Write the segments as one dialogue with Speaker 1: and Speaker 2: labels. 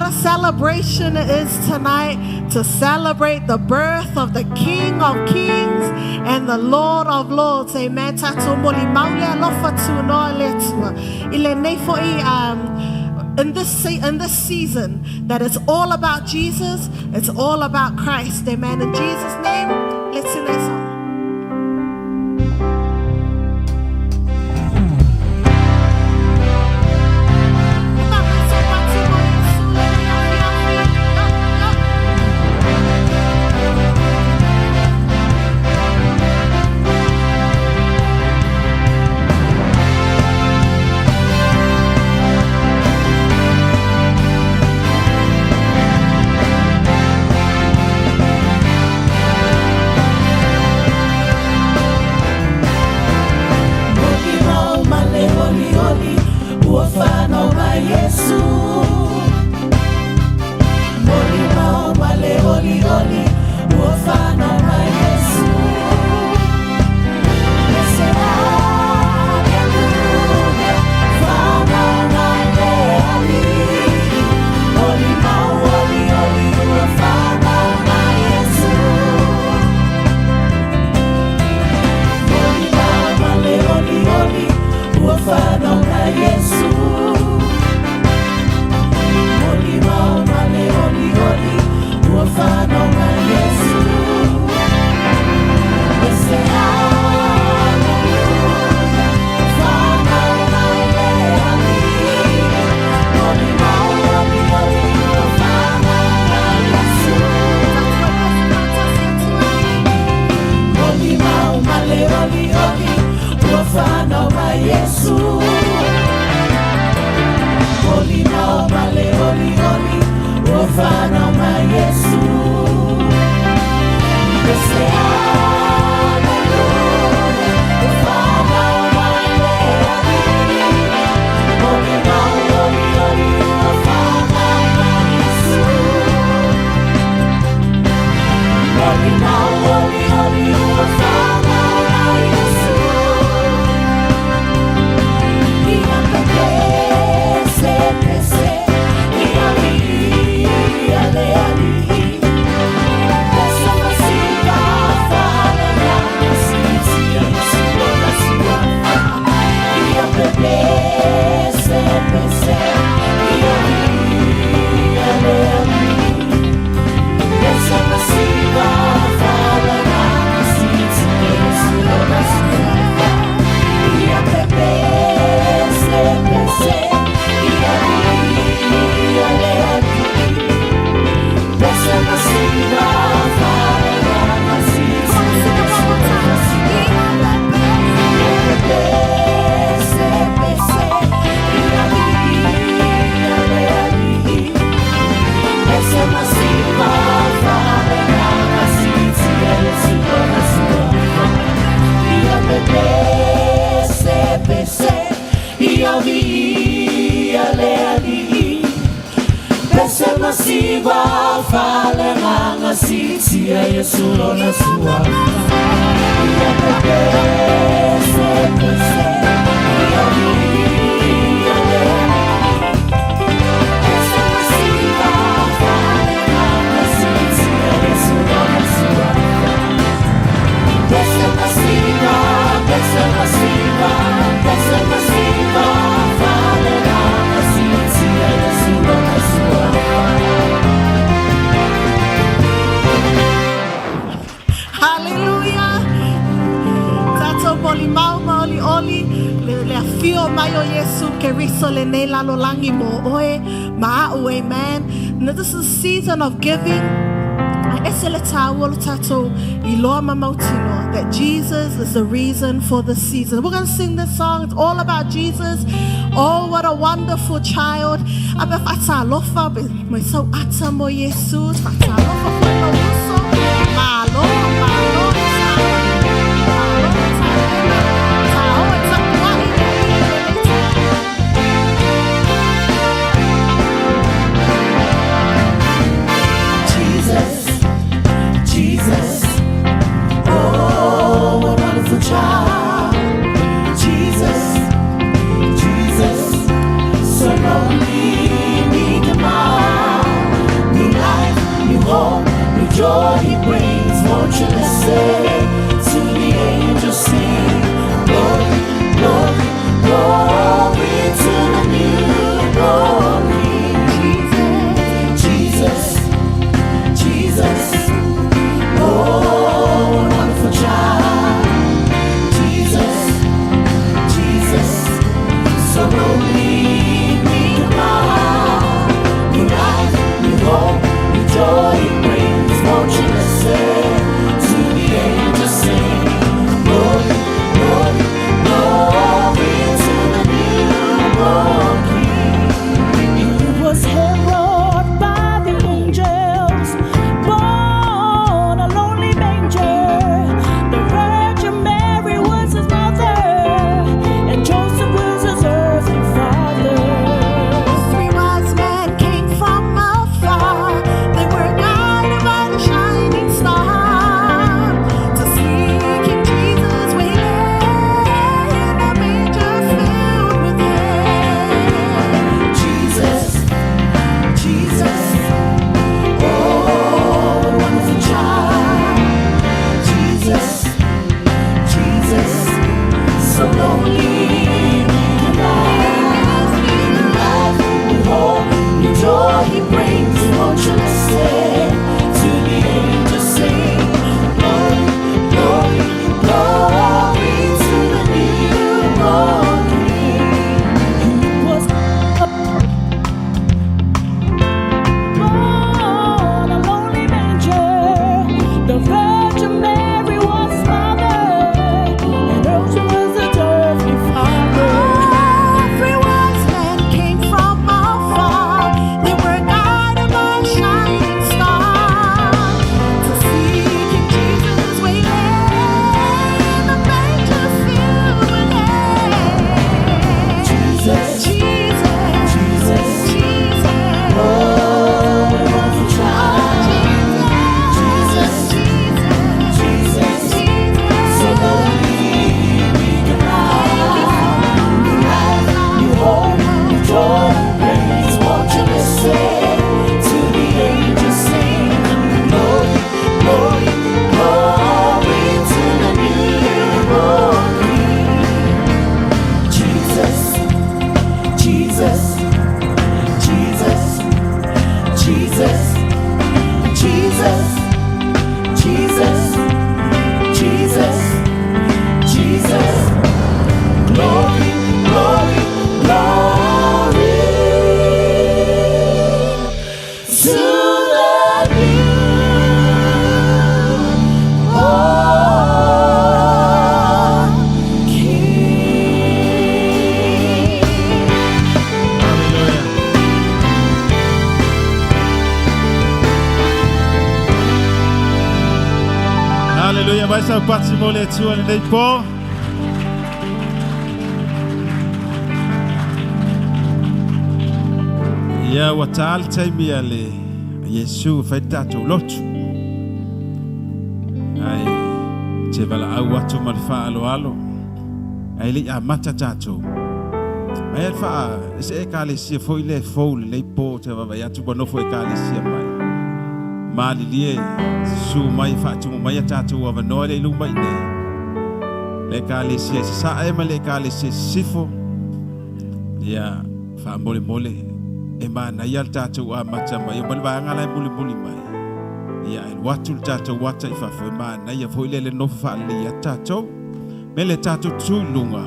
Speaker 1: What a celebration it is tonight to celebrate the birth of the King of Kings and the Lord of Lords. Amen. Tato moli maule alofa tu no letua. Ile nefo in this season that it's all about Jesus, it's all about Christ. Amen. In Jesus' name, let's sing that song. Amen. Now this is a season of giving. That Jesus is the reason for the season. We're going to sing this song. It's all about Jesus. Oh, what a wonderful child.
Speaker 2: So lonely, need the mind. Haleluya, mai sa pati mo le tua le nei po. Ia wa tal taimi ale Yesu fai tato lotu. Ai te vala au atu malfa alo alo. Ai li a mata tato. Ai alfa se e kale si foi le fou le po te va ya tu bono foi kale si mai. Mali lie su mai fa tu mai tato wa no le lu mai ne. Le kale si sa e ma le kale si sifo. Ya fa mole mole. E mana ia tato a mata mai o malva ngala muli muli mai ia el watu tato wata ifa foi mana ia foi le no fa le ia tato mele tato tu lunga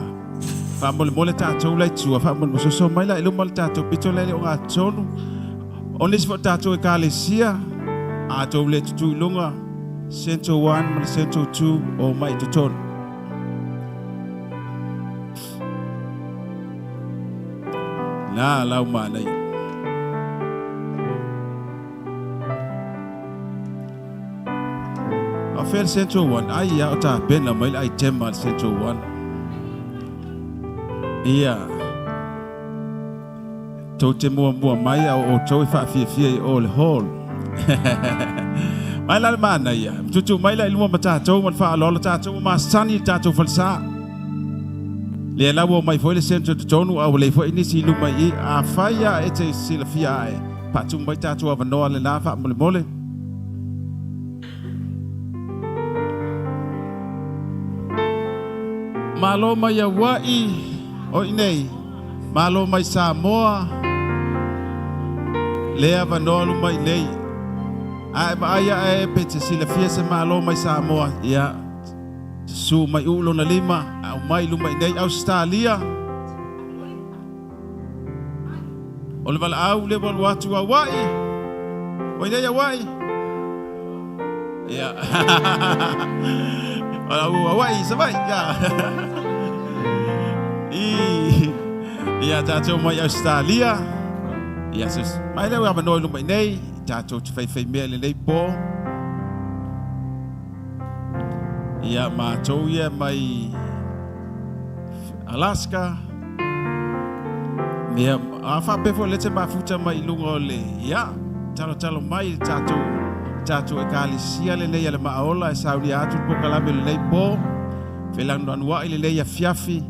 Speaker 2: fa mole tato le tu fa mole so mai la ilum tato pito le o atonu onis fo tato e kalesia a to le tu lunga cento 1 mal cento 2 o mai to ton la mana Fel Central 1 ai ya ta ben la mai ai tema Central 1 ia to te mua mai o to fa fi o le hall mai la mana ia tu mai la ilmo mata to man fa lo ta to ma sani ta to falsa le la wo mai foi le Central to no au le foi ni si lu mai a fa ya e te silafia ai pa tu mai ta to va no le la fa mole Malo mai Hawaii o inei malo mai Samoa lea vanolu mai nei ai mai e pete sila fiese malo mai Samoa ia su mai ulo na lima au mai lu mai nei Australia o le vala au le val watu Hawaii o inei Hawaii ia Hawaii sabai ya ia tatou mai Australia ia sus mai le wa no lu mai nei tatou te fai mea le nei po ia matou ia mai Alaska ia afa pe fo le te mafuta mai lungo le ia talo mai tatou e kalisia le nei ale maaola e sauli atu po kalame le nei po felando anua ile le ia fiafi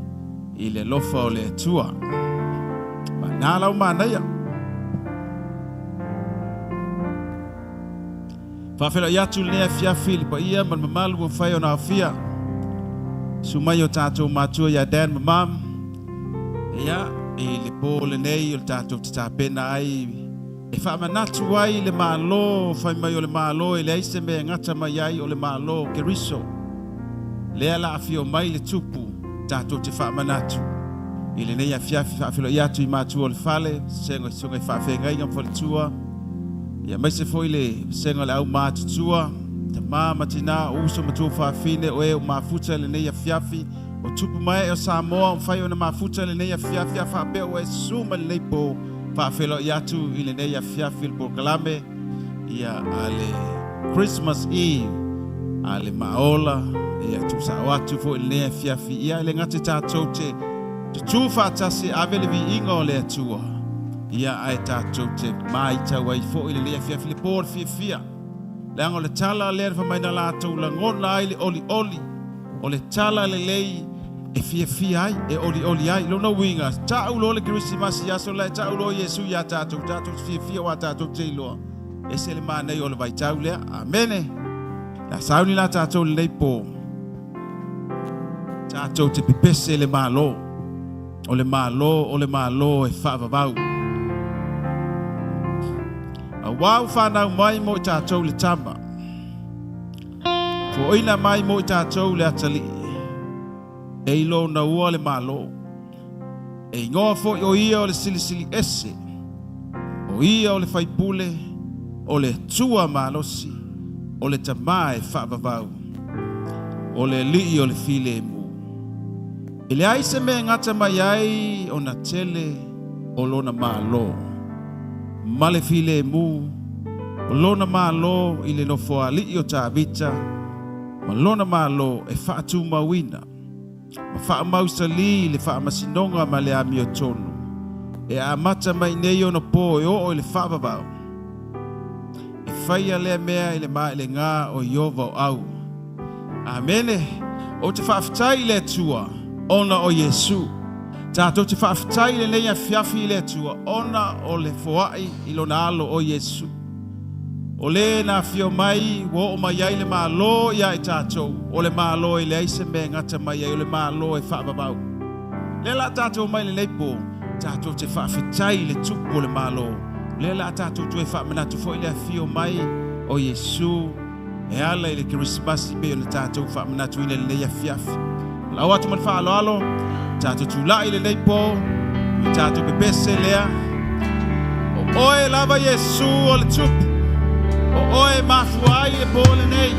Speaker 2: ile lofa o le tua na lau mana ia fa fela yatu le fiafi le pa ia man mamalu mo fai ona afia sumayo tatou matua ya dan mamam ia ile po le nei o tatou tapena ai e fa manatu ai le malo fai mai o le malo e le ise me ngata mai ai o le malo ke riso le ala afio mai le tupu tatou te fa manatu ile nei afia fa filo ia tu matu o le fale sengo fa fenga ngam fo tua ia mai se foi le sengo le au matu tua te mama tina uso matu fa fine o e mafuta le nei afiafi o tupu mai o Samoa fai ona mafuta le nei afiafi fa be o e suma le nei po fa felo yatu ile nei afiafi po kalame ia ale Christmas Eve ale maola ia tu sa watu fo ile nei afiafi ia le ngate tatou te tu fa tasi avele vi ingo le tua ia ai tatou te mai tawai fo ile nei afiafi le por fia lango le tala le fa mai na latou la ngona ile oli o le tala le lei e fia ai e oli ai lo no winga ta ulo le Christmas ya so la ta ulo Yesu ya tatou fia wa tatou te lo e se le mana yo le vai tau le amene la sauni la tatou le po tatou te pipese le malo o le malo e fa vau a wau fa na mai mo tatou le tamba fo ina mai mo tatou le atali e lo na ua le malo e ngoa fo o ia o le silisili ese o ia o le faipule o le tua malosi o le tamae whaavavau o le lii o le file mu e le aise me ngata mai ai o na tele o lona malo ma le file mu o lona malo i le nofoa lii o ta vita Malona malo e whaatu mawina. Ma wha mausali le wha masinonga ma le ami o tonu. E a mata mai nei ona po e o le wha babau. E whaia lea mea i le maa i le ngā o Iova o au. Amene, o te whaafitai le tua, ona o Yesu. Tātou te whaafitai le leia fiafi le tua, ona o le foai i lona alo o Yesu. O le na fio mai, wo o mai ai le malo ia i tātou, o le malo i le aise me ngata mai ai o le malo i whaababau. Le la tātou mai le leipo, tātou te whaafitai le tupu o le malo. Le la tātou tu e whaamanatu fo i le fio mai o Yesu. E ala i le Christmasi me o le tātou whaamanatu i le leia fiafi. La watu man wha alo, tātou tu la i le leipo, i tātou pepese lea. O oe lava Yesu o le tupu. O oe mafuai e pole nei.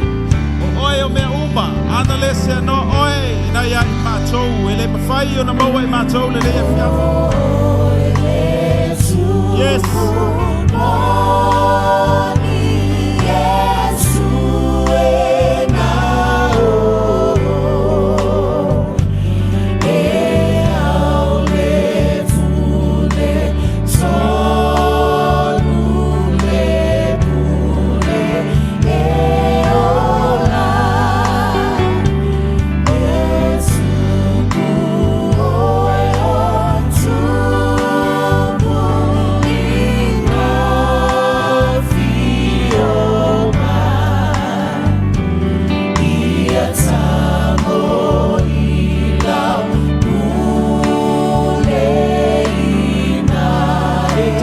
Speaker 2: O oe o mea uma. Ana le se no oe. Na ia i mātou. E le mawhai o na maua i mātou le lea fiafu. Yes.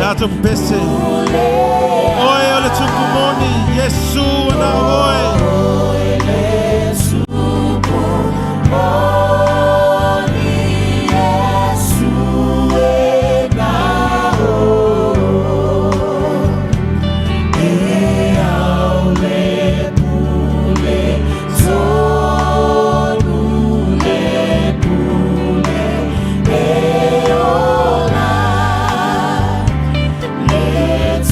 Speaker 2: Tātou pese. Oe o le tupu moni. Yesu na oe. Oe le tupu moni. Yesu na oe. E au le pule. Tonu le pule. E ola. Let's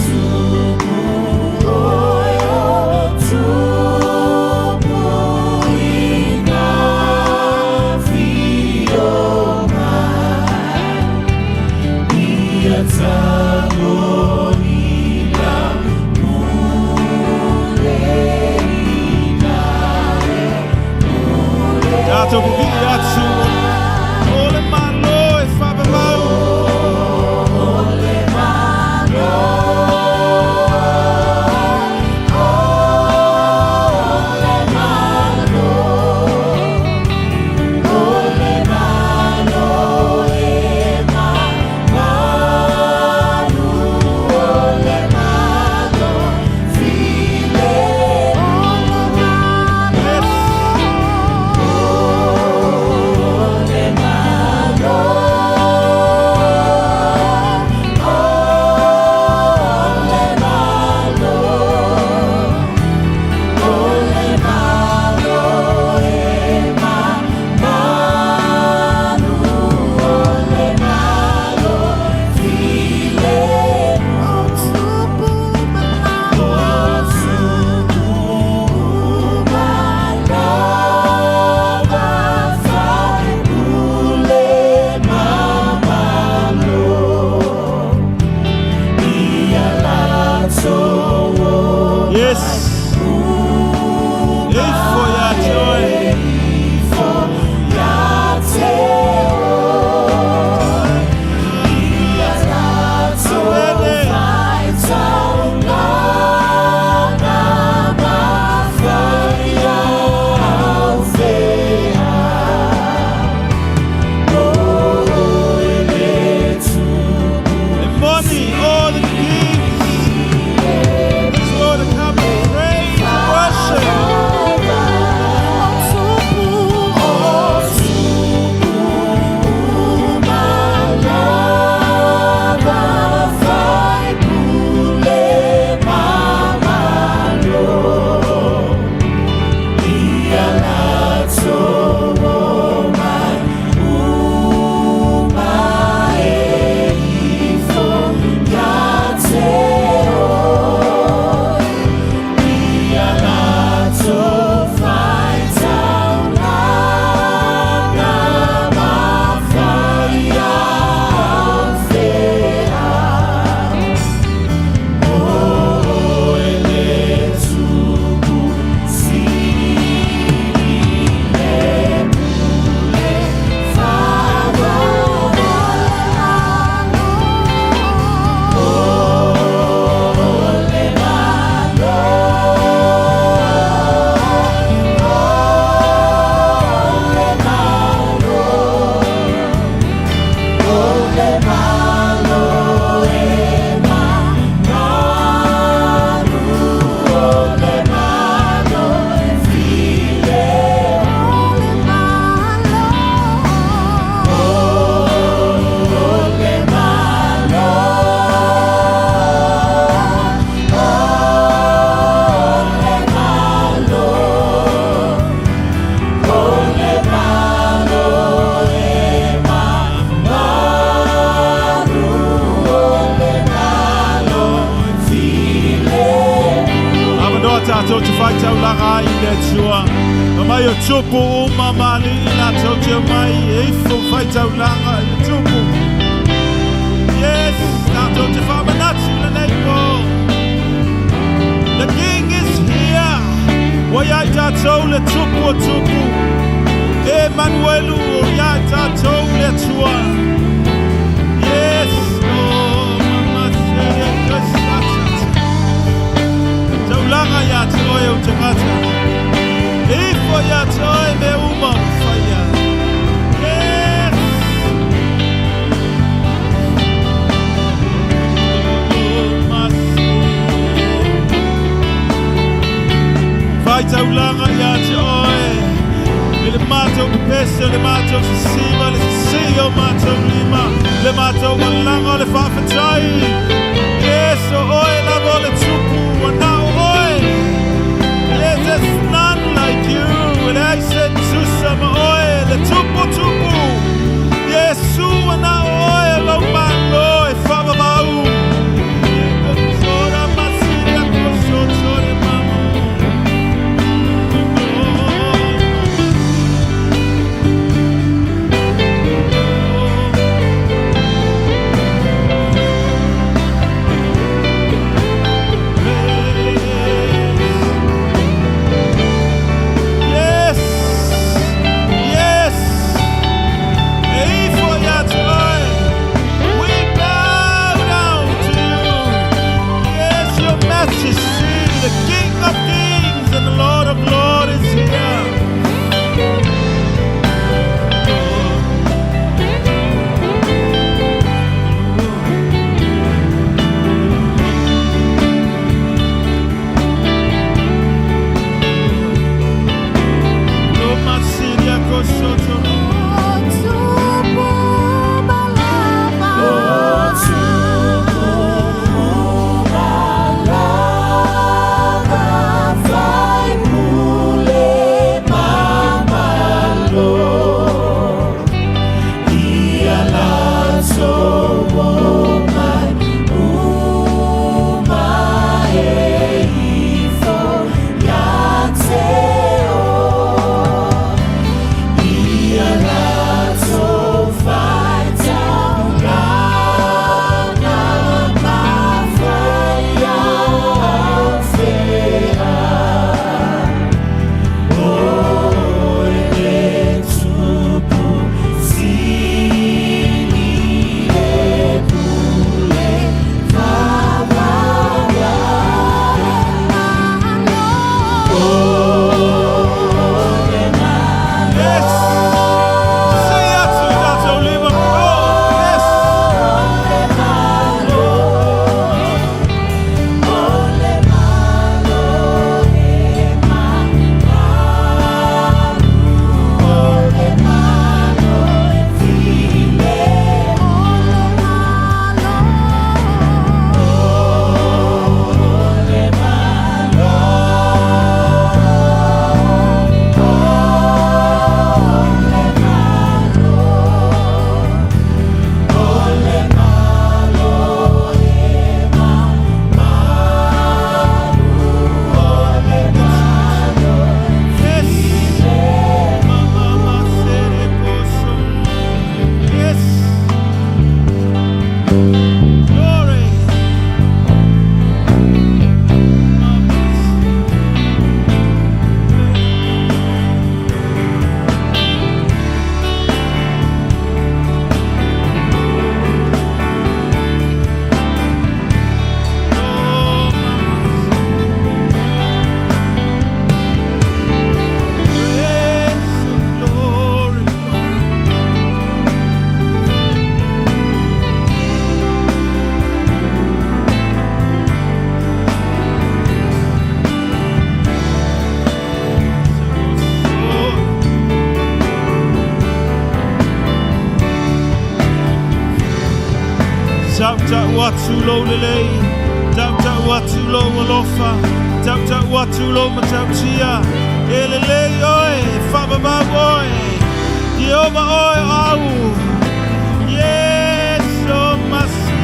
Speaker 2: te whai tau langa I le tua. O mai o tupu o mamali I la tau te mai. Eifo whai tau langa I le tupu. Yes, la tau te whamanatu le neiko. The King is here. Wai tātou le tupu o tupu. Emmanuelu o iai tātou le tua. Yes, oh, mama sere kasata. Taulanga ia te oe o te ngata. Ifo ia te oe me uma o whaia. Yes. Oh, masi. Whai taulanga ia te oe. Le mato pesa, le mato sima, le sio mato lima, le mato walanga, le fafatai. Yes, oe la vole tupu, and now oe. Yes, there's none like you. And I said to some oe, le tupu tupu. Yes, su and now oe, lo malo, e fava mau. Sora masiria koso tore mamu. The King of Kings and the Lord of Lords is here. Oh, my city, I go so to Tau watu lo lelei, tau watu lo walofa, tau watu lo matautia. Elelei oe, whababau oe, Jehovah oe au. Yes, o masi.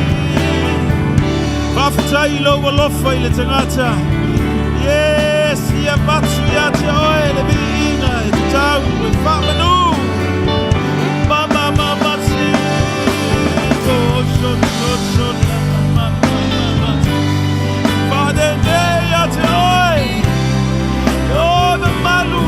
Speaker 2: Whawhatai lo walofa I le tangata. Yes, vatu ya te oe le vi inga e te tau e whamanu. Mama mama si o shon shon shon mama mama. Father day ya te oe o the malu.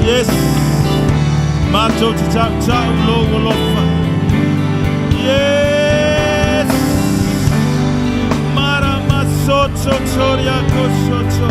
Speaker 2: Yes, mato te tau tau logo lofa. Yes, mara masoto toria kosoto.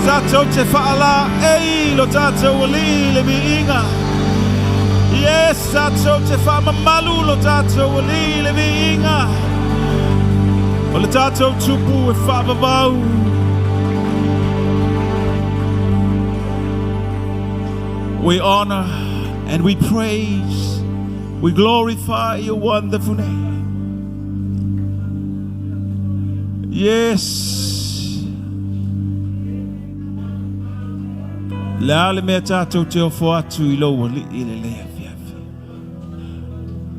Speaker 2: Tatou te whaala ei lo tatou ali le mi inga. Yes, tatou te whaamamalu lo tatou ali le mi inga. O le tatou tupu e whaamamau. We honor and we praise, we glorify your wonderful name. Yes. La le mea tātou te ofo atu I loa li I le lea fiafi.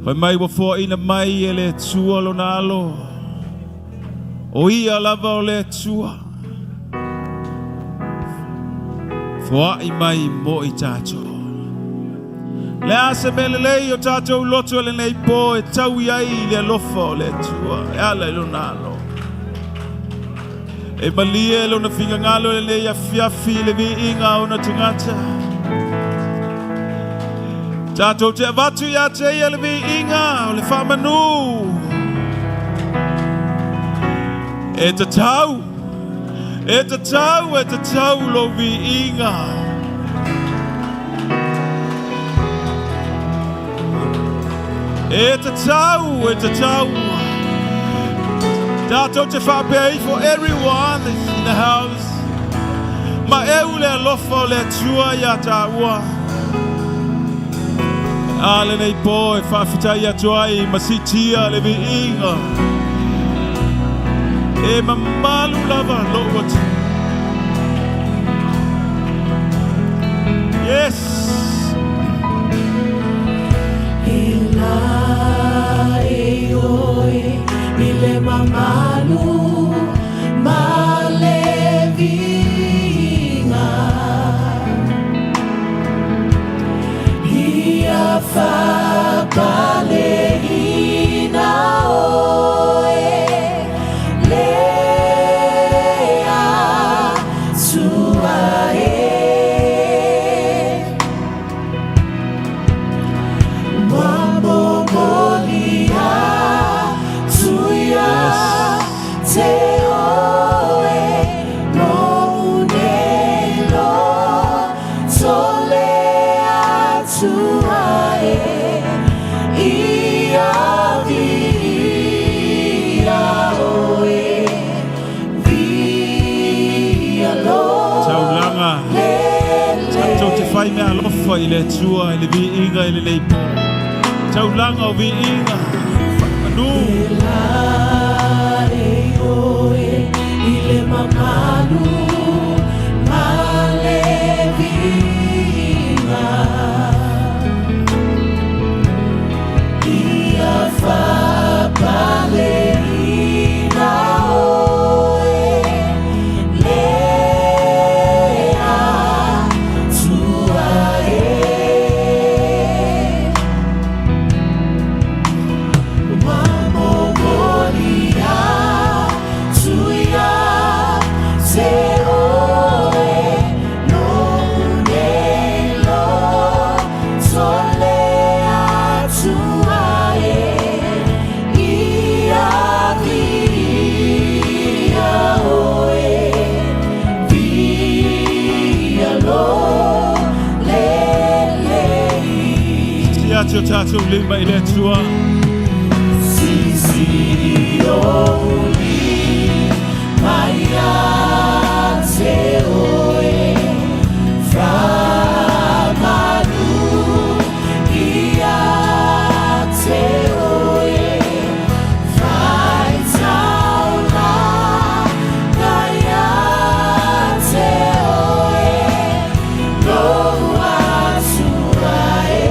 Speaker 2: Whai mai wa fua ina mai e le tua lo na alo. O ia lava o le tua. Fua I mai mo I tātou. Le ase me le lei o tātou loto le nei po e tau iai le alofa o le tua. E ala ilo na alo. E malie lo na finga ngalo le ya fiafi le vi inga ona tungata. Tatou te vatu ya te le vi inga o le whamanu. E te tau lo vi inga. E te tau. Tatou te whapei for everyone that's in the house. Ma eu le alofa o le tua ia tāua. Ale nei po e whawhitai atuai masitia le vi inga. E mamalu lava loa tu. Yes.
Speaker 3: Ila e oe ile mamalu malevinga ia fa baleina oe lea suae mamomolia tuia te oe no unelo tole atuae ia via oe via lo
Speaker 2: Taulanga. Tatou te whai mea alofa I le tua I le vi inga I le leipo. Taulanga o vi inga. Whamanu.
Speaker 3: Ile mamalu malevinga ia fa baleina oe lea tuae mamomolia tuia
Speaker 2: Tato tato lima ile tua.
Speaker 3: Sisi oli maya te oe Framanu ia te oe Faitaula Naya te oe Loa Suae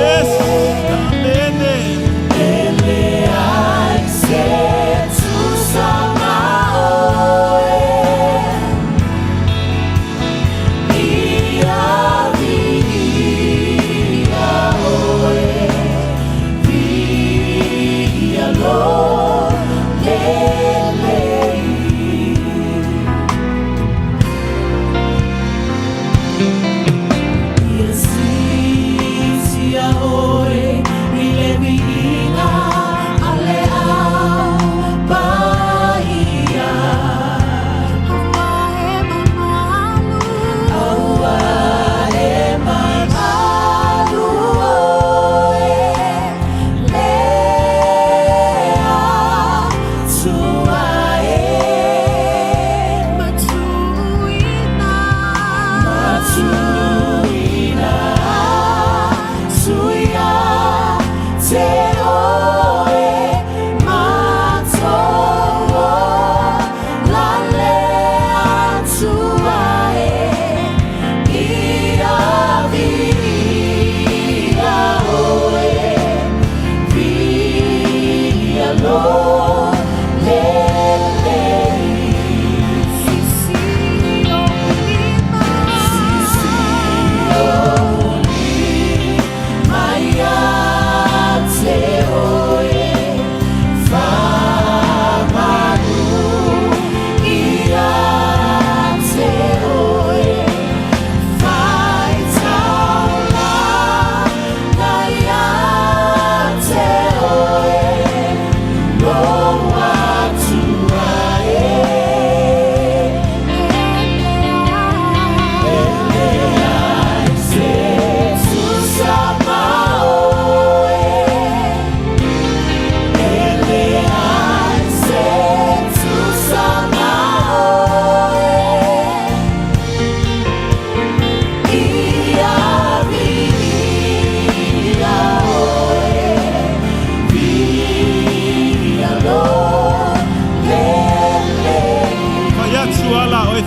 Speaker 2: Yes. Nene.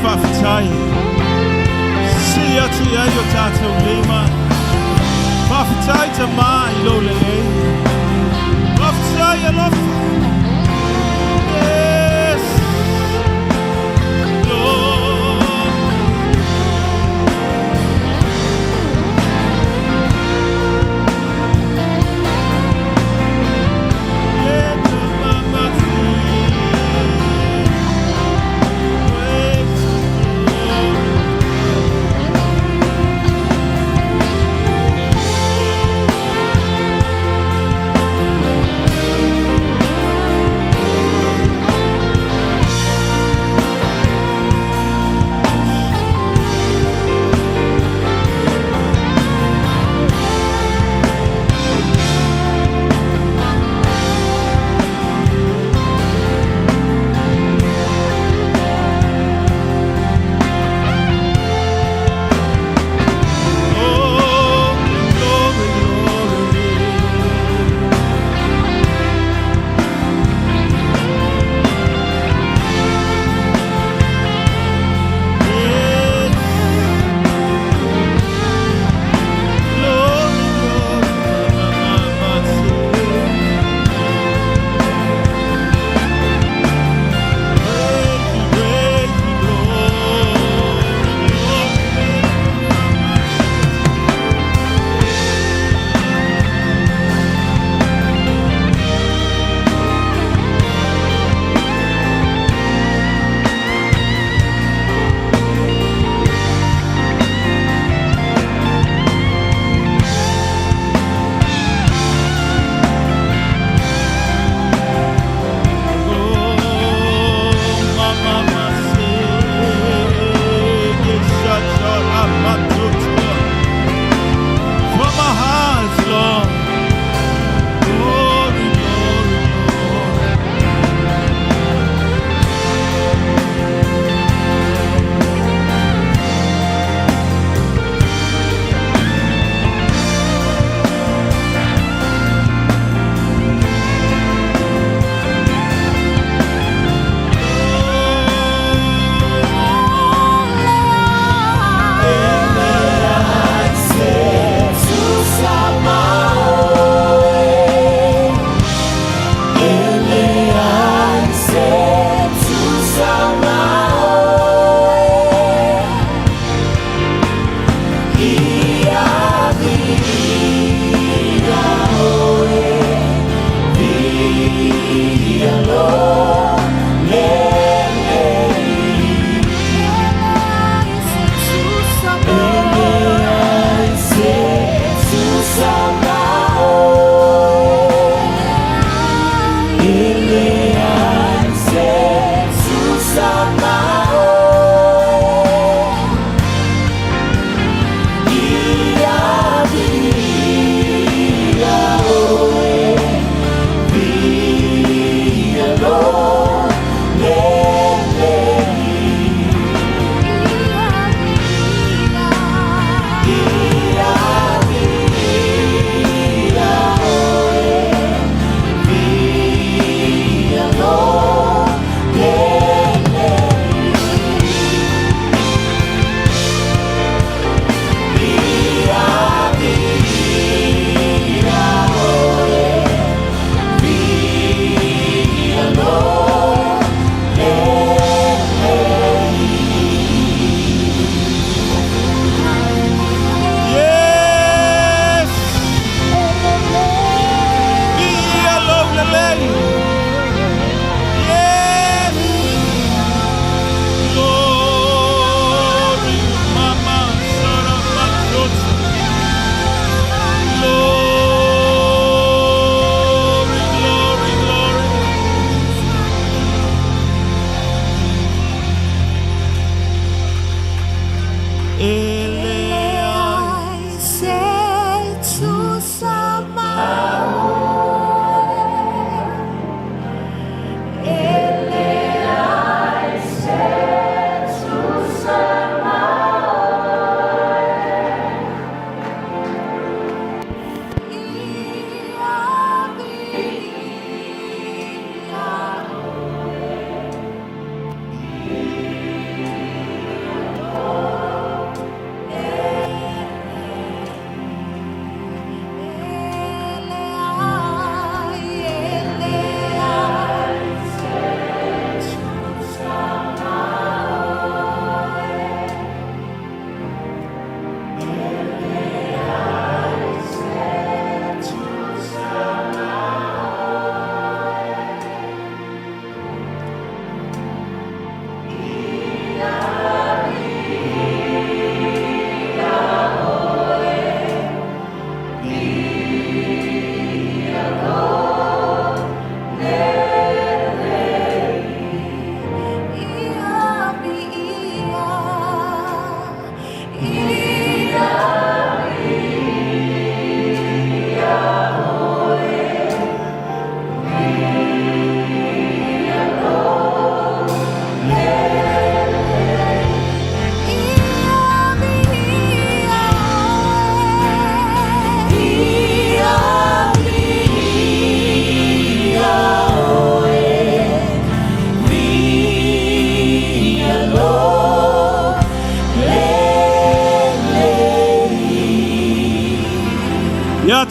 Speaker 2: Fafitai. Sia tu ya yo tato lima. Fafitai ta ma ilo lele. Fafitai ya lofa. Yes. Lord. Yeah, mama.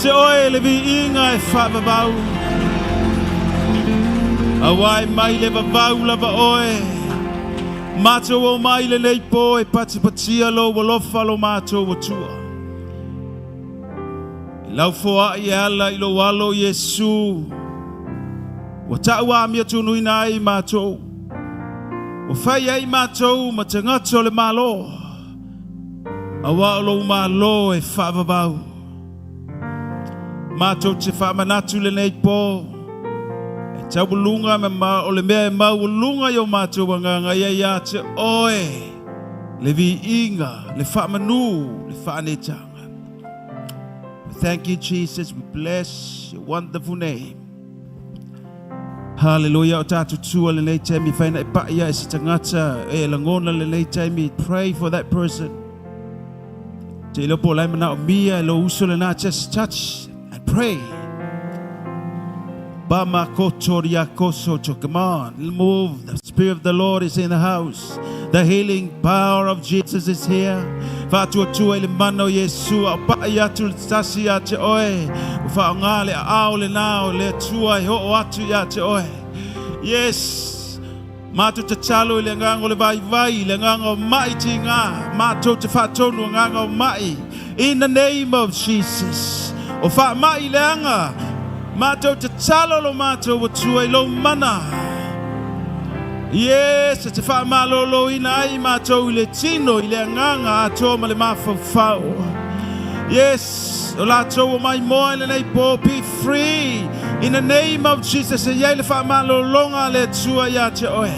Speaker 2: te oe le vi inga e whaababau. Awai mai le vavau lava oe. Mātou o mai le nei po e patipatia lo walofa lo mātou o tua. Lau foa i ala i lo walo Yesu. Wa taua amia tunu ina ai mātou. Wa whai ai mātou ma te ngato le malo. Awa o lo malo e whaababau. Mātou te whaamanatu le nei po. Tau bulunga me ma o le mea e mau lunga yo mātou wanganga ia ia te oe. Le vi inga, le whaamanu, le whaanetanga. We thank you, Jesus. We bless your wonderful name. Hallelujah. O tātou tua le nei taimi whaina e paia e si tangata e langona le nei taimi. Pray for that person. Te ilo po laimana o mia e lo uso le nā just touch and pray. Bama kotoria koso to come on, move. The Spirit of the Lord is in the house. The healing power of Jesus is here. Fatu tu ele mano Yesu apa ya tu tasi ya te oe. Fa ngale au le nao le tua ho atu ya te oe. Yes. Matu te chalo le ngango le vai le ngango mai tinga. Matu te fatonu ngango mai. In the name of Jesus. O fa mai le anga. Mātou te talo lo mātou o tua I lo mana. Yes, te wha malolo ina ai mātou I le tino I le anganga ato ma le mawhawhau. Yes, o lātou o mai moa le nei po, be free. In the name of Jesus, e iei le wha malolonga le tua ia te oe.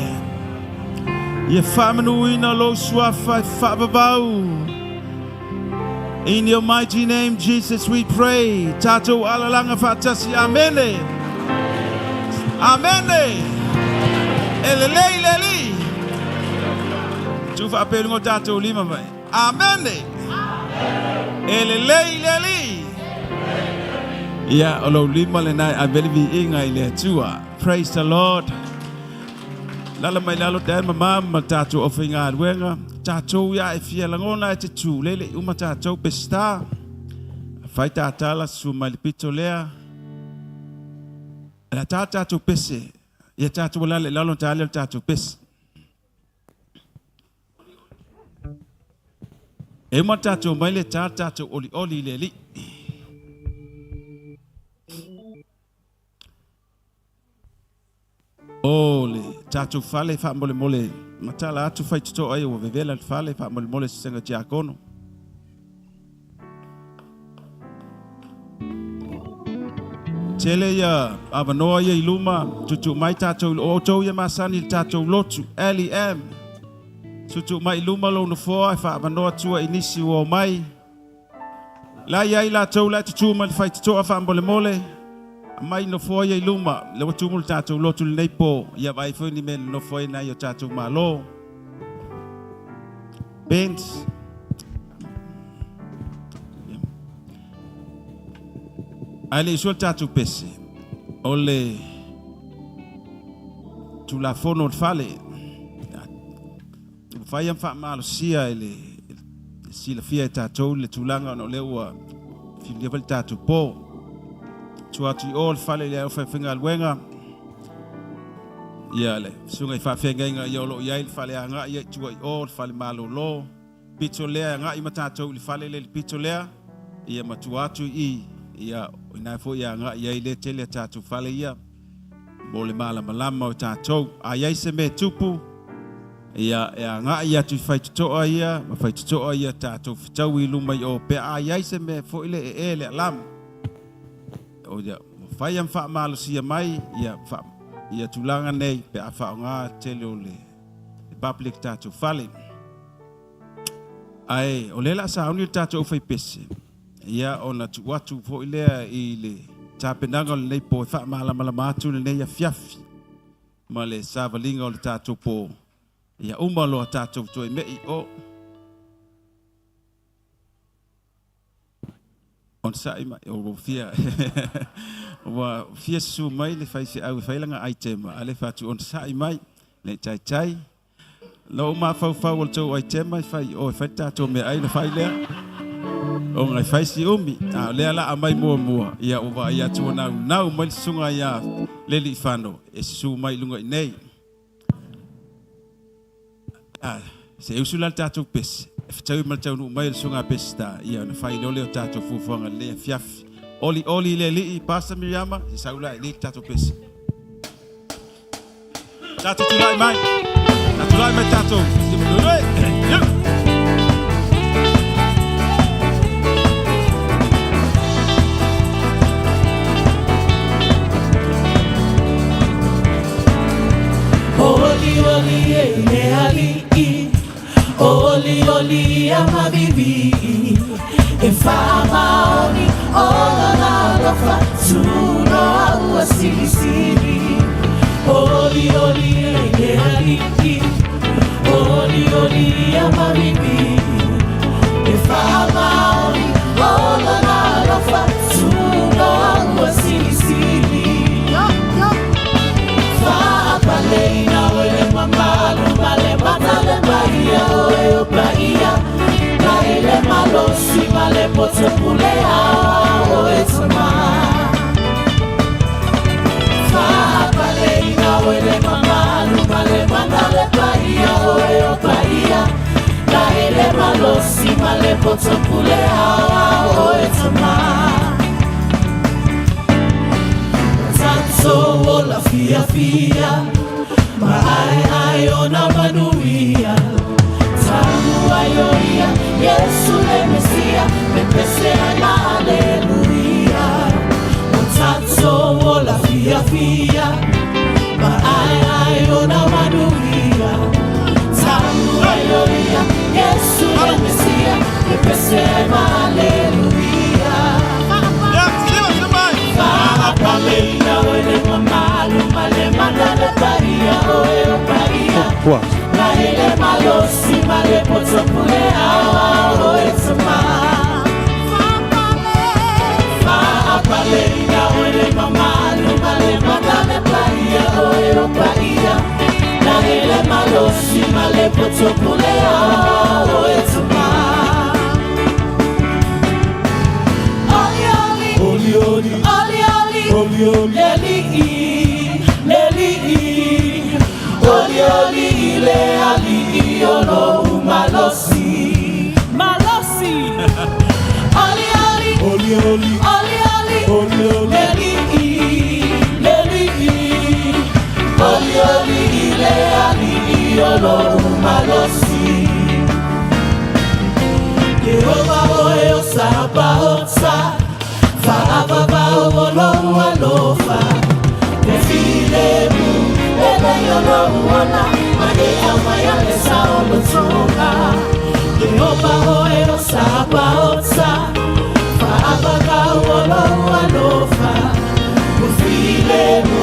Speaker 2: Ie wha manu ina lo suafa wha babau. In your mighty name, Jesus, we pray. Tato alalanga fatasi. Amen. Amen. Elelei leli. Tufa apelungo tato lima mai. Amen. Elelei leli. Ya olo lima le nai abelivi inga ile tua. Praise the Lord. Lala mai lalo dan mama tato ofinga wenga. Tātou ia e fia langona e te tū lele uma tātou pesta. Whai tātala su malipito lea. La tātou pese. Ia tātou lale lalon tāleo tātou pese. E uma tātou maile tātou oli leli. Ole, tātou fale wha mole mole. Matala atu fai tuto ai o vevela fale fa mole senga diakono. Tele ya avanoa ya iluma tutu mai tatou o to ya masani tatou lotu LEM. Tutu mai iluma lo no fo fa avanoa tua inisi o mai. La ya ila to la tutu mai fai tuto fa mole. Mai no fo ya iluma le watu mul tatou lotu nei po ya vai fo ni men no fo na yo tatou malo Benz ale so tatou pese ole tu la fono fale fai fa malo sia ele si la fia tatou le tulanga no lewa fi level tatou po tuati all fale le fa finga wenga ya le sunga fa finga nga yolo ya fale nga ya tuai all fale malo lo pitolea nga imatato le fale le pitolea ya matuatu I ya ina fo ya nga ya le tele tatu fale ya mole mala malama tato ayai se me tupu ya nga ya tu fai to ya ma fai to ya tato tau I luma o pe ayai se me fo ile ele lam o ya fai am fa malo sia mai ya fa ya tulanga nei pe afa nga tele ole public tato fale ai olela sa uni tato fai pese ya ona tu watu fo ile ile tapenanga le po fa mala matu le ya fiafi male savalinga le tato po ya umalo tato to me o on sa ima o fia wa fia su mai le fai au fai langa item ale fatu on sa mai le chai lo ma fa to item mai fai o fata to me ai le fai le o ngai faisi umi le ala amai mua ia ova ia tuana nau mai sunga ia leli fano e su mai lunga nei se usula tatu pes ftau mal tau mai sunga pesta ia na fai lole o tatu fufonga le fiaf oli leli pasa miyama saula le tatu pes tatu tulai mai tatu
Speaker 3: Oli amabibi Efama oni Ola lofa Suno aua sili Oli amabibi Efama oni Ola lofa Suno aua sili Fa apaleina wele mamalu Male matale bahia oe bahia Kaile malosi male pote pulea oe tama Fa apaleina wele mamalu Male matale bahia oe bahia Kaile malosi male pote pulea oe tama Tanto ola fia Ai ona manuia Tamu ayoia Yesu le Mesia Me pesea na aleluia Tanto ola fia Ai ona manuia Tamu ayoia Yesu le Mesia Me pesea na aleluia Paleina wele mamalu male mandale paria oe paria Kaile malosi male poto pulea oe tama Paleina wele mamalu male mandale paria oe paria Kaile malosi male poto pulea oe tama Oli le ali ono malosi Oli le ali ono malosi Jehovah oe o sabaotsa Fa olo alofa Defilemu Ele yo no wana Mane amaya le saolo tonga Jehovah oe o sabaotsa Fa olo alofa Defilemu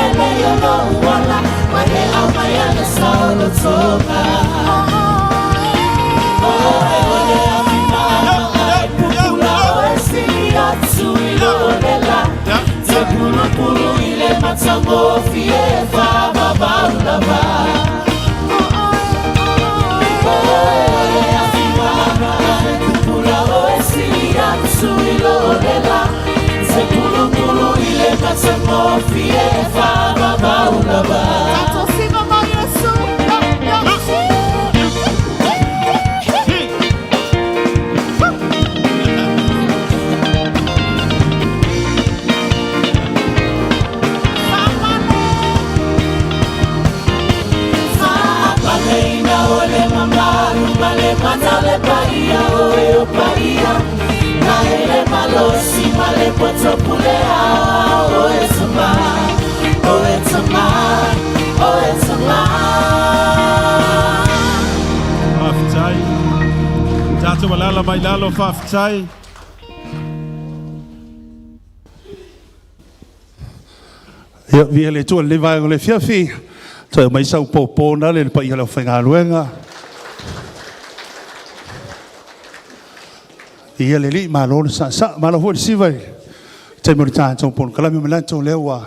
Speaker 3: Ele yo no wana Mane amaya le saolo tonga Oe afimama Ai pupula oe silia Tuilolela Te pulu ile matango fie fa babaulava Oe afimama Pupula oe silia Tuilolela Te pulu ile matango fie fa babaulava Tato sima ma Yesu Matale paia oe paia Kaile malosi male poto pulea oe tama
Speaker 2: Fafitai Tato walala mai lalo fafitai
Speaker 4: Ia via le tua le vai le fiafi Toi mai sau popo na le paia le whenga luenga Ia le li malona sa malo ho si vai te mo ta tong pon kala mi malanto lewa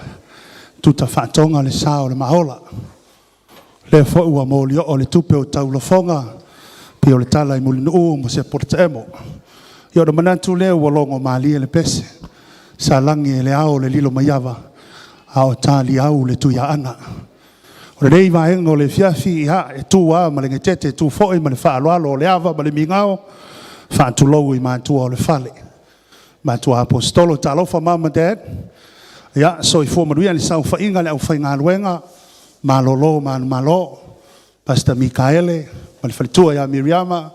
Speaker 4: tuta fatonga le sao le maola le fo ua mo o le tupe o tau lo fonga pe o le tala i mulino o mo se portemo Yo da manatu le walongo mali le pese. Salangi le ao le lilo mayava. Ao tali au le tu ya ana. O le rei vaenga o le fiafi ha e tu a ma le ngetete tu foi ma le whaaloalo o le ava ma le mingao. Whaatulou I mātua o le whale. Mātua apostolo talofa mama dad. Ia so I fuamaruia le sau whainga le au whainga luenga. Malolo malo. Pastor Mikaele. Ma le whalitua ia Miriama.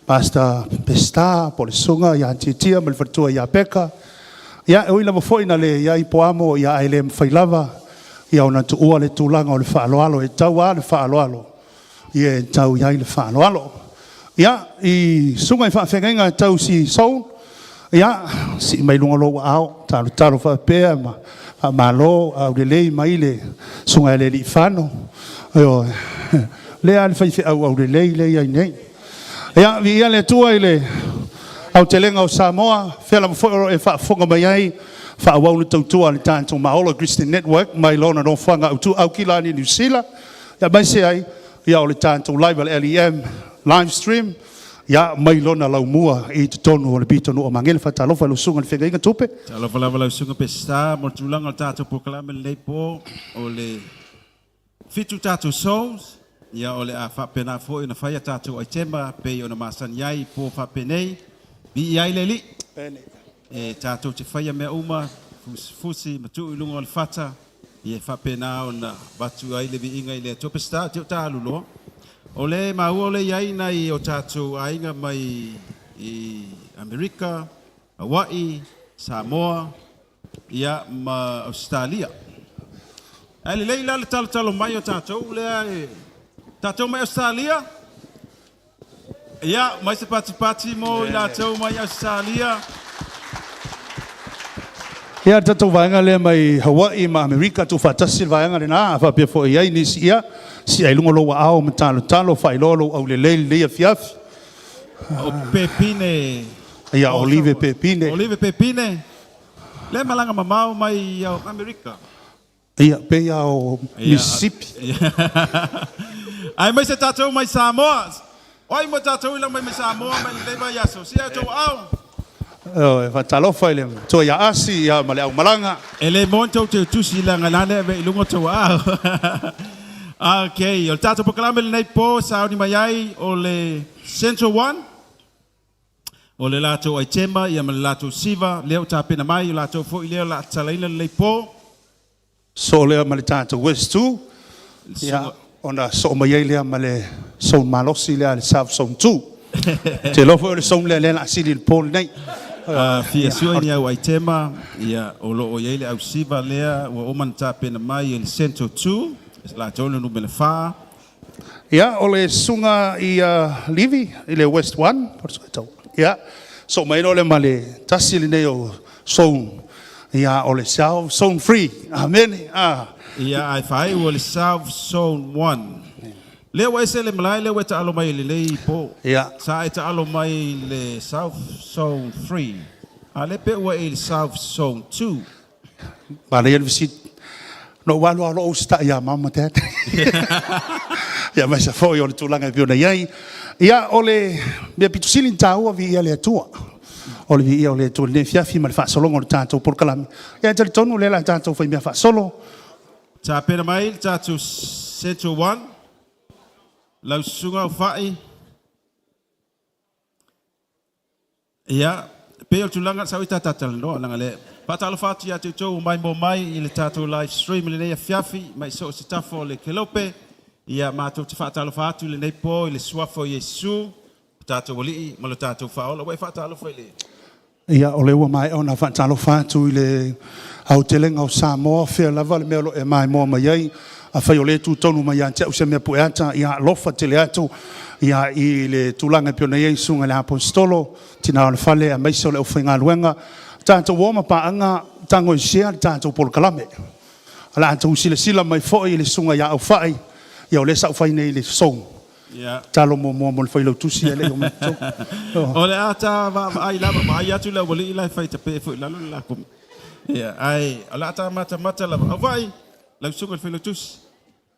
Speaker 4: Pastor Pesta. Po le sunga ia Titia. Ma le whalitua ia Peka. Ia e uila mafoina le ia ipoamo ia aile mwhailava. Ia ona tu ua le tūlanga o le whaaloalo. E tau a le whaaloalo. Ia e tau ia le whaaloalo. Ia I sunga I whaafengenga tau si sau. Ia si mai lunga lo au. Talo whaapea ma malo au le lei mai le sunga le li whano. Le ale whaife au le lei ai nei. Ia vi ia le tua I le au te lenga o Samoa, whela mawhoro e whaafonga mai ai, whaawau na tautua le tātou Maola Christian Network, mai lona no whanga au kilani New Zealand. Ia mai se ai, ia o le tātou live al LEM, live stream, ia mai lona lau mua I te tonu o le pitonu o mangele whatalofa lo sunga le whenga inga tupe.
Speaker 2: Talofa lava lau sunga pe sta, mo tulanga o tātou pokalame le leipo, o le fitu tātou souls, ia o le a whapena fo I na whaia tātou aitema, pe o na masani ai po whapenei, Bi iai le li. E tātou te whaia mea uma, fusi, matu I lunga o le whata, I e whapena o na batu ai le vi inga I le topesta, te o tālulo. O le maua o le iai nei o tātou ainga mai I Amerika, Hawaii, Samoa, ia ma Australia. Ai le leila le talo mai o tātou, le tātou mai Australia, Ia, mai se pati mo I lātou mai Australia.
Speaker 4: Ia tatou vaenga le mai Hawaii ma Amerika tu whatasi vaenga le nā, whapia fo iai nisi ia, si ai lunga loa ao ma talo whailolo au le leili lea fiafi.
Speaker 2: O pepine.
Speaker 4: Ia olive pepine.
Speaker 2: Olive pepine. Le malanga mamau mai au Amerika.
Speaker 4: Ia pea o Mississippi.
Speaker 2: Ai mai se tātou mai Samoa. Oi mo tātou ilang mai Samoa mai leva yaso. Sia tau au.
Speaker 4: E whatalofa ele. Toa ia asi, ia male au malanga.
Speaker 2: Ele montou te tusi langa nane ve ilungo tau au. Okay, o tātou pokalame le nei po sauni mai ai o le Central One. O le lātou aitema, ia ma le lātou siva, leo tāpena mai, o lātou fo I leo la talaina le nei po.
Speaker 4: So lea male tātou West 2. Ia ona so mai ai lea male son malosi lea le South Zone 2. Te lofo le son lea la sili le pole nei.
Speaker 2: Fia sua ni au aitema, ia o lo o iei le au siva lea, o oman tāpena mai i le Central 2. La tole no bele fa.
Speaker 4: Ia o le sunga I Livi I le West 1, por so tau. Ia so mai no le male tasili nei o son. Ia o le South Zone Free. Amen.
Speaker 2: Ia ai fai o le South Zone 1. Le wa ese le malai le weta alo mai le po.
Speaker 4: Ia
Speaker 2: sa eta alo mai le South Zone 3. Ale pe wa le South Zone 2.
Speaker 4: Ba le visit no walu alo o sta ia mama dad. Ia mai sa foi o le tulanga pio nei ai. Ia o le me pitusilin tau vi ia le tua. O le vi ia o le tu le fiafi ma le fa solo ngol tanto por kalami. Ia te tonu le la tanto foi me fa solo.
Speaker 2: Ta pena mai tatu Central 1. Lau sunga o fai. Ia pe o tulanga sa ita tatal no langa le. Patalo fatu ya tutou mai mo mai I le tatou live stream le nei fiafi mai so se tafo le kelope ia matou te fatalo fatu le nei po I le suafo Yesu tatou wali ma le tatou faola wai fatalo foi le
Speaker 4: Ia o le ua mai ona fatalo fatu I le au telenga o Samoa fea lava le melo e mai mo mai ai a fai o le tu tonu mai ante o se me pueata ia lofa tele atu ia I le tulanga pio nei sunga le apostolo tina le fale a mai so le ofinga luenga tātou woma paanga tango I share tātou polo kalame. Ala tātou sila mai foi I le sunga ia au fai. Ia o le sa au fai nei le song.
Speaker 2: ia
Speaker 4: Talo mo le fai lau tusi ele o mato.
Speaker 2: o le ata va ai lava mai atu le wali lai fai te pe foi lalu la kom ia ai ala ata mata la vai la sunga fai tus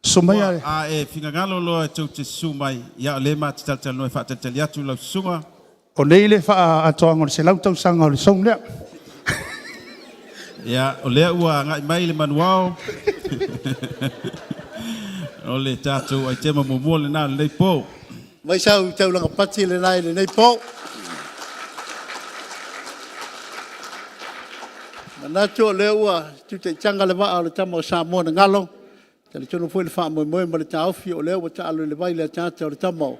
Speaker 4: So mai ai.
Speaker 2: a e finga ngalo lo te sumai ia le mat tal no fa tal atu la sunga
Speaker 4: O nei le wha atoanga o le se lautau sanga o le song lea.
Speaker 2: Ia, o lea ua ngai mai le manuao. O le tātou ai tema mumua le nā le nei pō.
Speaker 5: Mai sau tau langa pati le nai le nei pō. Manatu o lea ua tute tanga le waa o le tama o Samoa na ngalo. Tale tono fwoi le wha moe moe ma le taofi o lea ua ta alo le vai le tata o le tama o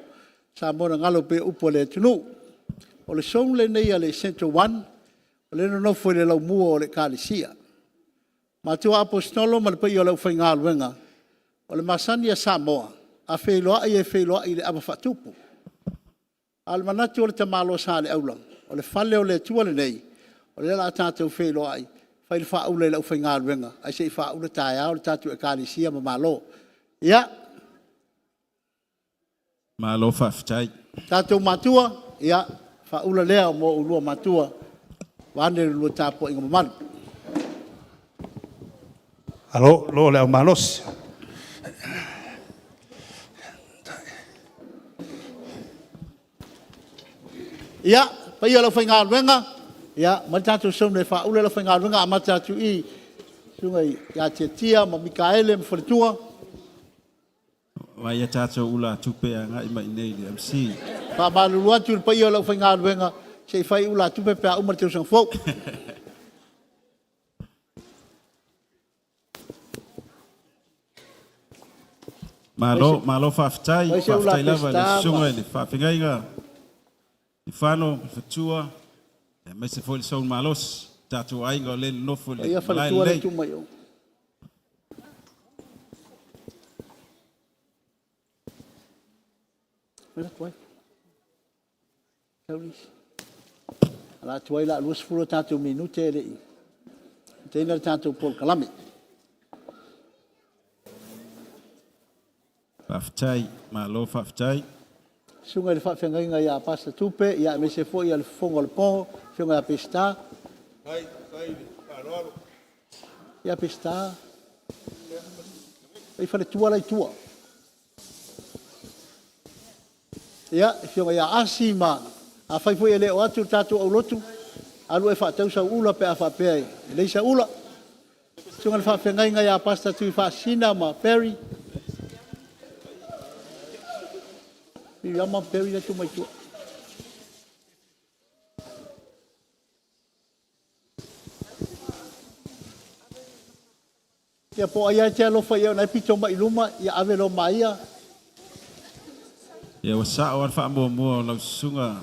Speaker 5: Samoa na ngalo pe upo le tunu. O le song le nei a le Central One. O le no fwoi le lau mua o le kālisia. Matua apostolo ma le pai o lau whai ngā luenga. O le masani a Samoa. A whailoa i e whailoa i le aba whatupu. Al manatu o le tamalo sa le aulang. O le whale o le tua le nei. O le la tātou whailoa i. Whai le whaau le lau whai ngā luenga. Ai se i whaau le tāia o le tātou e kālisia ma malo. Ia.
Speaker 2: Malo whaftai.
Speaker 5: Tātou matua. Ia. Whaau le lea mo ulua matua. Wane lua tāpo inga mamanu.
Speaker 4: Alo, lo le au malos.
Speaker 5: Ia, pai ala whai ngā ruenga. Ia, ma tātou song nei wha ule la whai ngā ruenga a ma tātou i. Sungai, ia tia ma Mikaele ma whaletua.
Speaker 2: Vai a tātou ula tupe a ngai mai nei le MC.
Speaker 5: Wha malulu atu pai ala whai ngā ruenga. Se whai ula tupe pēr umar teo sang fōk.
Speaker 2: Malo whaftai lava le sunga le whawhingainga. I whano, whatua, e mai se fwoi saun malos, tātou ainga o le nofo le
Speaker 5: Ia
Speaker 2: lai
Speaker 5: whaletua le
Speaker 2: lei.
Speaker 5: tumai o. Mera tuai. Kauris. Ala tuai la luas furo tātou minute e rei. Teina tātou Paul Kalame.
Speaker 2: Whaftai, malo whaftai.
Speaker 5: Sunga le whawhengainga ia pasta tupe, ia me se fo ia le fonga le pongo, whiunga ia pesta. Ia pesta. Ia whale tua lai tua. Ia, whiunga ia asi ma, a whai fo ia leo atu tātou au lotu, alu e whaatau sa ula pe a whapea e, leisa ula. Sunga le whawhengainga ia pasta tui whaasina ma Perry. Yama Perry na tumai tua. Ia po aia te alofa ia na pito mai luma ia ave lo mai ia.
Speaker 2: Ia wasa o an wha mua o lau sunga.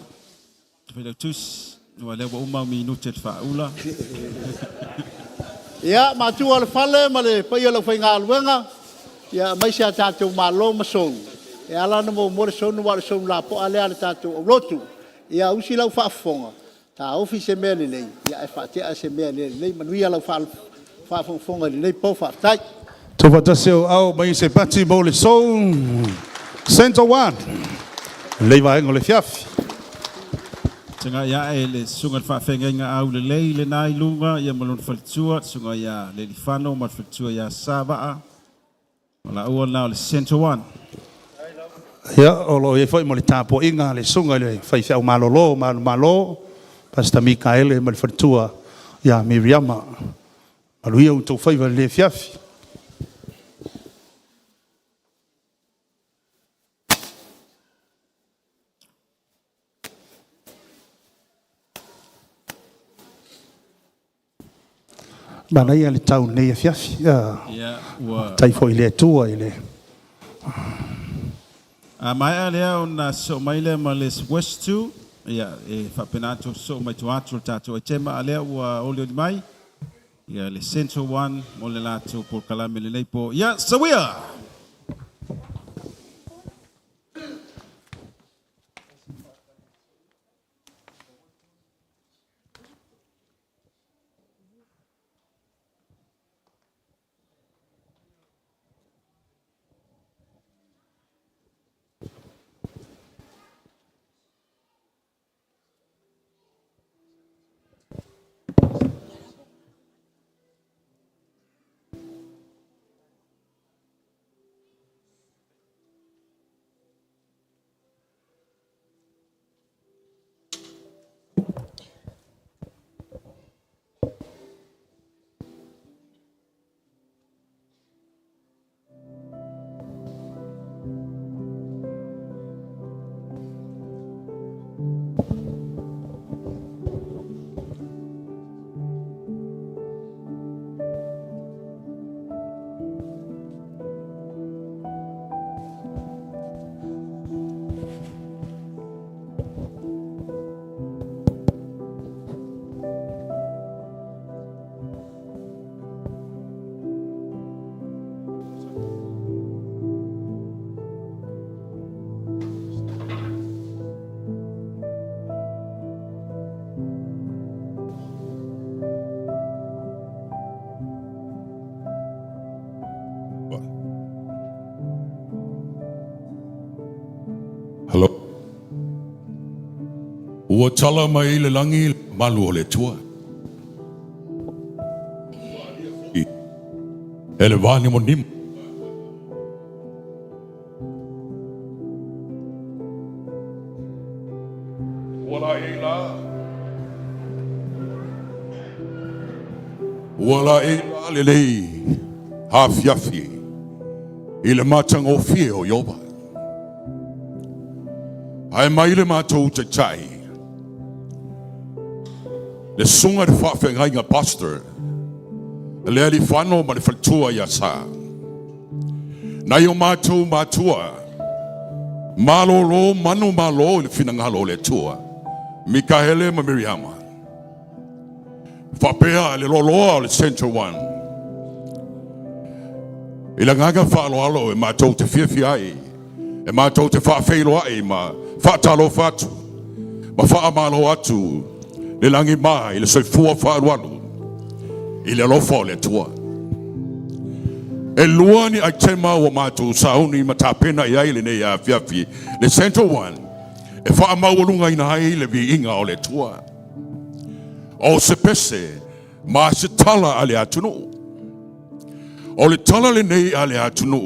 Speaker 2: Whilau tus, nua lewa umau minute te wha ula.
Speaker 5: Ia matua le fale ma le pai alo whai ngā luenga. Ia mai se a tātou malo masonu. E ala na mo more sonu wa sonu la po ale ale tātou o lotu. Ia usi lau whaafonga. Tā ofi se mea le nei. Ia e whaatea se mea le nei. Manuia lau whaafonga le nei po whaatai.
Speaker 4: Tō wataseo au mai se pati mo le song. Central One. Leiva engo le fiafi.
Speaker 2: Tanga ia e le sunga le whawhengainga au le lei le nai lunga, ia malon whalitua, sunga ia le lifano, mat whalitua ia sāwaa. Wala ua nao le Central One.
Speaker 4: Ia, olo e foi mo le tāpo inga le sunga le whai whiau malolo, malo, Pastor Mikaele ma le whalitua ia Miriama. Maluia un tau whaiva le fiafi. Mana ia le tau nei a fiafi.
Speaker 2: Ia, ua...
Speaker 4: Tai foi le tua i le.
Speaker 2: A mai a lea o na so mai lea ma le West 2, ia e whapenato so mai tu atu tātou e tema a lea ua ole o di mai. Ia le Central One mo le lato por kalame le leipo. Ia, sawia!
Speaker 6: Ua tala mai le langi malu o le tua. Ele vani mo nim. Wala e la le lei hafiafi ile matang o fie o yoba ai mai le matou te tai le sunga de whawhengai ngā pastor le ali whano ma le whaltua ia sa nai o matou matua malolo manu malo le whinangalo le tua Mikaele ma Miriama Whapea le loloa o le Central One. I la ngaga whaaloalo e mātou te whiawhia ai. E mātou te whaafeilo ai ma whaatalo whatu. Ma whaamalo atu le langi mai le soifua whaaruanu. I le lofa o le tua. E luani ai tema o mātou sauni ma tāpena i ai le nei a whiawhi. Le Central One. E whaamaualunga ina ai le vi inga o le tua. O se pese, ma se tala ale atunu. O le tala le nei ale atunu.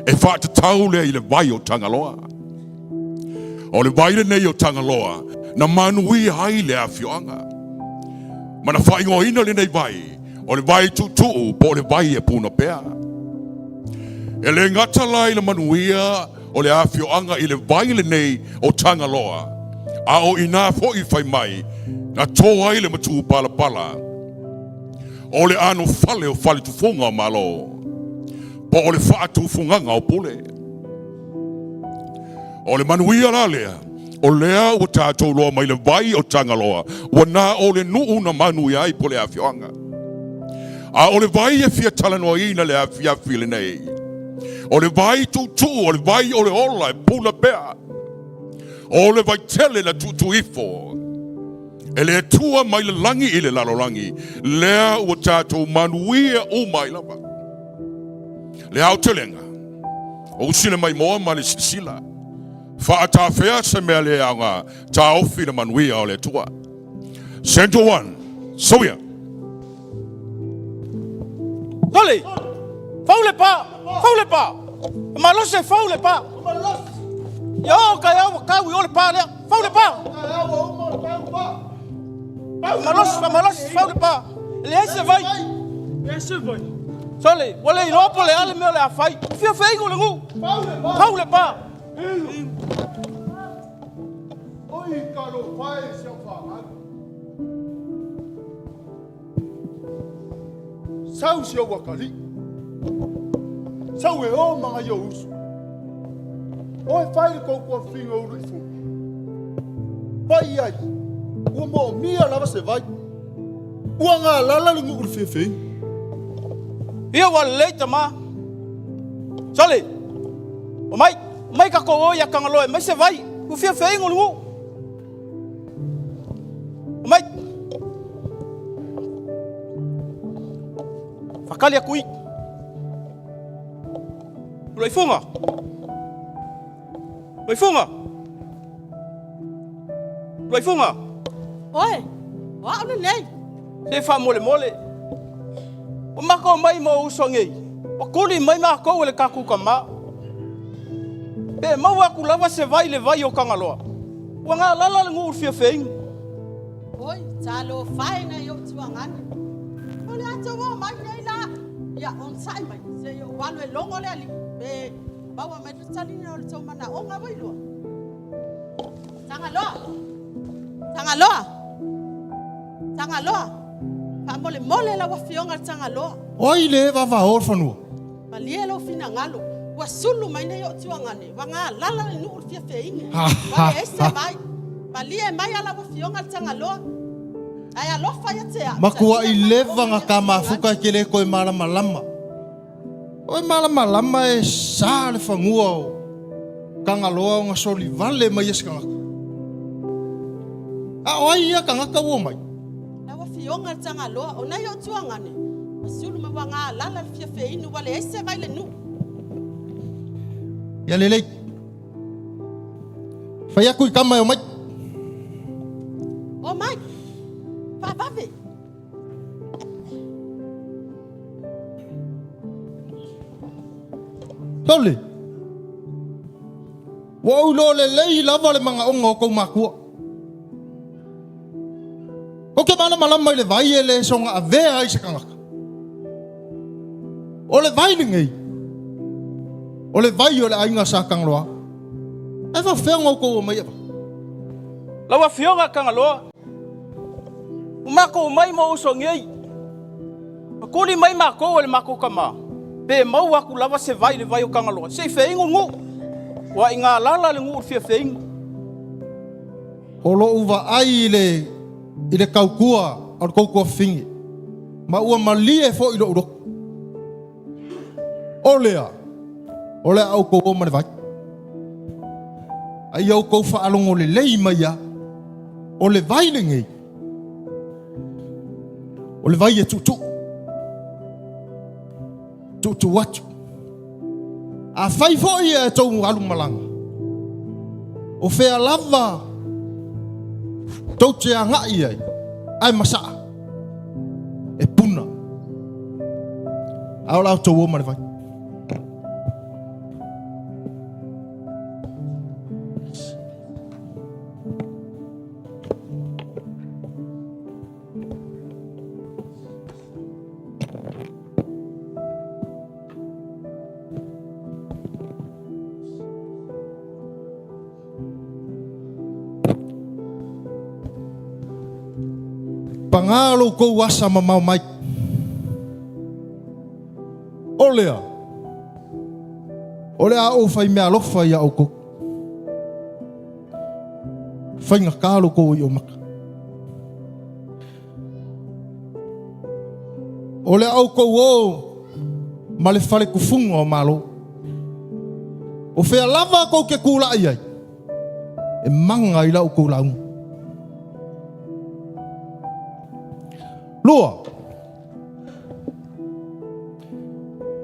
Speaker 6: E whaata tau le i le vai o Tangaloa. O le vai le nei o Tangaloa, na manui hai le awhioanga. Ma na whaingo ina le nei vai, o le vai tutu po le vai e puna pea. E le ngata lai le manuia o le awhioanga i le vai le nei o Tangaloa. A o ina fo I whai mai, na toa ai le matu pala pala. O le ano fale o fale tufunga malo. Po o le wha tufunganga o pule. O le manuia la lea. O lea o tātou loa mai le vai o Tangaloa. Wa nā o le nuu na manuia ai po le awhioanga. A o le vai e fia talanoa ina le awhia file nei. O le vai tutu, o le vai o le ola e pula pea. O le vai tele na tutu ifo. E le tua mai le langi I le lalolangi. Lea ua tātou manuia o mai lava. Le au telenga. O usile mai moa ma le sila. Whaata whea se mea le anga. Tā ofi le manuia o le tua. Central One. Soia.
Speaker 7: Toli! Faule pa! Faule pa! Malose faule pa! Yo, kaya kawi ole pa lea! Faule pa! Malos, faule pa! Le se vai! Toli, wale I lopo le ale meo le a fai! Fia feingo le ngu! Faule pa!
Speaker 5: Oi, karo pai se wha. Sau se wakali. Sau e o mga yo usu. O e whai ko kua whinga uru I fu. Pai ai. Ua mo mia lava se vai. Ua ngā lala lungu uru whiwhi.
Speaker 7: Ia wale leita ma! Toli! O mai ka ko o ia kangaloe, mai se vai! U fia feingo lungu! O mai! Whakali a kui! Roifunga! Roifunga!
Speaker 8: Oi, wao na nei.
Speaker 7: Se wha mole. O mako mai mo usongei. O kuli mai ma ko le kaku kama. Pe mau aku lava se vai le vai o kangaloa. Ua ngā lala le ngur fia feing.
Speaker 8: Oi, talo fai na yo tuangani. Ole ato wa mai nei la. Ya on sai mai. Se yo walo e longo le ali. Be bawa mai tali na le tau mana o nga vai lo. Tangaloa. Pa mole la wa fionga tangaloa.
Speaker 5: Oi le va orfanu.
Speaker 8: Palie lo fina ngalo. Wa sulu mai nei o tuangani. Wa ngā lala le ngur fia feing. Wa ese vai. Palie mai ala wa fionga tangaloa. Ai alo fai atea.
Speaker 9: Makua I leva ngā ka mafuka ke le koe marama lama. Oi marama lama e sa le whangua o kangaloa o ngā soli vale mai esi kangaka. A oi ia kangaka ua mai.
Speaker 8: La wa fionga tangaloa. O nei o tuangani. Sulu ma wanga lala fia feinu wale ese vai le nu.
Speaker 9: Ia lelei. Whai aku I kama o mai. Tole. Wa ulo le lei lava le manga onga o kou makua. O ke mana malama le vai e le songa a vea i se kangaka. O le vai ngei. O le vai o le ainga sa kangloa. E fa whenga o kou o mai apa.
Speaker 7: Lawa fionga kangaloa. Umako mai mo uso ngei. Kuli mai mako o le mako kama. Pe mau aku lava se vai le vai o kangaloa. Se feingo ngu. Wa inga lala le ngu fia feingo.
Speaker 9: O lo uwa ai i le kaukua o le kaukua fingi. Ma ua malie fo i lo uro. O lea. O lea au kou o mane vai. Ai au kou whaalongo le lei mai a. O le vai le ngei. O le vai e tutu. Tutu watu. A whai fo i e tau alu malanga. O whea lava. Tau te a ngai ai. Ai masaa. E puna. Au lau tau o mane vai. Pangalo kou wasa mamau mai. Olea. Olea o fai mea lofa ia o kou. Fai ngā kālo kou i o maka. Olea au kou o ma le whare kufunga o malo. O whea lava kou ke kūla ai ai. E manga i lau kou launga. Lua.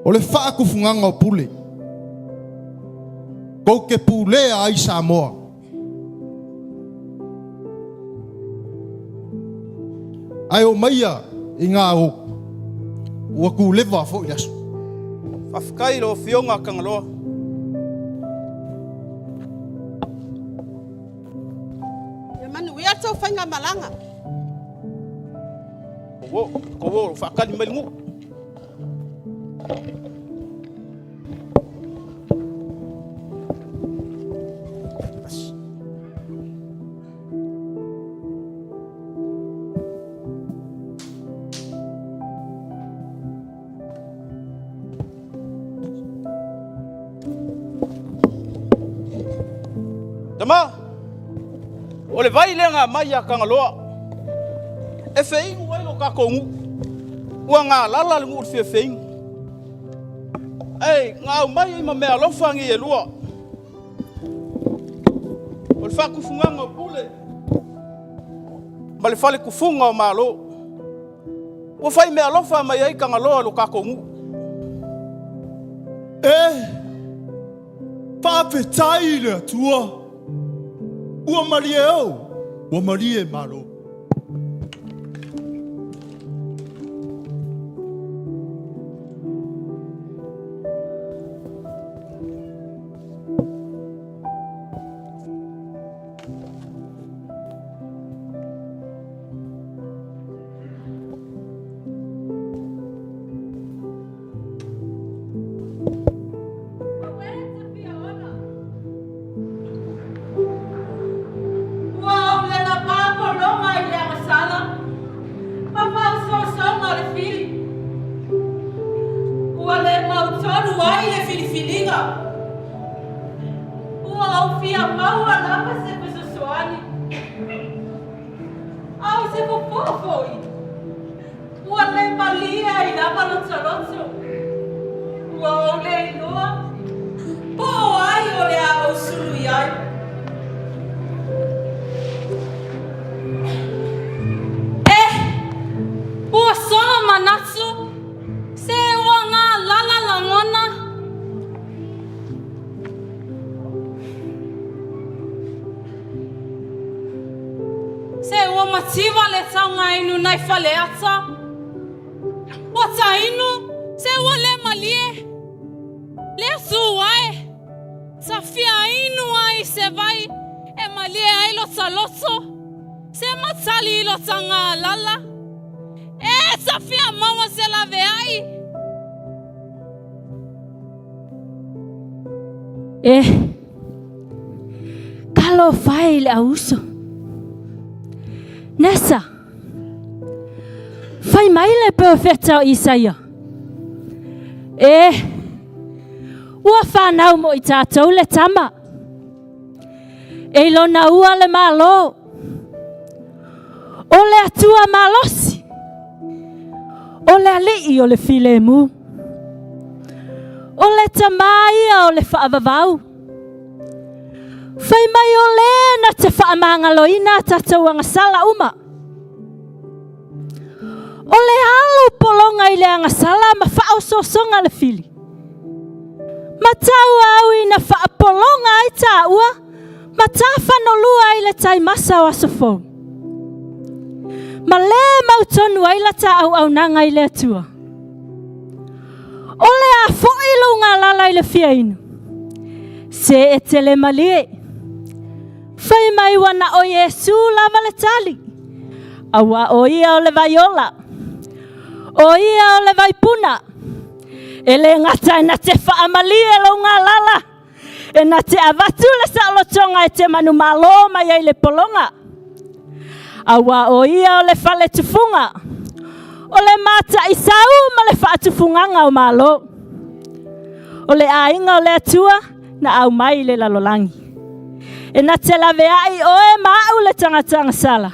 Speaker 9: O le whaakufunganga o pule. Kou ke pulea ai Samoa. Ai o maia i ngā o. Ua ku lewa fo i asu.
Speaker 7: Whafkai lo fionga kangaloa.
Speaker 8: Ia manu, ia tau whainga malanga.
Speaker 7: Kowo whakali mai ngu. Tama, o le vai lenga mai a kangaloa. E feingu wai lo kakongu. Ua ngā lala le ngu fia feingu. Ei, ngā mai ima mea lofangi e lua. O le whakufunganga o pule. Ma le whale kufunga o malo. Ua whai mea lofa mai ai kangaloa lo kakongu.
Speaker 9: Whaapetai le atua. Ua marie au. Ua marie malo.
Speaker 10: Se wale malie le su se vai e malie ai lo saloso se matsali lo sanga lala e safia mawa se la veai kalau file auso nessa fai mai le profeta Isaia ua whanau mo I tātou le tama lona ua le malo o le atua malosi o le alii o le filemu o le tamaia o le whaavavau fai mai o le na te whaamangaloina tātou angasala uma o le halo polonga I le angasala ma whaososonga le fili ma tau au ina whaapolonga I tā ua ma tā whanolua I le tai masa o asofo ma le mautonu ai la tā au nanga I le atua o le a foilu ngā lala I le fiainu se e tele malie fai mai wana o Yesu lava le tali awa o ia o le vaiola o ia o le vaipuna ele ngata na te whaamalie lo ngā lala e na te avatu le saolotonga e te manu malo mai ai le polonga awa o ia o le fale tufunga o le mata isau ma le whaatufunganga o malo o le ainga o le atua na au mai le lalolangi e na te laweai o e mau le tangatanga sala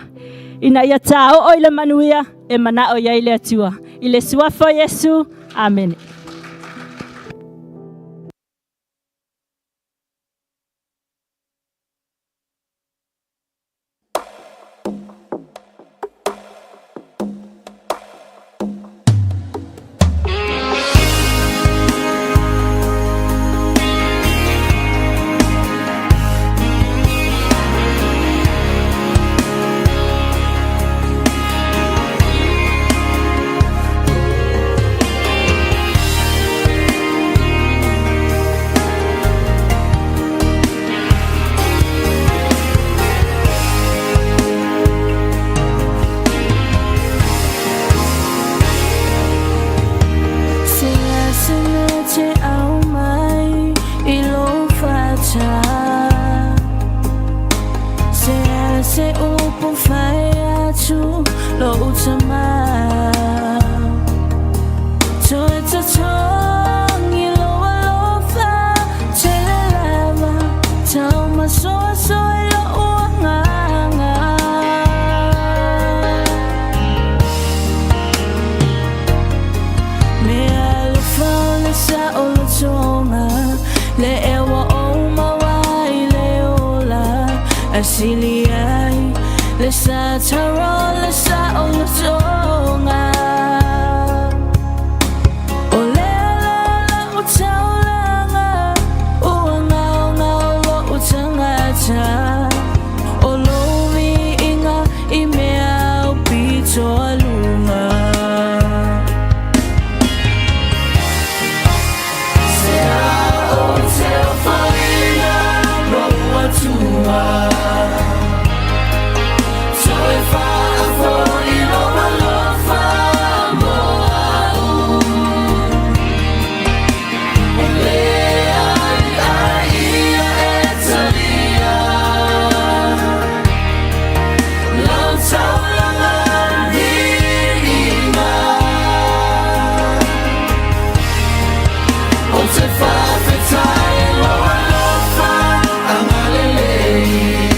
Speaker 10: ina ia tau o le manuia e mana o iai le atua I le suafo Yesu amen.
Speaker 3: Siliai le sa taro le sa olotonga o le la o taulanga o nga lo o tangata o lo mi inga I mea o pito alunga se a o te faina no atua Angale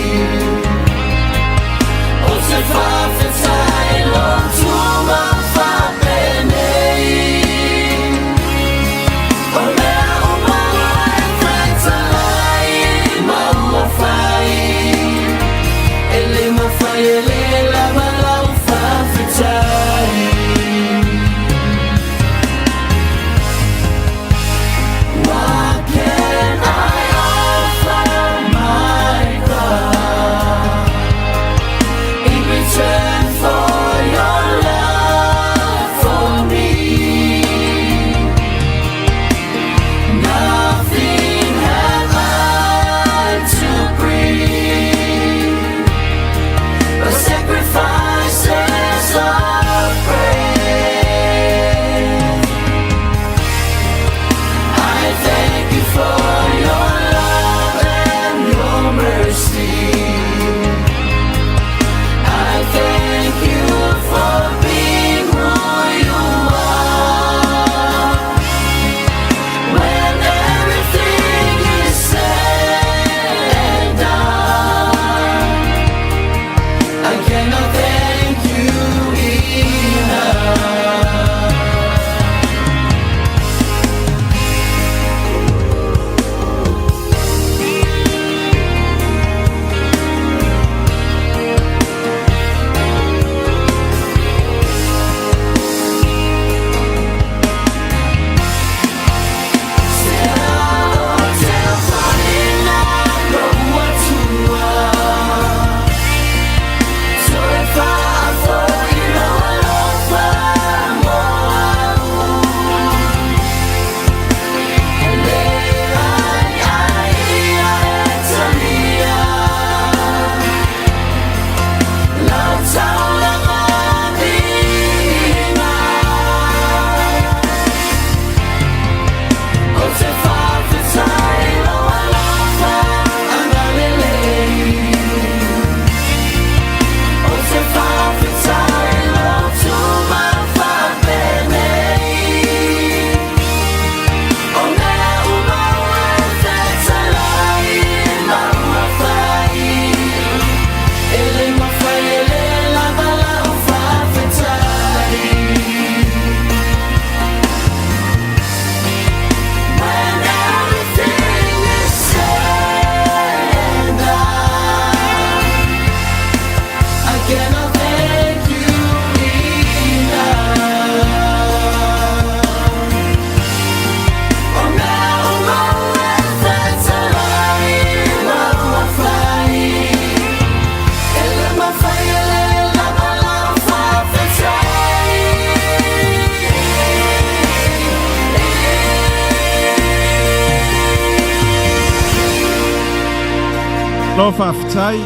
Speaker 2: Lo whaafitai.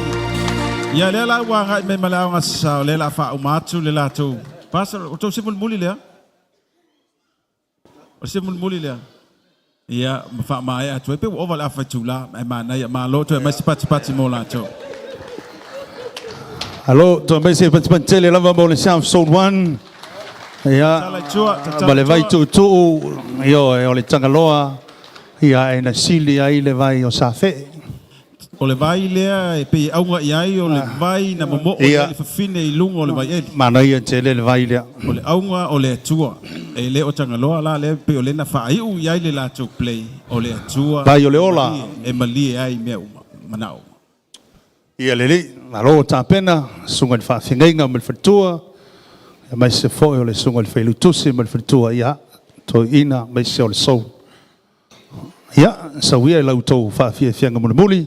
Speaker 2: Ia lea la ua ngai me malao ngasasao le la wha umatu le la tau. Pastor, o tau simul muli lea? O simul muli lea? Ia, ma wha mai atu. Epe ua la whai tula. E ma nai, ma lo tu e mai sipati mo la tau.
Speaker 4: Alo, to mai se pati tele lava mo le South Zone 1. Ia, ma le vai tu io e o le tangaloa. Ia e na sili ai le vai o sa fe.
Speaker 2: O le vai lea e pe aunga iai o le vai na momo o le fafine I lungo o le vai edi.
Speaker 4: Mana ia tele le vai lea.
Speaker 2: O le aunga o le atua. E le o tangaloa la le pe o le na whaiu iai le la tau play. O le atua.
Speaker 4: Vai o le ola.
Speaker 2: E mali e ai mea uma. Manao.
Speaker 4: Ia lele, alo ta pena, sunga le whawhingainga me le whatua. Ia mai se foi o le sunga le whailutusi me le whatua ia. To ina mai se o le sou. Ia, sa wia lau tau whawhia whianga muna muli.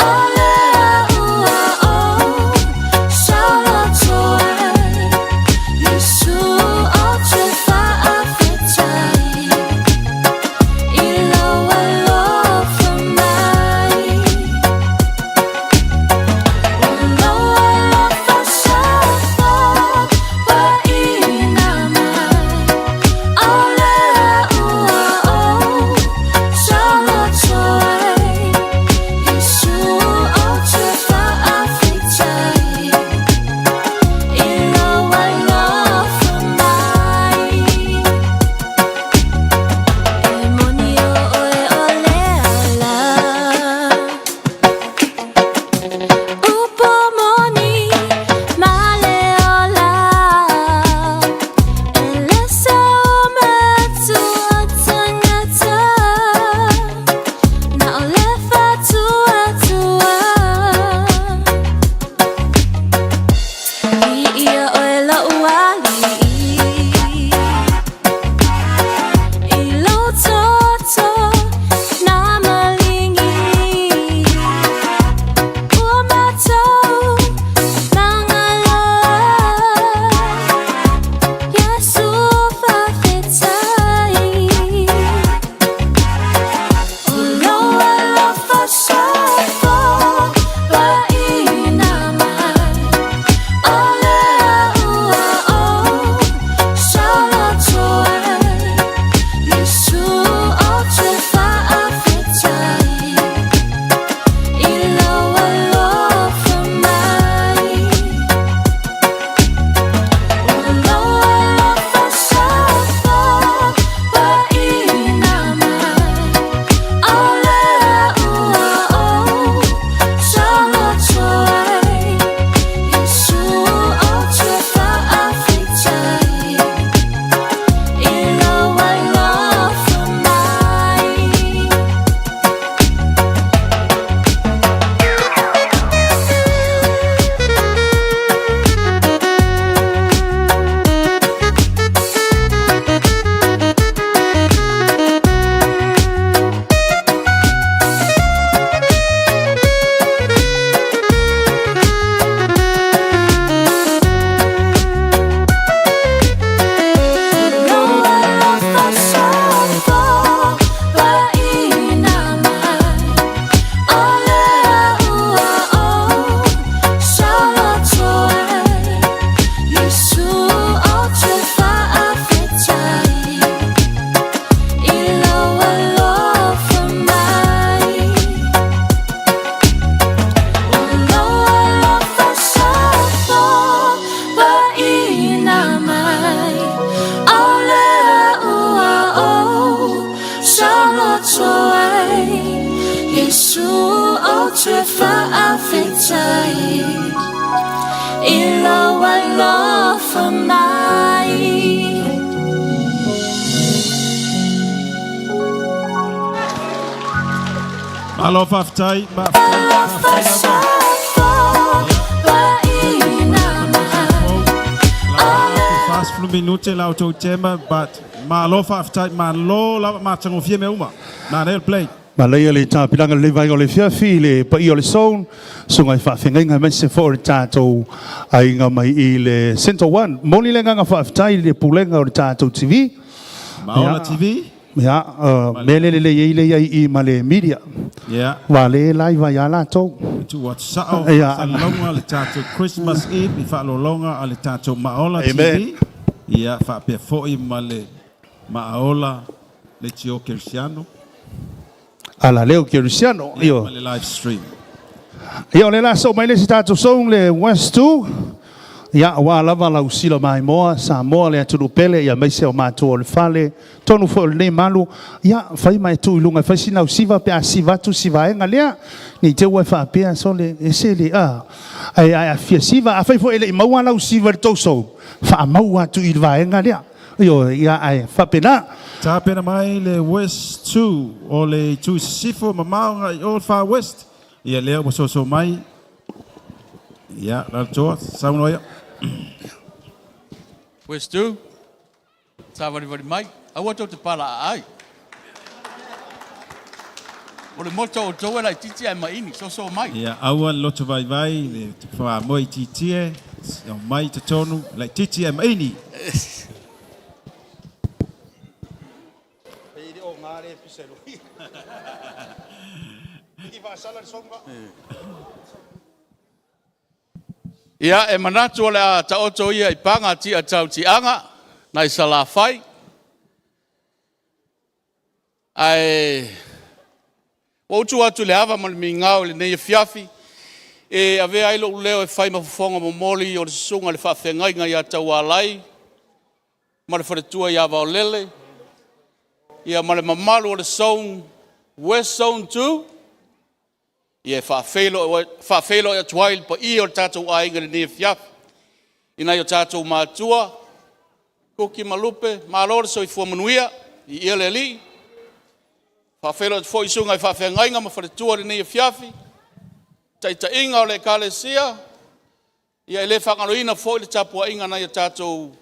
Speaker 11: All
Speaker 3: tre whaafetai I lawa lofa mai
Speaker 2: Malo faftai, fast flu minute la auto tema, but malo faftai, malo la machango fie me uma. Na nail play.
Speaker 4: Malaya le tā pilanga le vai o le fiafi le pa I o le sound sunga I whawhenga inga mese for tātou a inga mai I le Central One. Moni le nganga whawhtai le pulenga o le tātou TV.
Speaker 2: Maola TV.
Speaker 4: Ya, mele le le I ma le media.
Speaker 2: Yeah.
Speaker 4: Wa le live ya la tau.
Speaker 2: To watch sao longa le tātou Christmas Eve I whaalolonga a le tātou Maola TV. Ia whapea foi ma le Maola le tio Cristiano.
Speaker 4: Ala leo Cristiano io
Speaker 2: le live stream
Speaker 4: io le laso mai le stato song le West 2 ya wa lava la usila mai moa sa moa le atu pele ya mai se o mato le fale tonu fo le malu ya fai mai tu lunga fai sina usiva pe asiva tu siva enga lea ni te wa fa pe so le esele ai fia siva a fai fo ele mau la usiva to so fa mau tu il va enga lea io ya ai fa pena
Speaker 2: Tā pena mai le West 2 o le tui sifo mamaonga I Old Far West. Ia leo mo so mai. Ia, la toa, sauno ia.
Speaker 7: West 2. Tā wari mai. Aua tau te pala ai. O le moto o tau e lai titi ai maini, so mai.
Speaker 2: Ia, aua loto vai le te wha moi titi e. O mai te tonu, lai titi ai maini.
Speaker 7: Ia e manatu o le a taoto ia I panga ti a tau ti anga na I sala fai. Ai o tu atu le ava mal mi ngau le nei fiafi e ave ai lo leo e fai mafonga mo moli o le sunga le fa fengai ngai a tau alai. Ma le faretua ia va o lele. Ia ma le mamalu o le zone West Zone 2. Ia whaafelo e atuail pa I o tātou ainga le nea fiaf. Ina I o tātou mātua. Kuki malupe, maalore so I fua manuia, I ia le li. Whaafelo e fo I sunga I whaafengainga ma wharetua le nea fiafi. Taita inga o le kalesia. Ia le whangaloina fo I le tapua inga na I o tātou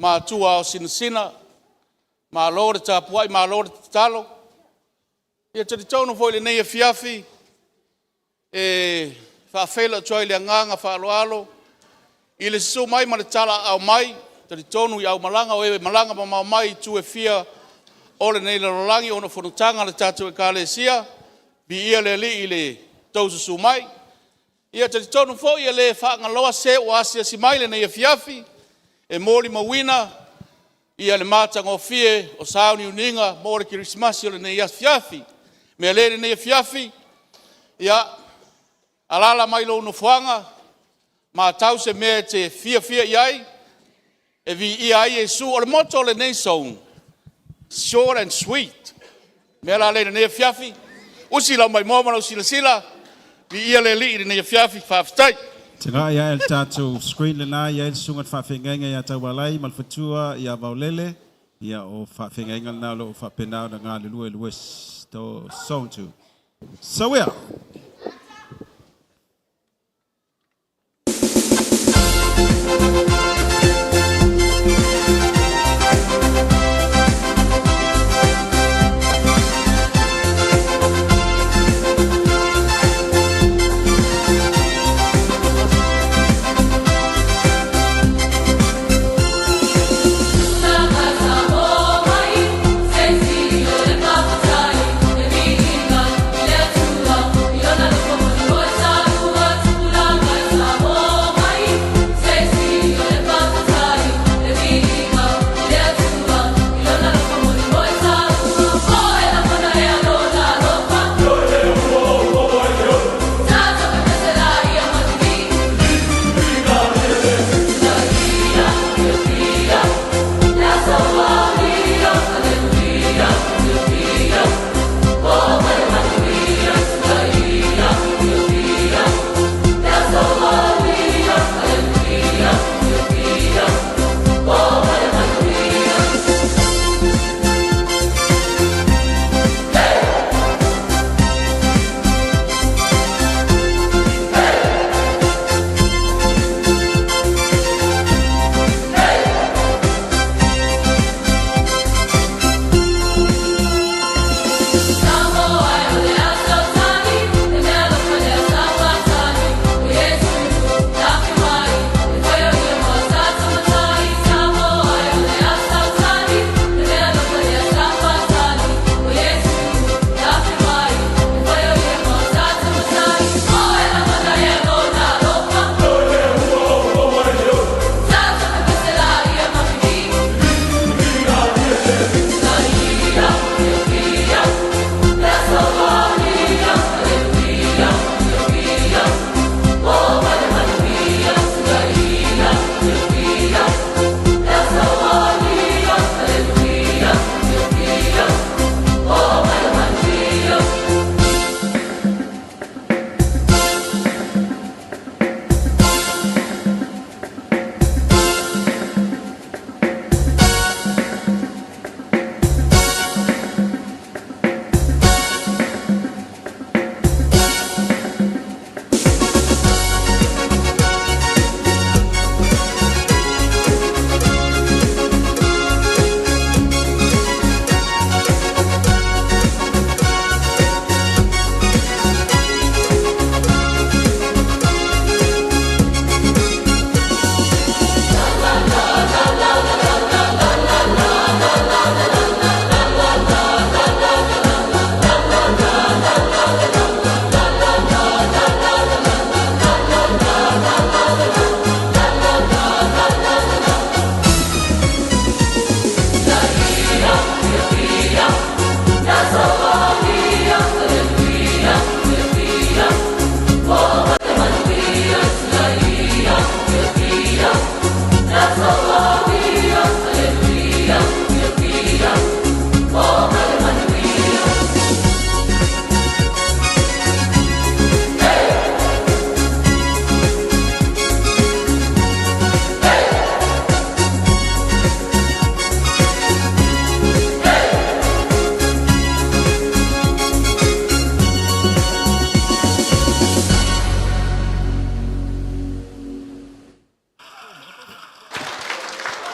Speaker 7: mātua o sinasina. Maalore tapua I maalore talo. Ia tari tauno fo I le nea fiafi. E whaafela toi le nganga whaaloalo. I le siso mai ma le tala au mai. Tari tonu I au malanga o ewe malanga ma mau mai tu e fia. Ole nei le rolangi ono whanutanga le tatu e kalesia. Bi ia le li I le tausu su mai. Ia tari tonu fo ia le whaangaloa se o asia si mai le nei fiafi. E mori mawina. Ia le matanga o fie o sauni uninga. Mori kirismasi o le nei fiafi. Mea le nei fiafi. Ia alala mai lo no fuanga ma tau se me te fia iai e vi iai e su o le moto le nei song short and sweet me la le nei fiafi usi la mai moma usi la sila vi ia le li nei fiafi faftai
Speaker 2: Tira ia el tātou screen le nā ia el sungat whawhengenga ia tau walai malfatua ia vaulele ia o whawhengenga nā lo o whapenau na ngā lelua e lues to song tu so ia
Speaker 3: Sensi, le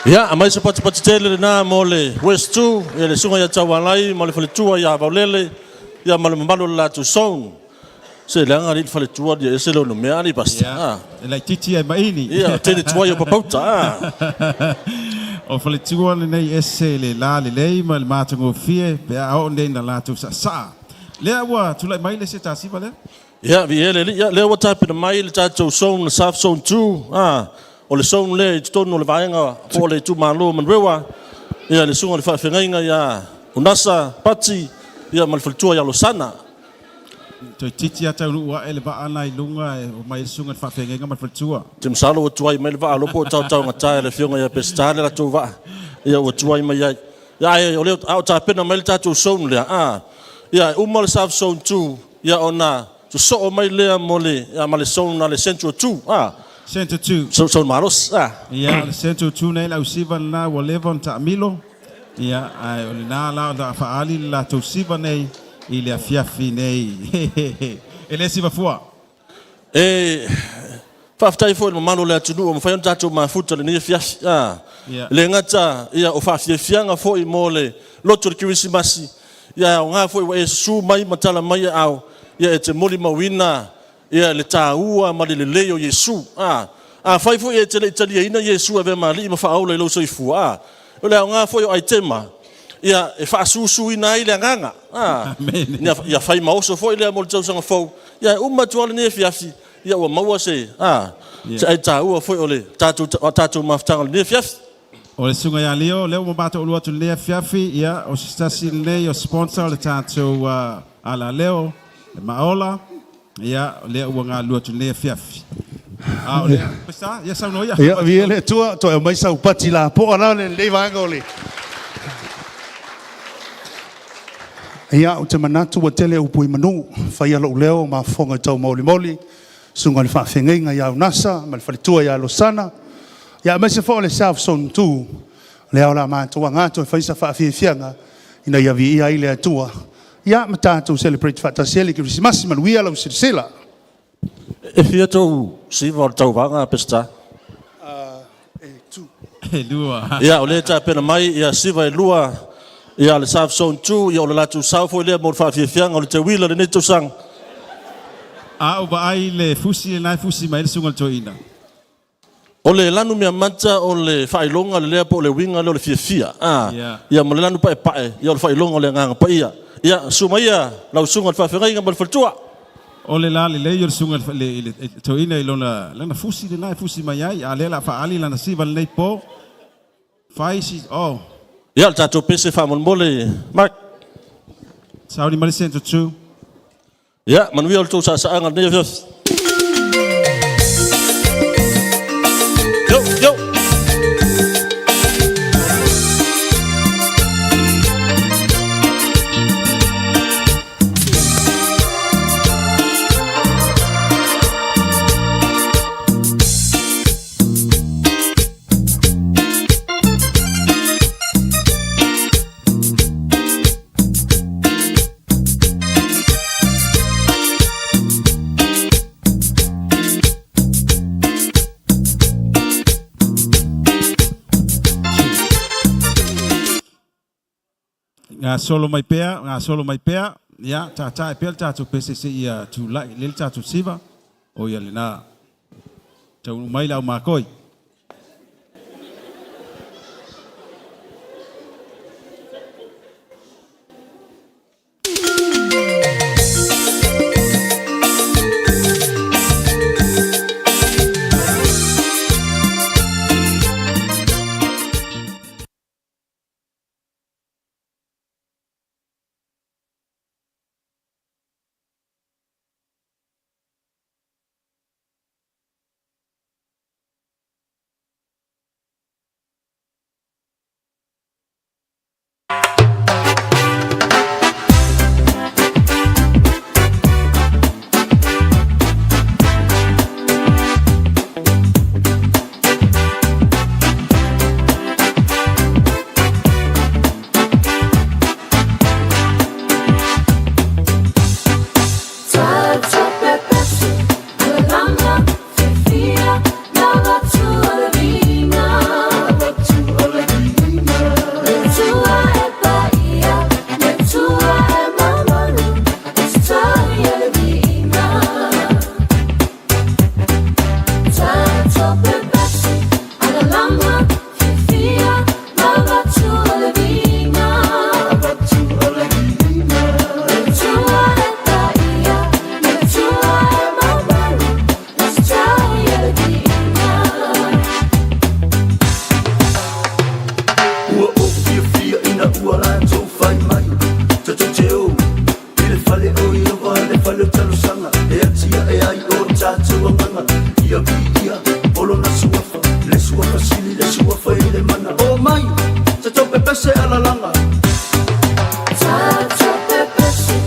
Speaker 11: Ya, amai se pati tele na mole West 2, ya le sunga ya tawalai, mole fale tua ya vaulele, ya mole mbalo la tu song. Se langa rit fale tua dia se lo no mea ni basta.
Speaker 2: Ya, lai titi ai maini.
Speaker 11: Ya, tele tua yo papauta.
Speaker 2: O fale tua le nei ese le la le lei ma le matango fie pe au nei na la tu sa. Le wa tu lai mai le se tasi vale.
Speaker 11: Ya, vi ele ya le wa tape na mai le tato song na saf song 2. O le song le tono le vaenga po le tu malo man rewa. Ya le sunga le fa fengainga ya unasa pati ya mal faltua ya losana.
Speaker 2: To titi ata wa ele ba ana i lunga o mai sunga fa fengainga mal faltua.
Speaker 11: Tim salo o tuai mai va lo po tau ngata le fionga ya pestale la tu va. Ya o tuai mai ya. Ya o le au ta pena mai tatu song le Ya umal saf song 2 ya ona tu so mai le mole ya mal song na le central 2
Speaker 2: Center 2.
Speaker 11: So maros
Speaker 2: Ya, le Center 2 nei la usiva na wa levon ta milo. Ya, ai o na la da fa ali la to siva nei i le afiafi nei. Ele siva fua.
Speaker 11: Faftai foi no mano le tunu o fai un tato ma futa le ni fiafi le ngata ia o fafi fianga foi mole lotor kiwisimasi ia o nga foi e su mai matala mai au ia e te moli mawina ia le taua ma le leo Yesu fai foi e te le italia ina Yesu ave mali ma fa au le lo soifu o le nga foi o aitema ia e fa susu ina ile nganga ia fai mauso foi le mo tau sanga fo ia umma tuale ne fiafi ia o maua se se ai taua foi ole tatu maftanga ne fiafi
Speaker 2: O le sunga ya leo mo bata ulua tu le fiafi ia o stasi le o sponsor le tatu ala leo le maola ia le uanga lua tu le fiafi ole pesa ia sa no ia
Speaker 4: ia viele tua to e mai sa upati la po ala le vanga ole ia o te manatu o tele upui manu fai alo leo ma fonga tau moli moli sunga le fa fengenga ia nasa ma le falitua ia losana ya mai se fo le self son tu le ala ma to nga to fa sa fa fianga ina ia vi ia ile tua ya mata to celebrate fa ta sele ki Christmas man wi ala sila
Speaker 11: e fia to si vol tau vanga pesta
Speaker 2: tu lua
Speaker 11: ya ole ta pena mai ya si vai lua ya le self son tu ya ole la tu sa fo le mo fa fianga ole te wila le neto sang
Speaker 2: o ba ai le fusi na fusi mai le sunga to ina
Speaker 11: Ole lanu mea mata ole failonga le lea po le winga le fia ia mo le lanu pae ia le failonga le nganga pa ia sumaia lau sunga fa fenga inga mal faltua
Speaker 2: ole la le yo sunga le to ina lona fusi le na fusi mai ai ale la fa ali la siva le po fai si
Speaker 11: ia tato pese fa mon mole mak
Speaker 2: saudi mal center 2
Speaker 11: ia man wi to sa anga ne Yo.
Speaker 2: nga solo mai pea ya ta pel ta tu PCC ia tu la le ta tu siva o ia le na tu mai la ma koi
Speaker 3: tātou anganga ia piia olo na suafa le suafa sili le suafa i le mana o mai tātou pepese alalanga tātou pepese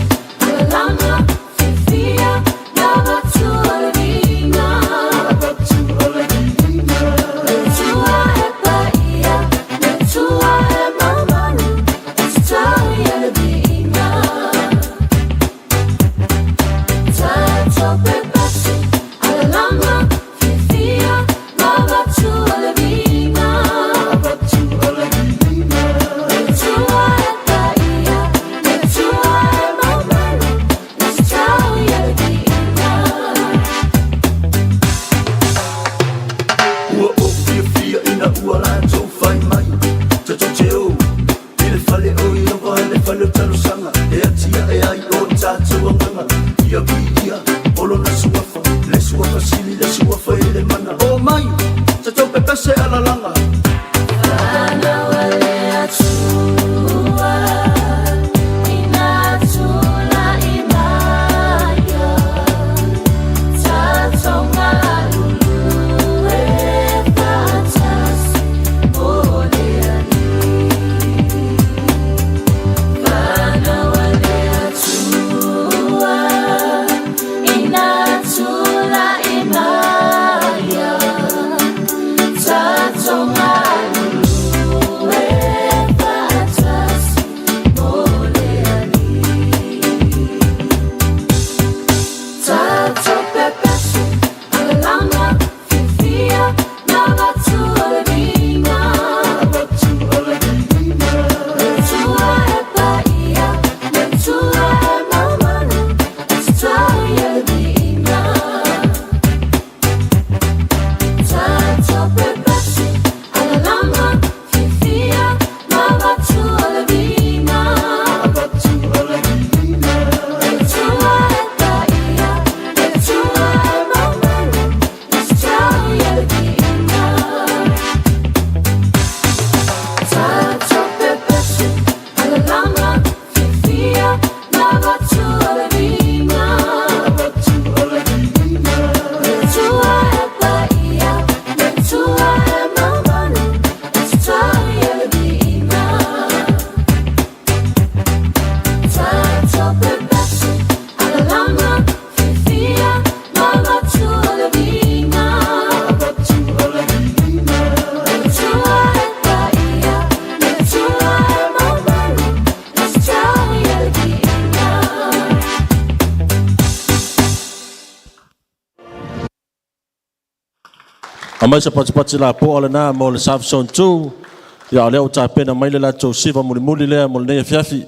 Speaker 3: alalanga fifia na batu olivina batu olivina le tua e paia le tua e mamaru tātou i olivina tātou pepese alalanga fifia na batu olivina batu olivina le tua e paia le tua e mamaru tātou i olivina ua o fia ina ua lātou whai mai tātou te o i le whale o i oa le whale o talosanga e atia e ai o tātou anganga ia piia olo na suafa le suafa sili le suafa i le mana o mai tātou pepese alalanga Ana wale atua ina tula imaya tātou ngalulu e patas oleani Ana wale atua ina tula imaya tātou ngalulu e patas oleani Tātou pepese alalanga fifia na batu olivina batu olivina le tua e paia le tua e mamaru tātou i olivina Tātou pepese alalanga fifia na batu olivina batu olivina le tua e paia le tua e mamaru tātou i olivina Tātou pepese alalanga fifia na batu olivina batu olivina le tua e paia le tua e mamaru tātou i olivina Tātou pepese alalanga fifia na batu olivina batu olivina le tua e paia le tua e mamaru tātou i olivina
Speaker 11: Amai sa patipati la po ala na mo le Samson tu ya leo ta pena mai le la tau siva muli le mo le nei fiafi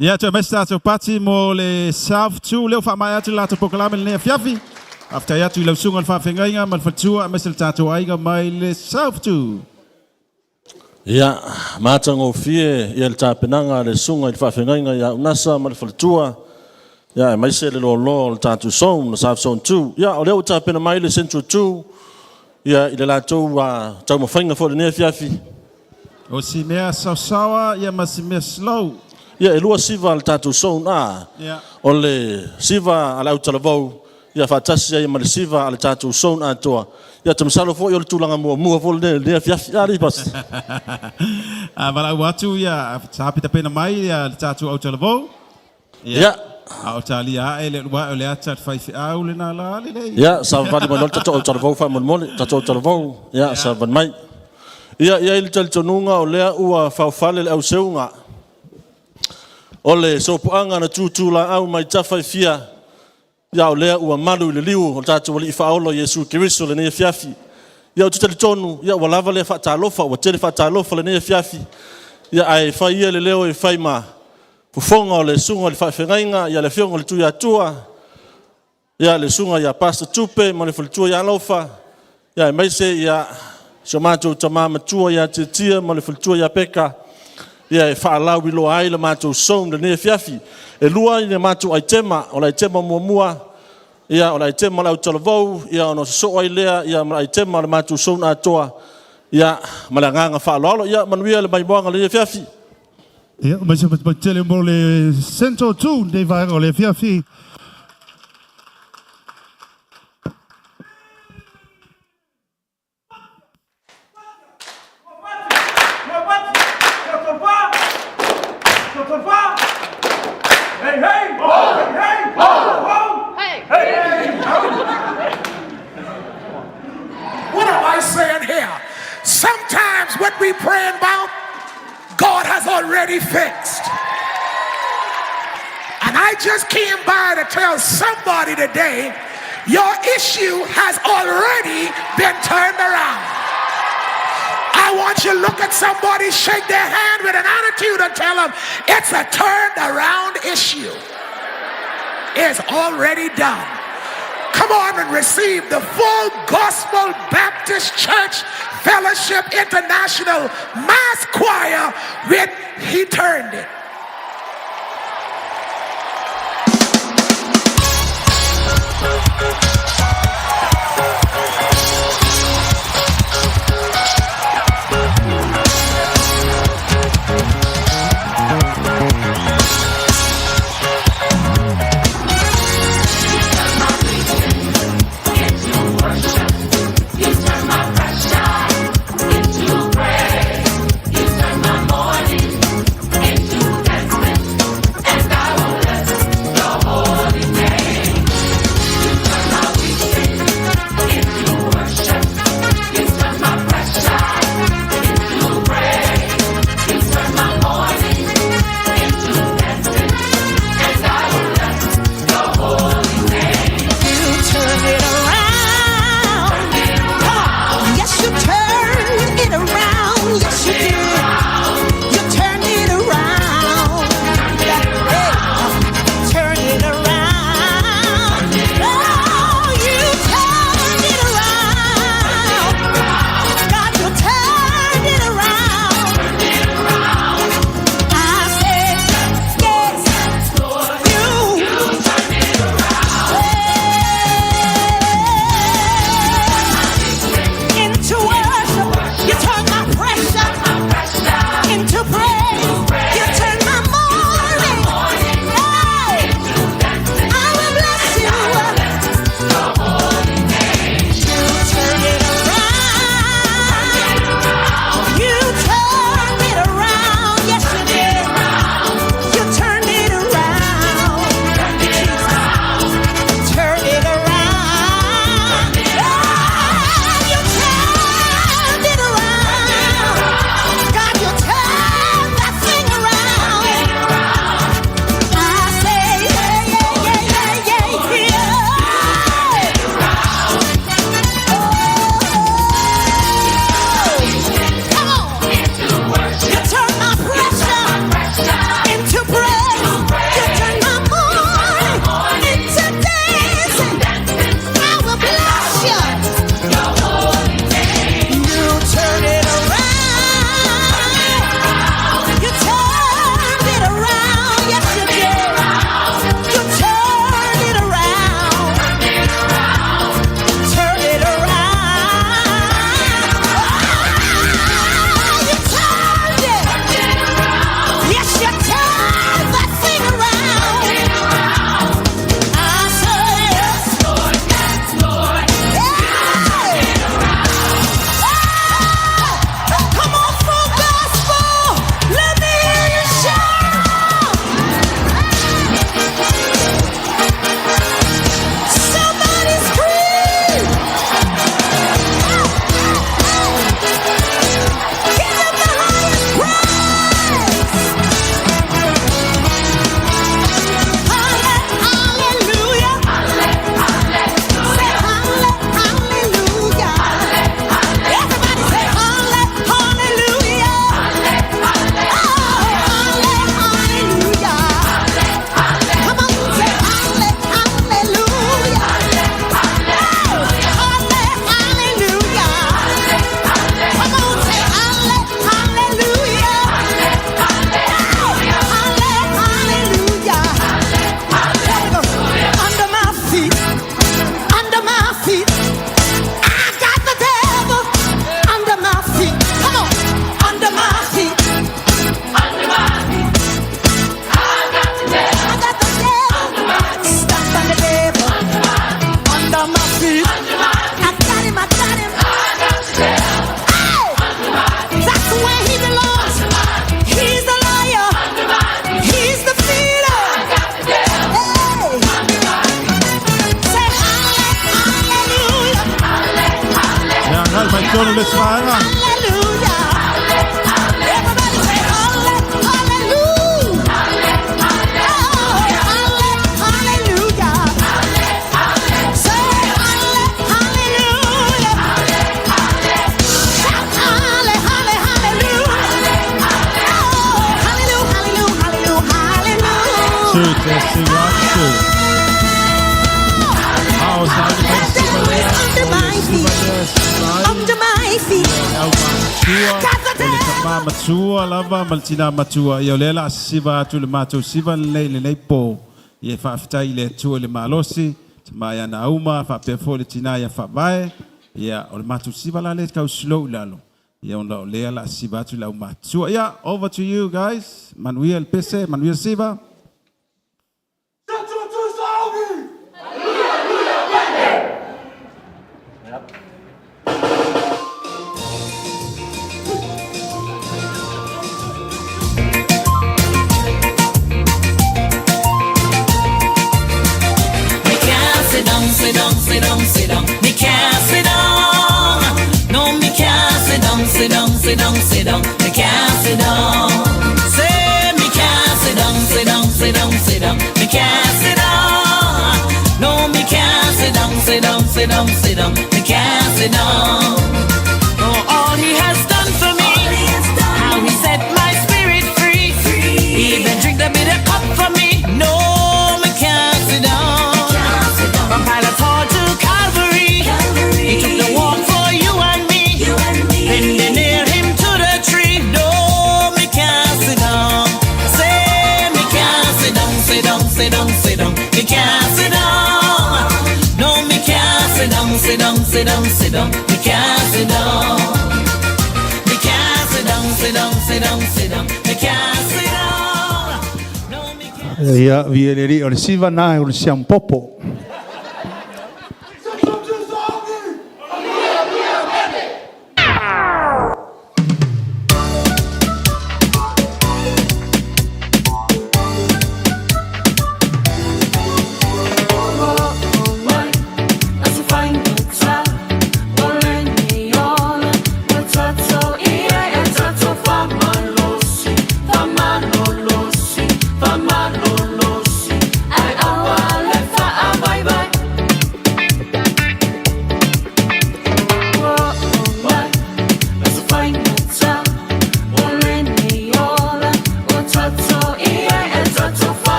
Speaker 2: Ia te mai tātou pati mo le sautu leo whamai atu la te pokalame le nea fiafi. After atu I lau sunga le whawhengainga man whatua a mesel tātou aiga mai le sautu.
Speaker 11: Ia, mātango fie, ia le tāpenanga le sunga I le whawhengainga ia unasa man whatua. Ia, mai se le lo le tātou song, le sautu song tu. Ia, o leo tāpena mai le central tu. Ia, I le lātou tau mawhainga fo le nea fiafi.
Speaker 2: O si mea sausawa, ia ma si mea slow.
Speaker 11: Ia, e lua siva le tātou song o le siva ala utalavau. Ia, whaatasi ia ma le siva ala tātou song toa. Ia, te masalo fo i o le tūlanga mua fo le nea fiafi. Ia, pasi.
Speaker 2: Wala watu, ia, tāpita pena mai, ia, le tātou utalavau.
Speaker 11: Ia.
Speaker 2: Au tali a ele wa le ata fai fi au le na la le.
Speaker 11: Ya, sa vali mo tato o tarvo fa mo tato o tarvo. Ya, sa van mai. Ia il tel tonunga o le ua fa fale le au seunga. Ole so puanga na tutula au mai tafa fia. Ya o le ua malu le liu o tato wali fa olo Yesu Kiristo le ne fiafi. Ya o tel tonu, ya wala vale fa talofa o tele fa talofa le ne fiafi. Ya ai fa ia le leo e fai ma. Fufonga o le sunga le whawhengainga, ia le whionga le tui atua, ia le sunga ia pasta tupe, ma le whalitua ia laufa, ia maise ia somato tama matua ia te tia, ma le whalitua ia peka, ia e whaalau I loa ai le mato som le nea fiafi, e lua I le mato ai tema, o la tema mua, ia o la tema lau talavou, ia o no so ai lea, ia ma la tema le mato som atoa, ia ma la nganga whaalolo, ia manuia le maiboanga le nea fiafi.
Speaker 4: Ja, maar ze vertellen me le centro tu de waar ole fiafi.
Speaker 12: What am I saying here? Sometimes what we praying about God has already fixed. And I just came by to tell somebody today, your issue has already been turned around. I want you to look at somebody, shake their hand with an attitude and tell them, it's a turned around issue. It's already done. Come on and receive the full Gospel Baptist Church Fellowship International Mass Choir with He Turned It.
Speaker 13: Into
Speaker 2: Tonu le smaanga. Matua lava maltina matua ia lela siva tu le mato siva le po ia fa ftai le tu le malosi ma ia na uma fa pe fo le tina ia fa vai ia o le mato siva la le ka slow lalo ia on le la siva tu la matua ia over to you guys Manuel Pese Manuel Siva.
Speaker 13: Sit down, sit down. Me can't sit down. No, me can't sit down, sit down, sit down, sit down. Me can't sit down. Say me can't sit down, sit down, sit down, sit down. Me can't sit down. No, me can't sit down, sit down, sit down, sit down. Me can't sit down. Oh, all he has done for me, how he set my spirit free. Even drink the bitter cup for me. No, me can't sit down. From Pilate's hall to Calvary, he took the walk for you and me. Then they nailed him to the tree. No, me can't sit down. Say me can't sit down, sit down, sit down, sit down. Me can't sit down. No, me can't sit down, sit down, sit down, sit down. Me can't sit down. Me can't sit down, sit down, sit down, sit down. Me can't sit down. No, me can't.
Speaker 4: Ia vieleri o le siva na o le siam popo.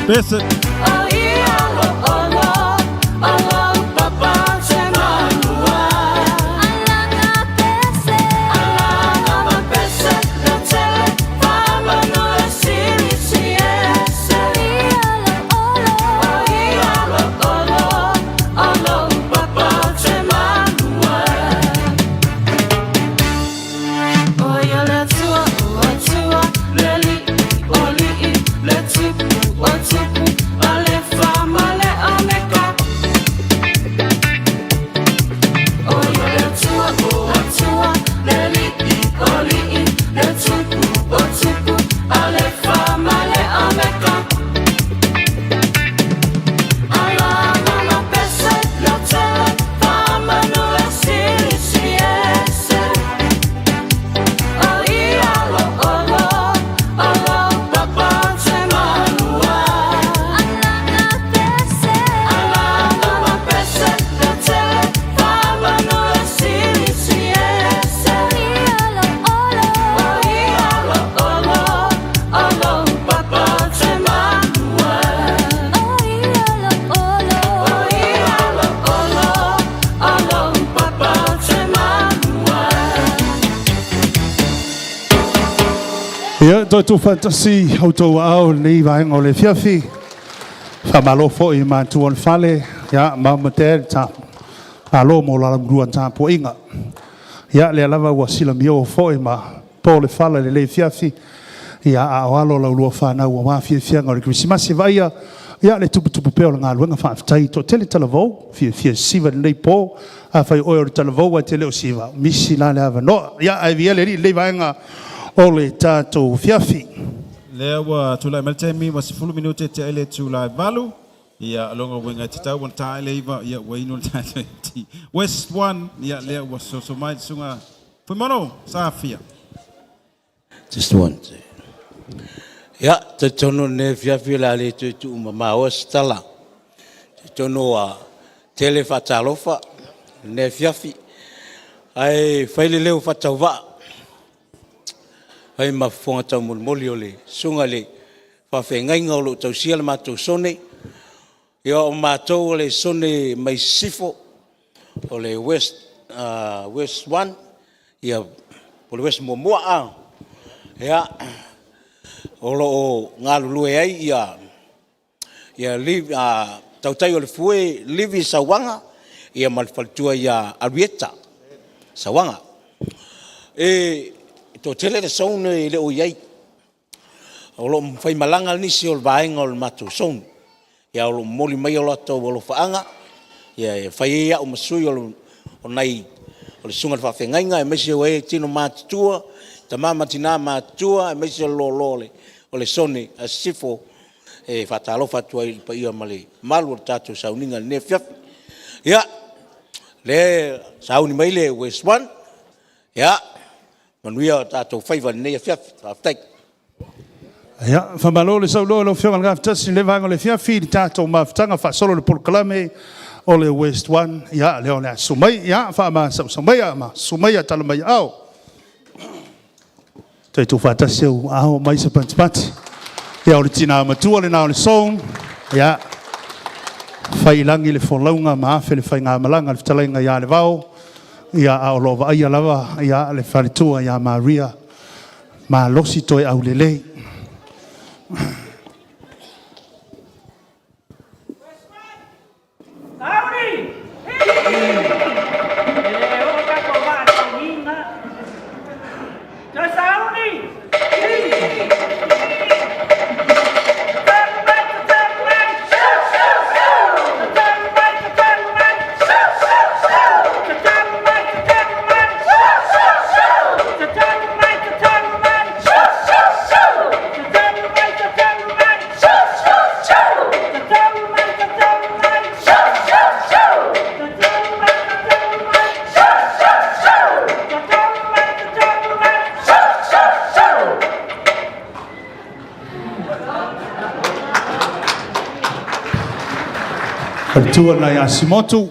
Speaker 2: Listen.
Speaker 4: toi tu fantasi au tau au nei vai ngole fiafi. Fa malo fo I ma tu on fale ya mama te ta. Alo mo la gruan ta po inga. Ya le lava wa sila mio fo ma po le fale le fiafi. Ya a walo la lu fa na wa fiafia ngole Christmas vai ya le tupu pe o nga luenga fa tai to tele telavo fia siva nei po a fai o telavo wa tele o siva misi la le ava no ya ai via le vai nga ole tato fiafi
Speaker 2: lewa tula meltemi was full minute te ele tula valu ya longa wenga tita won ta ele iva ya wainu ta West 1 ya le was so mai sunga pumono safia
Speaker 14: just one ya te tono ne fiafi la le tu mama o stala te tono a telefatalofa ne fiafi ai faile leo fatauva ai ma fonga tau moli ole sunga le fa fe ngai ngolo tau sia le matou sone ia o matou le sone mai sifo ole west 1 ia pole west momoa a ia olo ngalu ai ia live tau tai ole fue live sawanga ia malfaltua ia abieta sawanga to tele de son le o yai o lo fai malanga ni si o vaenga o matu son ya o moli mai o to o faanga ya fai ya o masui o nai o sunga fa fenga me si o e tino matua tamama tina matua me si o lole o le sone a sifo e fatalo fatua i pa ia male malu tatu sauninga ne fiaf ya le sauni mai le West 1 ya manuia tatou faiva nei fiaf aftai
Speaker 4: ya fa malo le saulo lo fianga ngafta sin le vanga le fiafi tato maftanga fa solo le proclame o le West 1 ya le ona sumai ya fa ma sumai talmai au te tu fata seu au mai se pantipati ya o tina matua le na le song ya fai langi le folaunga ma fe le fai nga malanga le talainga ya le vau ia a olova ia lava ia le faritua ia Maria ma losi toi au lele Tua na ya simotu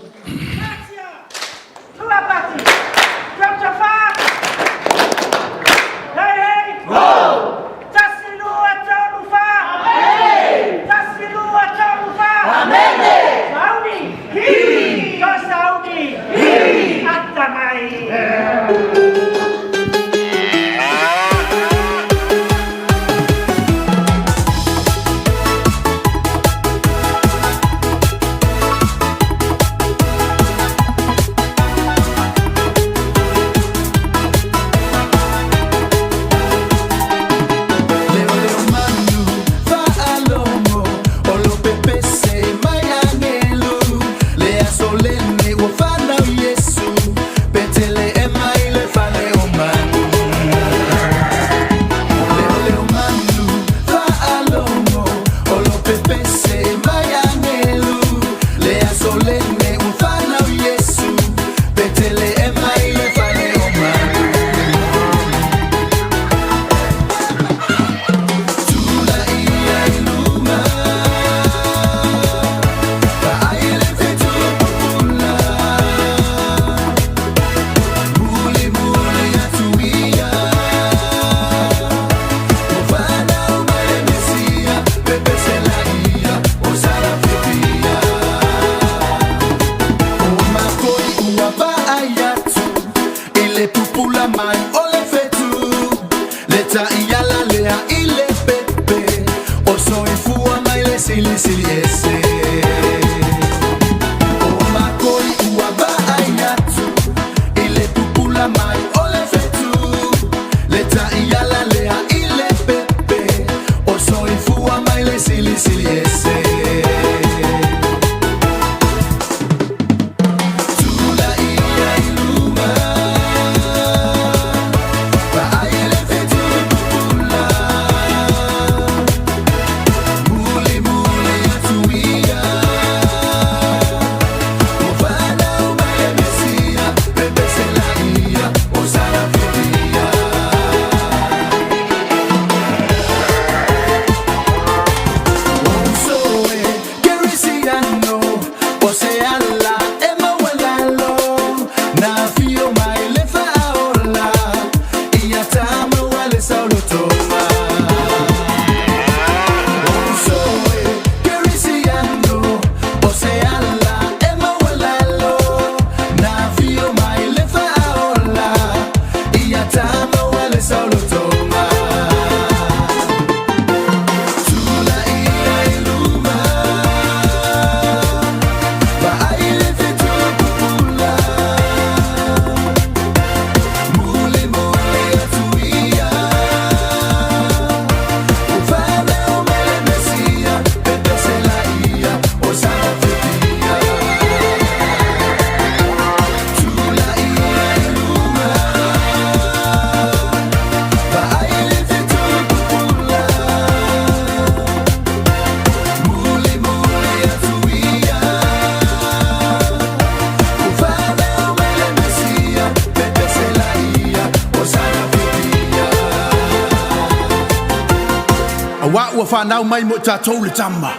Speaker 15: Awa ua whanau mai mo tātou le tama.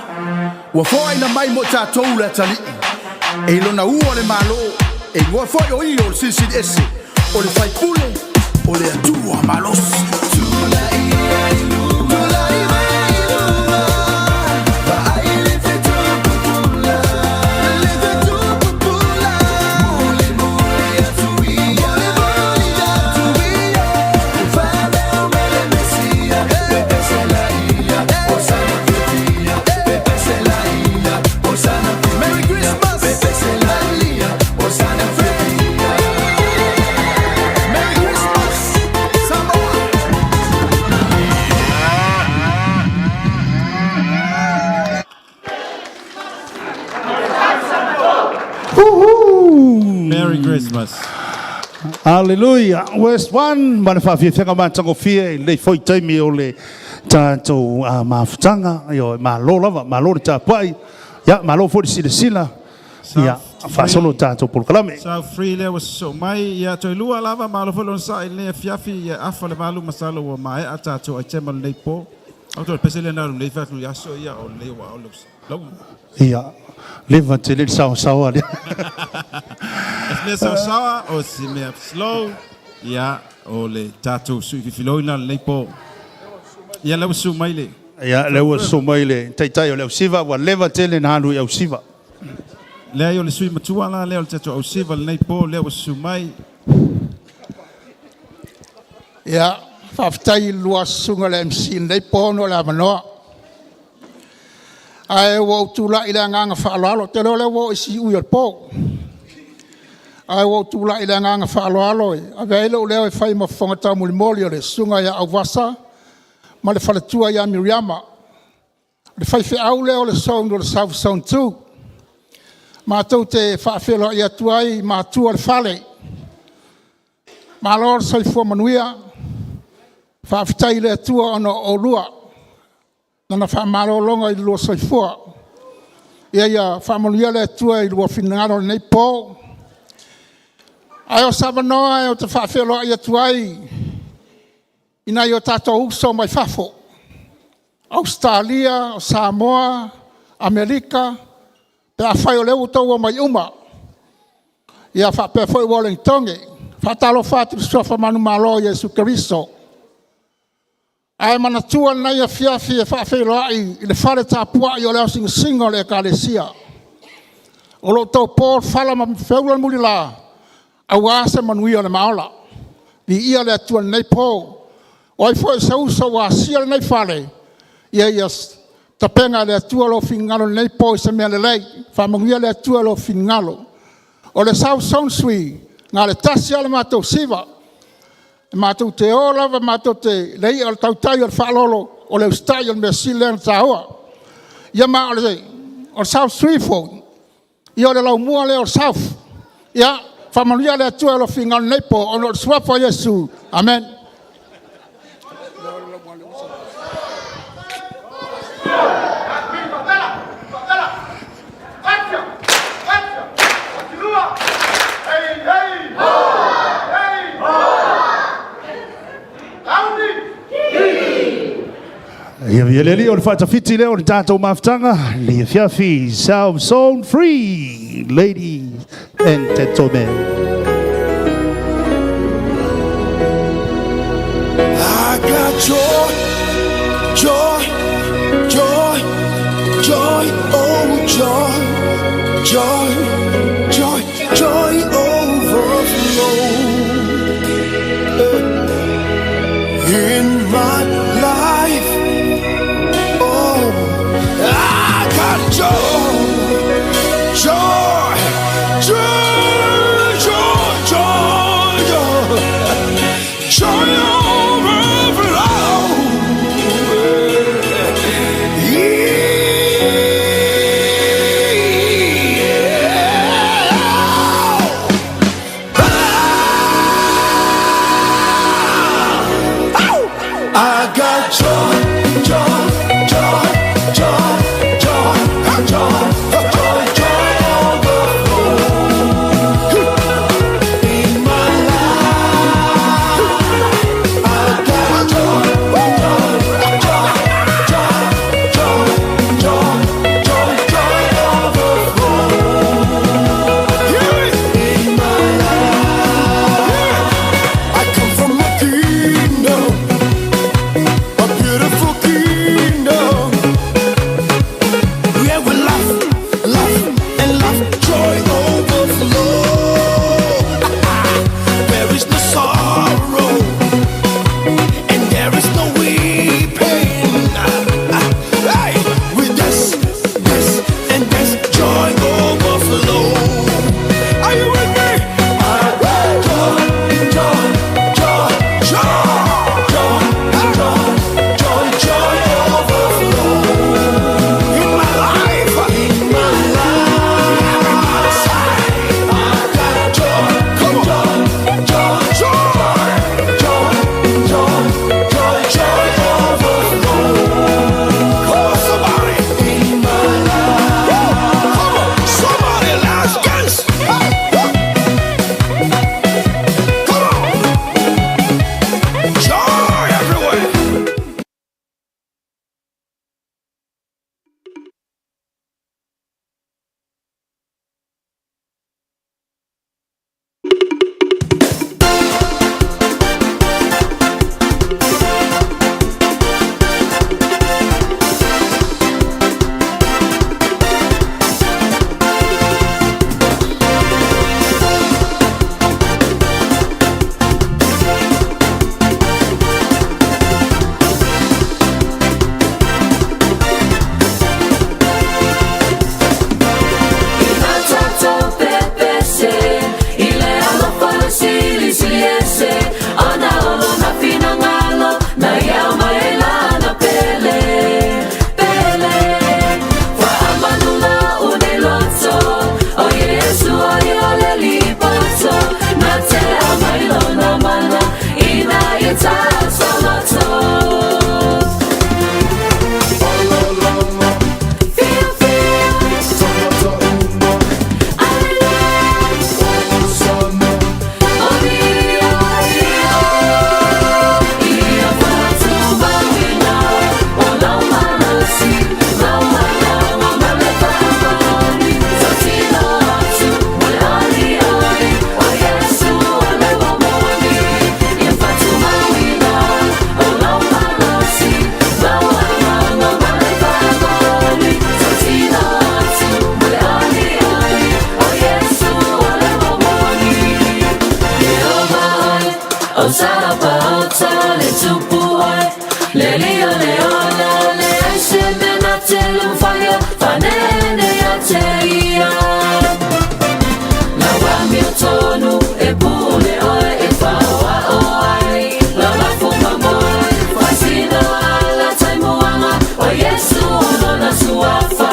Speaker 15: Ua whaina mai mo tātou le tali. E lona ua le malo. E ngoi whai o i o le sisi ese. O le whai pule. O le atua malosi. Tula ia i luma. Tula ia i luma. Va ai le te tupupula. Le te tupupula. Mule mule atuia. Mule mule atuia. Ufame o mele mesia. Pepe se la ia. Osana petia. Pepe se la ia. Osana petia. Merry Christmas. Pepe se la ia. Osana petia. Merry Christmas. Samoa.
Speaker 2: Merry Christmas.
Speaker 4: Hallelujah. West 1 mana whawhiawhianga mātango whia i lei whoi taimi o le tātou mawhutanga o malo lava, malo le tāpai ia malo fo le sila ia whasolo tātou polokalame.
Speaker 2: Sau free le was so mai ia toi lua lava malo fo lon sa le fiafi ia afa le malu masalo o mai a tātou ai tema le po. Au toi pesele na le fa tu ia so ia o le wa o lo.
Speaker 4: Ia leva te le sawa le.
Speaker 2: Es me sawa o si me slow ia o le tātou sui filoina le po. Ia le su mai le.
Speaker 4: Ia le was so mai le tai o le siva wa leva te le na lu au siva.
Speaker 2: Le yo le sui matua la le o tātou au siva le po le was su mai.
Speaker 12: Ia whaftai lua sunga le MC nei pono la manoa. Ai wo tula ila nganga whaalalo te lole wo isi ui al po. Ai wo tula ila nganga whaalalo e. A veilo leo e whai ma whangatau muli moli o le sunga ia au wasa. Ma le whalatua ia Miriama. Le whai whi au leo le sound o le South Sound 2. Ma tau te whaafelo ia tuai ma tua le whale. Ma lor soifua manuia. Whaafitai le tua ono o lua. Nana whaamaro longa I lua soifua. Ia whaamanuia le tua I lua whinangaro nei po. Ai o Savanoa e o te whaafelo ia tuai. Ina I o tātou uso mai whafo. Australia, o Samoa, Amerika. Pe a whai o leo tau mai uma. Ia whape whai Wellington. Whatalo whātiri sofa manu malo Jesu Keriso. Ai mana tua nei a fiafi e whaafeloai I le whare tāpua I o leo singa le ekalesia. O lo tau Paul whala ma whiaulan muli la. Au ase manui o le maola. Li ia le atua nei po. O ai fo e sauso wa sia nei whare. Ia tapenga le atua lo fingalo nei po I se mea le lei. Whamanguia le atua lo fingalo. O le South Sound Sui. Ngā le tasi ale mātou siva. Mātou te ola, mātou te lei al tautai al whaalolo o le ustai al mea silena tāua. Ia mā o le South Threefold. Ia o le lau mua le o South. Ia, whamanuia le atua lo fingal neipo o le suafa Yesu. Amen.
Speaker 4: Ia vieleli o le whaatawhiti leo le tātou mawhitanga. Le fiafi, South Sound Free, ladies and gentlemen.
Speaker 3: I got joy, joy, joy, joy, oh joy, joy, joy, joy overflow in my life. Oh, I got joy, joy, joy, joy, joy, joy, joy overflow. Yeah.
Speaker 13: O sapa o tale tupu oi Le lio le ona le aise mena te lumfaya Fanene ya te ia La wami o tonu e pule oi e whaoa o ai La wafuma moi Fasino ala taimuanga O Yesu ono na suafa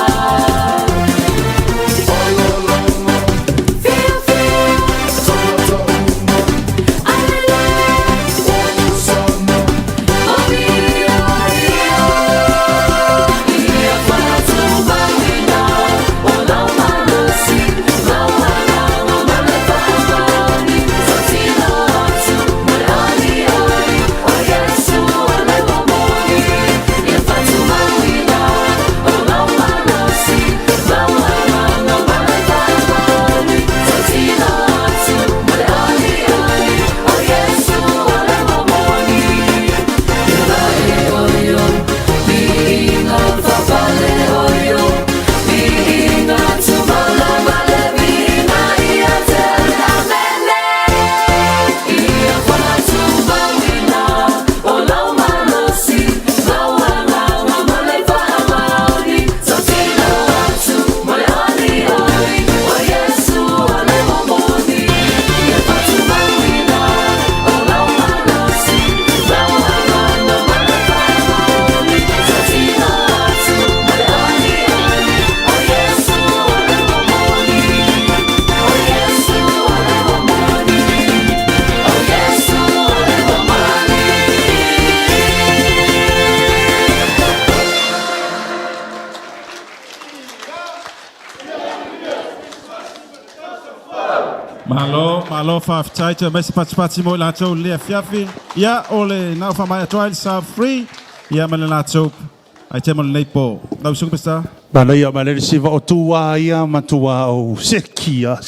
Speaker 2: Malo whawhitai te mesi patipati mo la tau lea fiafi. Ia ole nau whamai atoai sa free. Ia mele la tau. Ai te mele nei po. Nau sungu pesta?
Speaker 4: Bala ia mele siva o tua ia matua o sekia.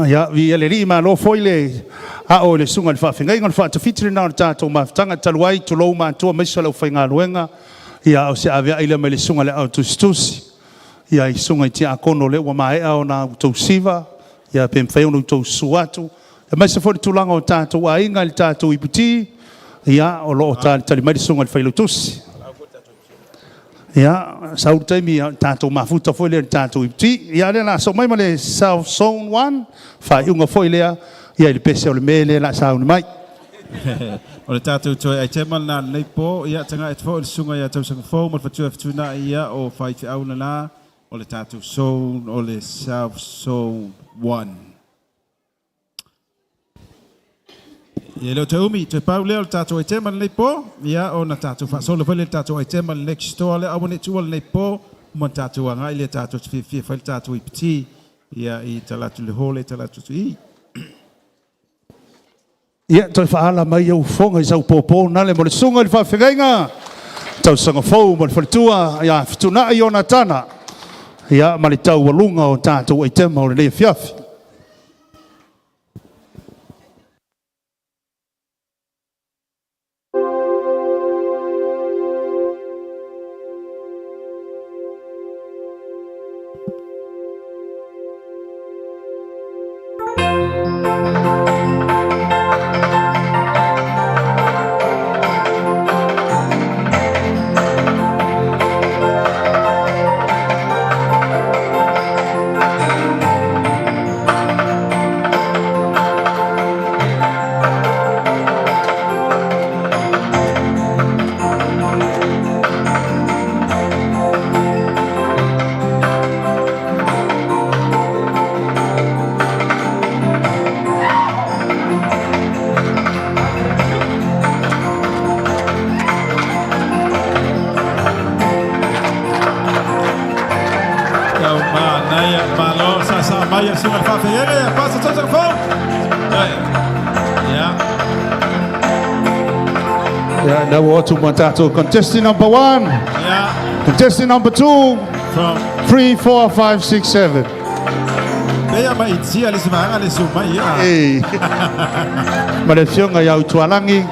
Speaker 4: Ia vi ele ri malo foile. A o le sunga le whawhingai ngon whaatawhitiri nao tātou mawhtanga taluai tulou mātua meisa lau whainga luenga. Ia o se avea ile mele sunga le au tustusi. Ia i sunga i te akono le ua maea o nā tau siva. Ia pe mfai onu tau suatu. Ia mai se fori tulanga o tātou a inga li tātou iputi. Ia o loo tali mai sunga li whailu tusi. Ia sauru taimi tātou mafuta foi lea li tātou iputi. Ia lea la so mai ma le South Zone 1. Whai unga foi lea. Ia ili pese o le mele la sauni mai.
Speaker 2: O le tātou toi ai te mana nei po. Ia tanga e tfo ili sunga ia tau sanga fo. Mal fatua fatuna ia o whai te auna la. O le tātou zone o le South Zone 1. Ia leo te umi, te pau leo le tātou ai te mana nei po. Ia o na tātou whaasola whai le tātou ai te mana next store le awane tua le nei po. Mon tātou a ngai le tātou te whiwhia whai le tātou i piti. Ia i talatu le hole, talatu tu i.
Speaker 4: Ia toi whaala mai au whonga i sau pōpō nale mo le sunga i whawhengainga. Tau sanga fau mo le whalitua. Ia whituna i ona tana. Ia mali tau walunga o tātou ai te mau le lea fiafi.
Speaker 2: Maya sima whawhengainga, pasa tata whau.
Speaker 4: Yeah, now we're to Matato. Contestant number 1.
Speaker 2: Yeah.
Speaker 4: Contestant number 2.
Speaker 2: From
Speaker 4: 3, 4, 5, 6, 7.
Speaker 2: Bea mai tia le sima le suma ia.
Speaker 4: Eh. Ma le fionga ia utualangi.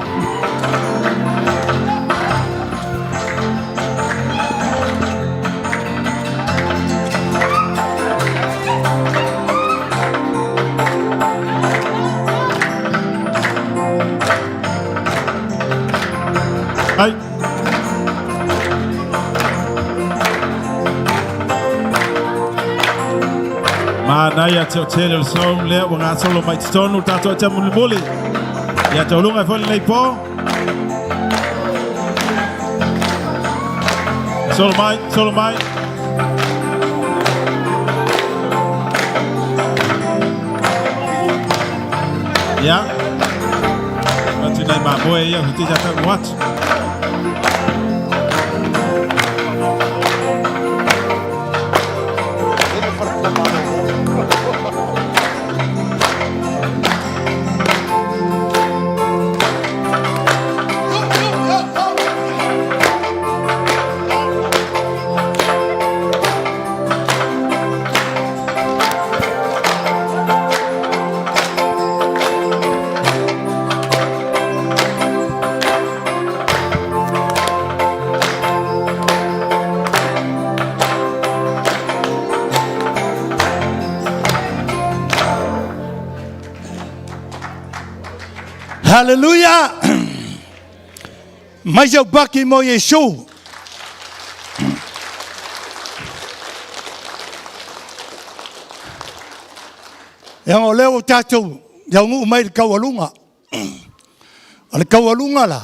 Speaker 2: Mana ia te o tele o song lea wa ngā solo mai tonu tato te muli muli. Ia te olunga foli nei po. Solo mai, solo mai. Ia. Atu nei ma moe ia huti jata watu.
Speaker 16: Hallelujah. Mai jau baki mo Yesu. Yang o leo tātou, jau ngu mai le kaualunga. O le kaualunga la,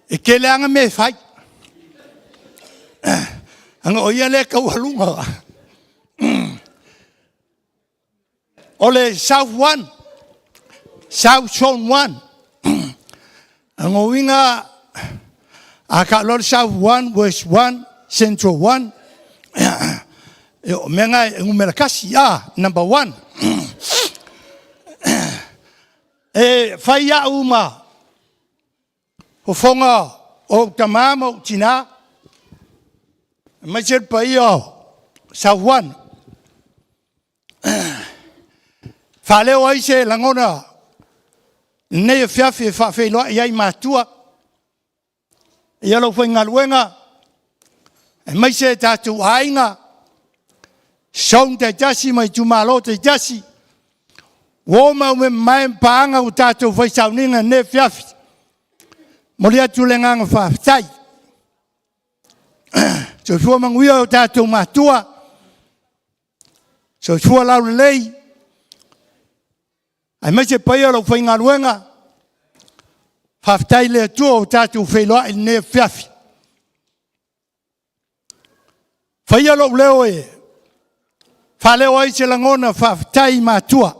Speaker 16: e ke leanga me fai. Anga o ia le kaualunga. O le South One, South Zone One. Ang winga akalor South One, West One, Central One. Menga ngumelakasi number one. Fai ya uma. O fonga o tamama o tina. Major paio South One. Fale o ise langona. Nei fiafi fa fe lo ia matua. Ia lo foi ngaluenga. E mai se tatu ainga. Song te jasi mai tu malo te jasi. Wo ma me mai panga u tatu foi sauninga ne fiafi. Molia tu lenga fa tai. So fu manguia o tatu matua. So fu la lei. Ai mai se pai lo foi ngaluenga. Faftai le tu o tatu feloa il ne fiafi. Fai lo leo e. Fale o ai se langona faftai matua.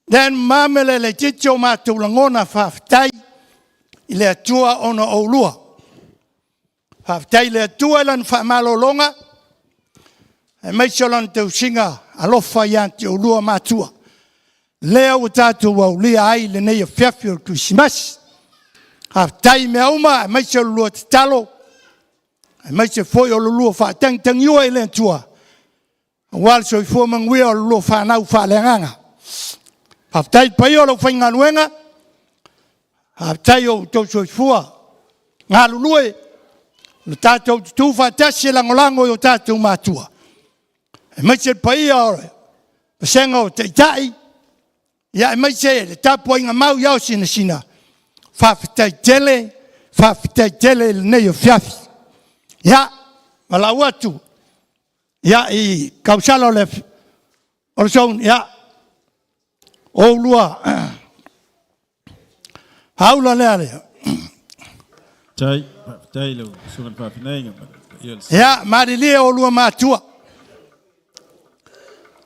Speaker 16: Den mamele le ticho matu langona faftai ile atua ona olua. Faftai le atua lan fa malolonga. Ai mai se lan te singa alofa yanti olua matua. Leo tatu wa ulia ai le nei fiafi o Christmas. Haftai me uma mai se lu talo. Mai se foi o lu fa tang tang yo ele tua. Wal so fo mangwi o lu fa na fa lenga. Haftai pai o lo fa ngaluenga. Haftai o to so fo. Ngalu lue. Le tatu tu fa tasi langolango yo tatu matua. Mai se pai o sengo te tai. Ya mai se le tapo inga mau yao sina. Faftai tele nei fiafi. Ya malaua tu. Ya I kausalo le orson ya o lua. Haula le.
Speaker 2: Tai lo sugan pa pinai.
Speaker 16: Ya marilie o lua matua.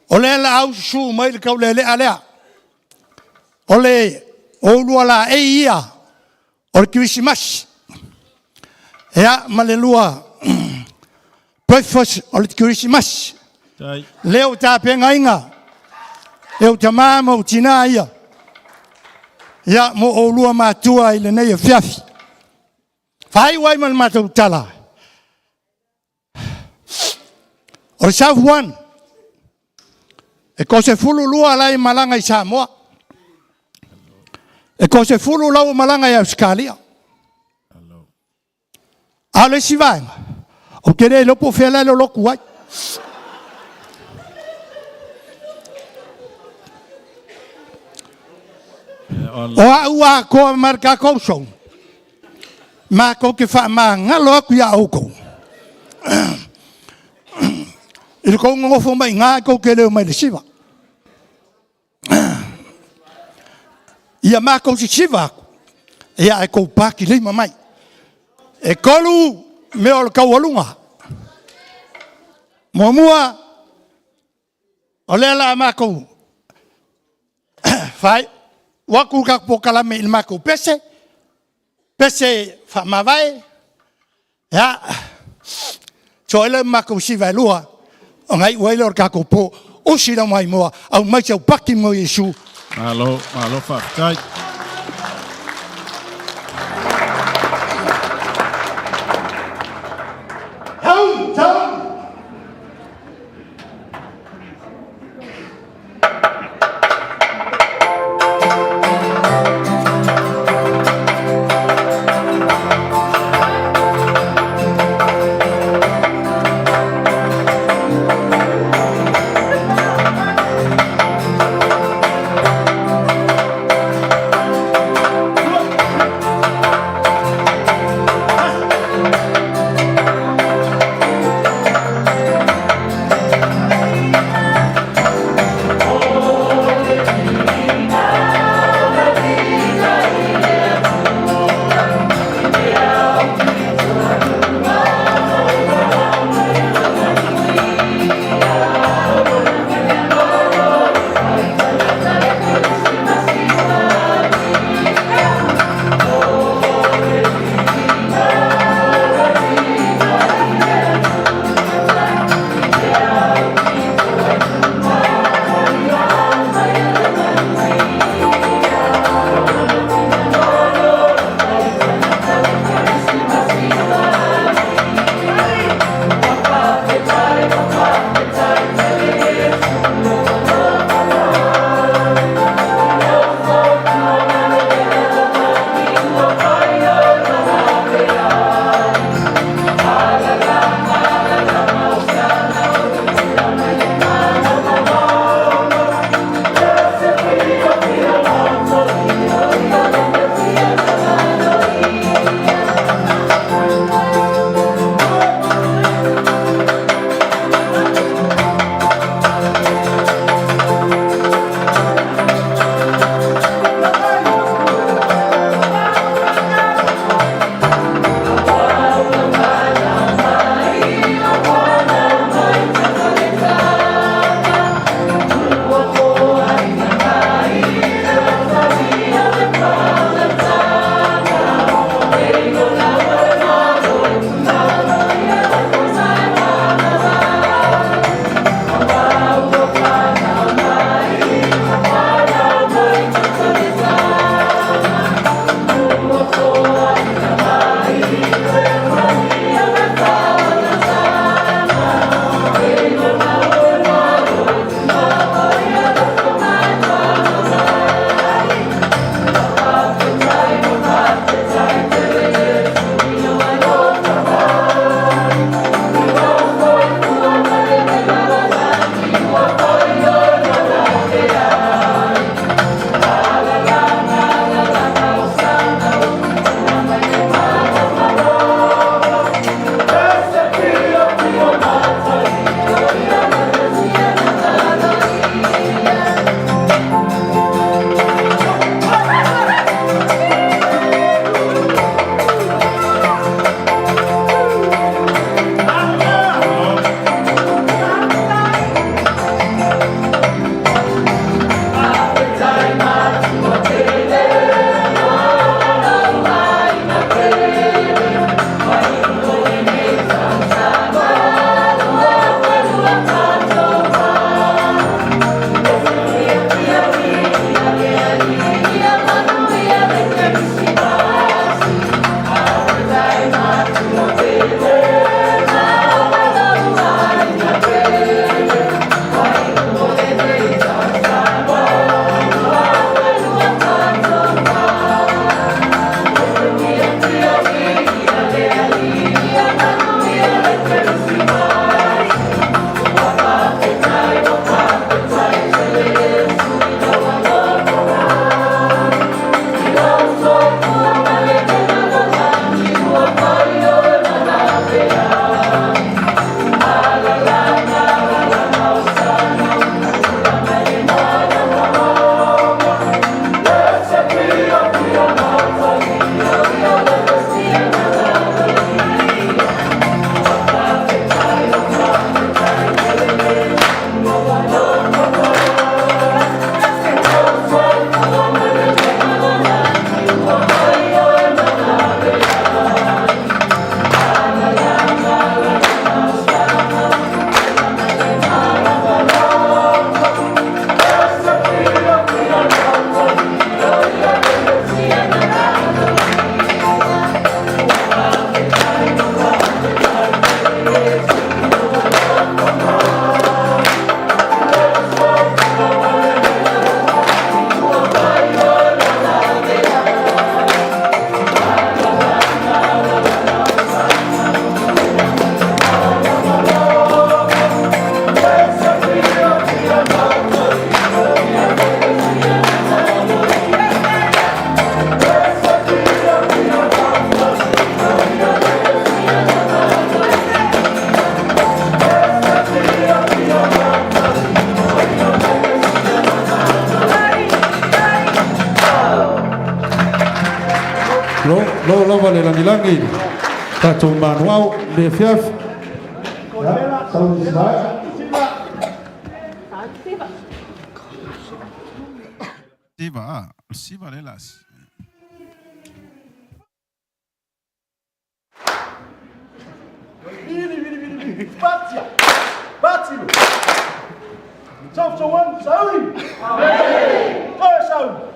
Speaker 16: Ole la au su mai le kaulele alea. Ole o la eia o Christmas. Ya malelua. Breakfast o Christmas. Leo ta pengainga. Leo tamama o tina ia. Ya mo o lua matua ile nei fiafi. Fai wai mal matu tala. O South One. E ko se fulu lua lai malanga I Samoa. E ko se fulu lau malanga I Australia. Ale si vai. O kere lopo fela lo loku wai. O ua ko marka ko so. Ma ko ke fa ma ngalo ku ya oko. I le kou ngofo mai ngā kou ke leo mai le siwa. Ia mā kou si siwa aku. Ia e kou pāki lima mai. E kolu me o le kau alunga. Mua o le la mā kou. Fai, waku ka po kalame il mā kou pese. Pese wha mawai. Ya, so ele mā kou siwa lua. O ngai uaile o ka kou po. O sira mai moa. Au mai sau paki mo Yesu.
Speaker 2: Malo whaakai.
Speaker 4: Lo lava le langi. Tato manuau le fiaf.
Speaker 2: Siva lelas.
Speaker 12: Batilo. Zelfs zo aan, Sauli. Amen. Daar Sauli.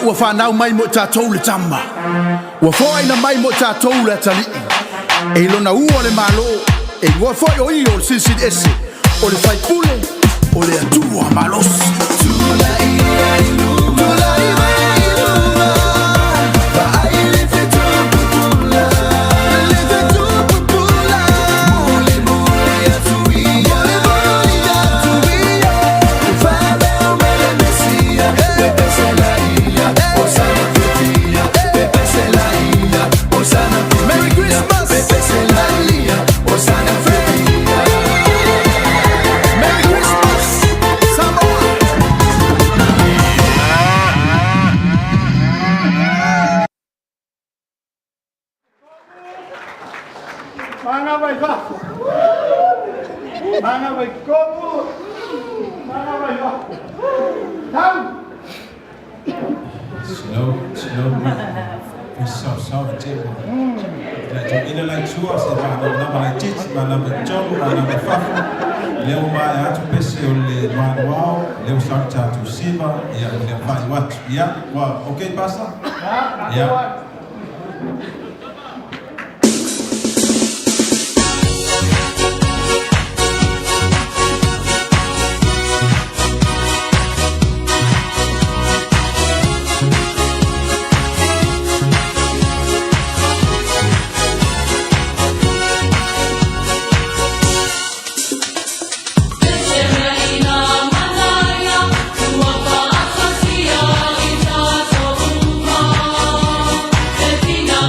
Speaker 15: Ua whanau mai mo tātou le tama. Ua whaina mai mo tātou le tali. E lona ua le malo. E ua whai o i o le sisiri ese. O le whai pule. O le atua malosi. Tula ia i luma. Tula ia i luma. Vai le fetu pupula. Le fetu pupula. Mule mule atuia. Mule mule atuia. Le whale o mele mesia. Pepe se la ia. Osana fetia. Pepe se la ia. Osana fetia. Merry Christmas. Pepe se la ia. Osana fetia. Merry Christmas. Samoa.
Speaker 12: Mana vai va. Mana vai como. Mana vai va. Tam.
Speaker 2: Sau table. Ina lai chua se va na mai chich, na mai chong, na mai fafu. leo mai atu pese o le manuao, leo sakta tu siva, ia le fai watu. Ia, wa, okay pasa? Ia.
Speaker 13: Ina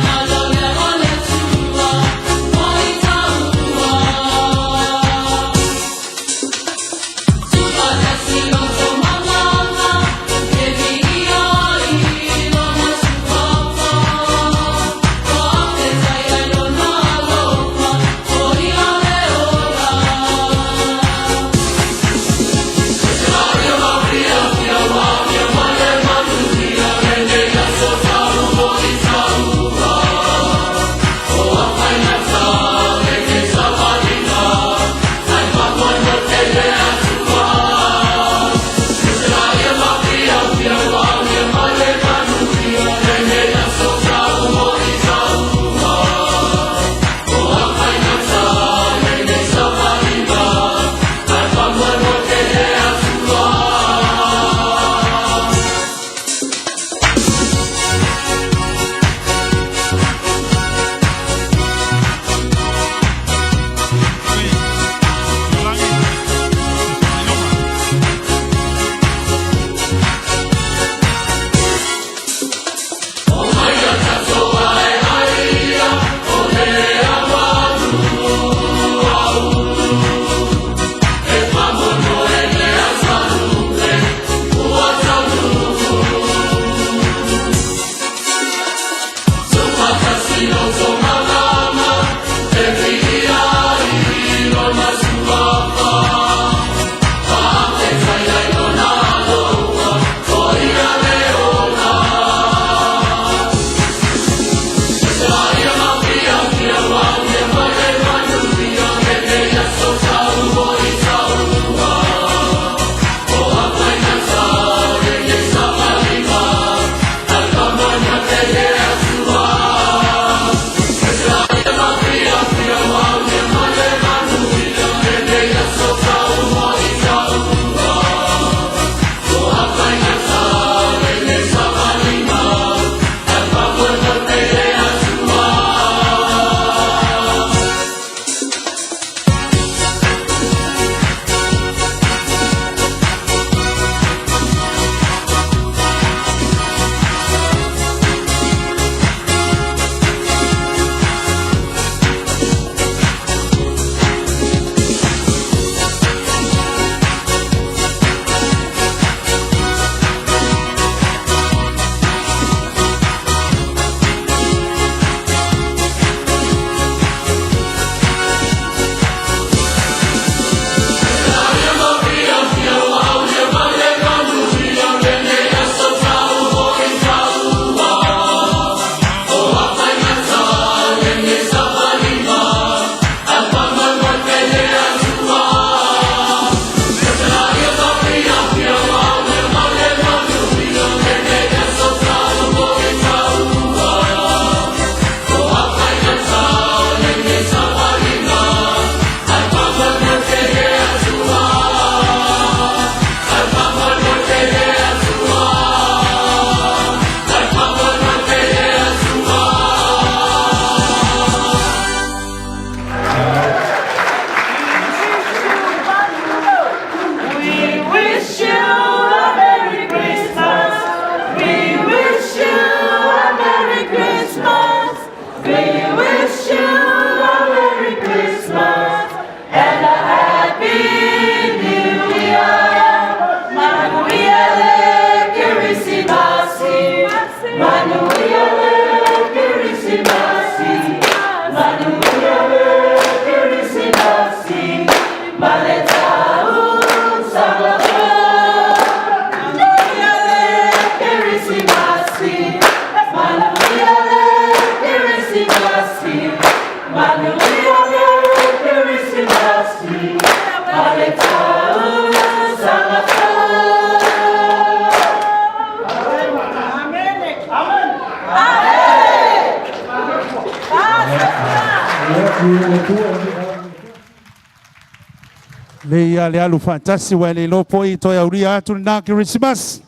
Speaker 4: Le ia le alu fantasi wa le lopo I toi auria atu na Christmas.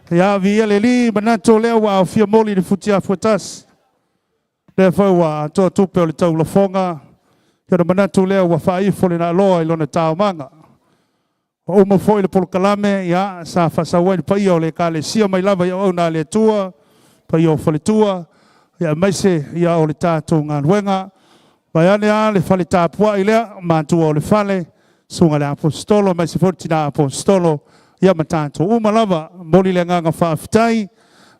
Speaker 4: Ia via le li manato le wa fia moli le futia futas. Le fa wa to tupe o le tau la fonga. Ia manato le wa fa ifo le na loa I lona tau manga. O mo foi le polo kalame ia sa fa sa wa pa io le kale sia mai lava ia ona le tua pa io fa le tua ia mai se ia o le tato ngā luenga. Vai ane a le fale tāpua I lea mātua o le fale sunga le apostolo mai se forti na apostolo ia matanto uma lava moli le nganga whaafitai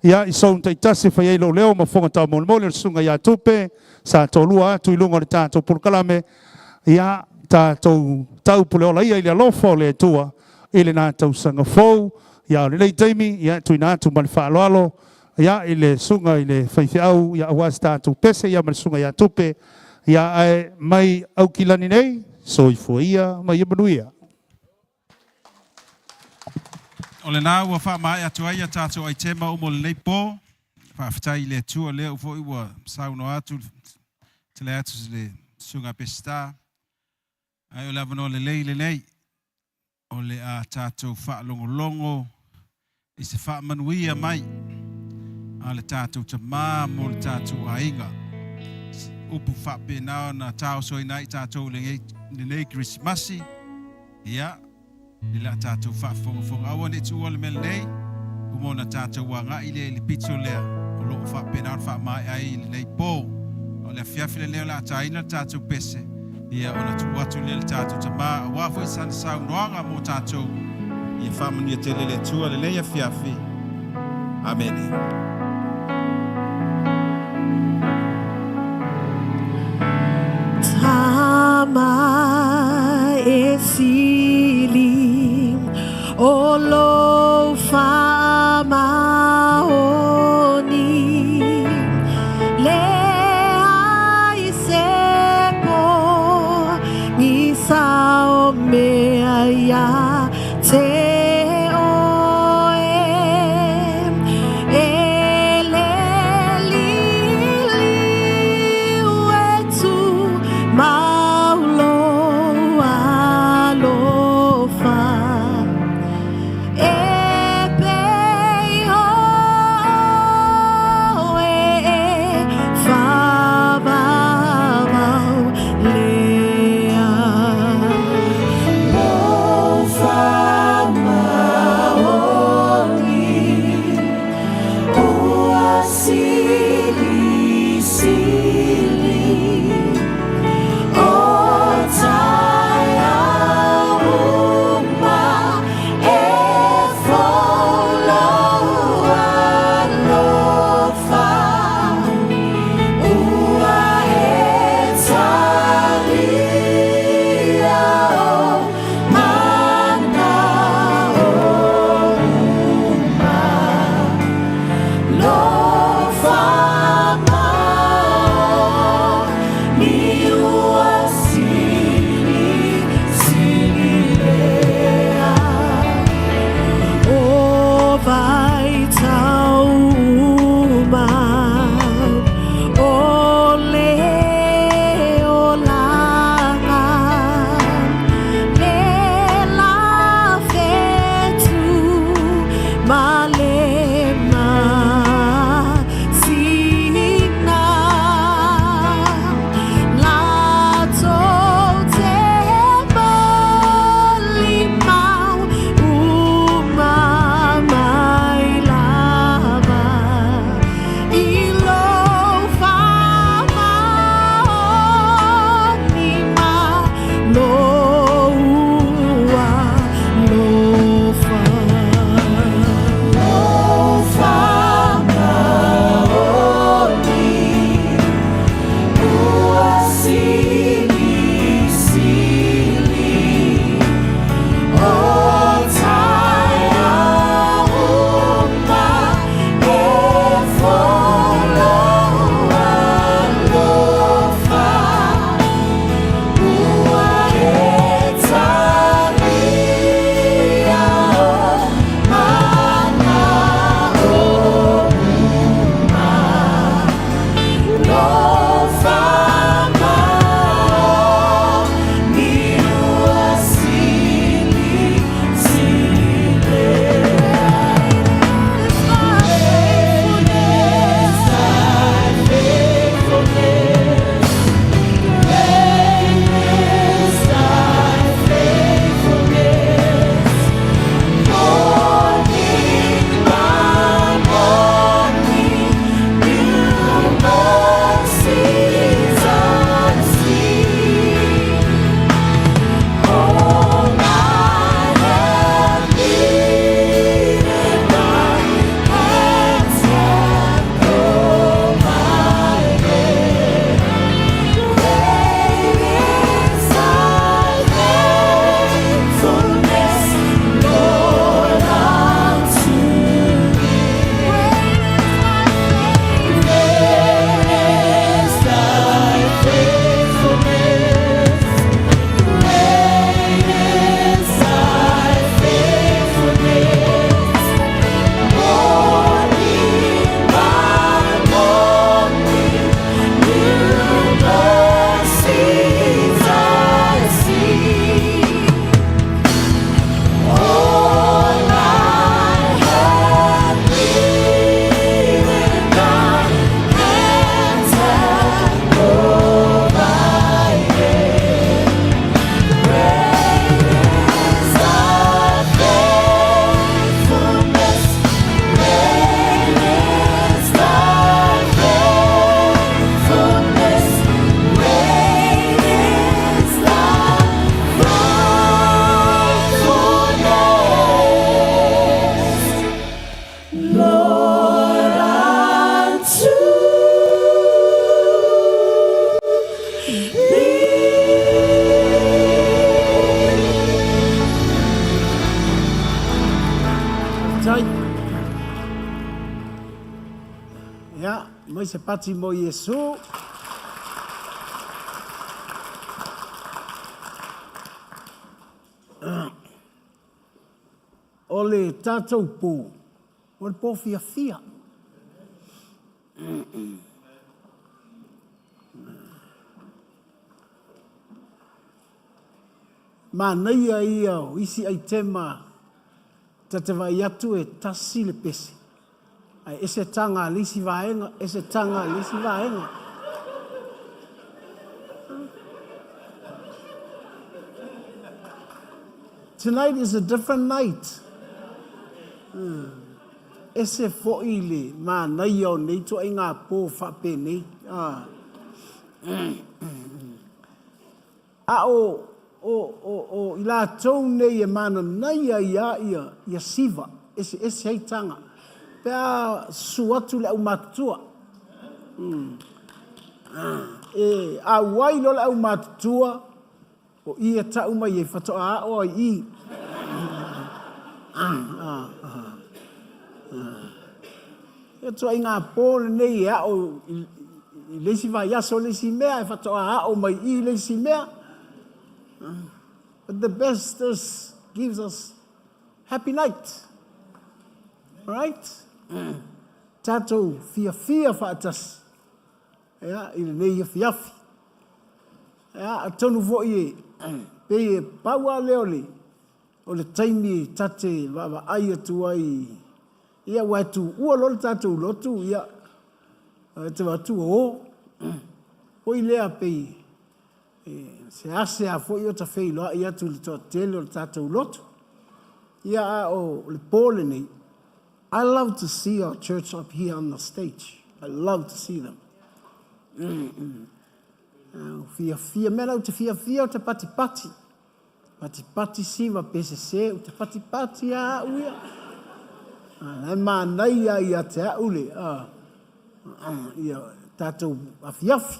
Speaker 4: ia I soun taitasi whai eilo leo ma whonga tau moli sunga ia tupe sa tolua atu I lunga le tātou pulkalame ia tātou tau pule ola ia I le alofa o le tua I le nātou sanga fau ia o le lei taimi ia tui nātou mali whaaloalo ia I le sunga I le whaiwhiau ia awas tātou pese ia mali sunga ia tupe ia ai mai au kilani nei soi foia mai manuia.
Speaker 2: O le nā ua wha mai atu ai a tātou ai tema o mo le nei pō. Whaafitai le tua lea ufo iwa sauno atu te le atu le sunga pesta. Ai o le avano le lei le nei. O le a tātou wha longo longo. I se wha manuia mai. A le tātou ta mā mo le tātou a inga. Upu whape nao na tau soi nai tātou le nei Christmasi. Ia, ni la tātou whafonga. Awa ne tu ole mele nei, umona tātou wanga I le pito lea. O loo whape nao wha mai ai le nei pō. O le fiafile leo la taina tātou pese. Ia, ona tu watu le tātou ta mā. Wafo I sana sau noanga mo tātou. Ia whamania tele le tua le leia fiafi. Amen.
Speaker 1: Tama e sili o lo fa maoni le ai sepo ni sao me ya te
Speaker 3: Fa
Speaker 17: mai se pati mo Yesu. O le tātou pō, o le pō fia fia. Ma nei ia o isi ai tema ta te vai atu e tasi le pesi. Ai ese tanga lisi vaenga, ese tanga lisi vaenga. Tonight is a different night. Ese fo'i le ma nei au nei to ai ngā pō whape nei. A o ila tau nei e mana nei ia siva, ese hei tanga. Pea suatu le au matutua. A wai lo le au matutua, o ia tau mai e whatoa a o i. Ia tua i ngā pōle nei e a o i leisi vai aso leisi mea e whatoa a o mai i leisi mea. But the best gives us happy night. Right? Tātou fia whaatas. Ia, i le nei ia fiafi. Ia, a tonu vo'i e, pe e paua leo le, o le taimi tate wawa ai atu ai, ia waitu ua lole tātou lotu, ia, te watu o, hoi lea pe, se ase a foi o ta fei loa, ia tu le toa tele o le tātou lotu. Ia o le pōle nei, I love to see our church up here on the stage. I love to see them. Fia mena o te fia o te pati. Pati siva PCC o te pati a uia. E mānai ia te a ule. Ia tātou afiafi.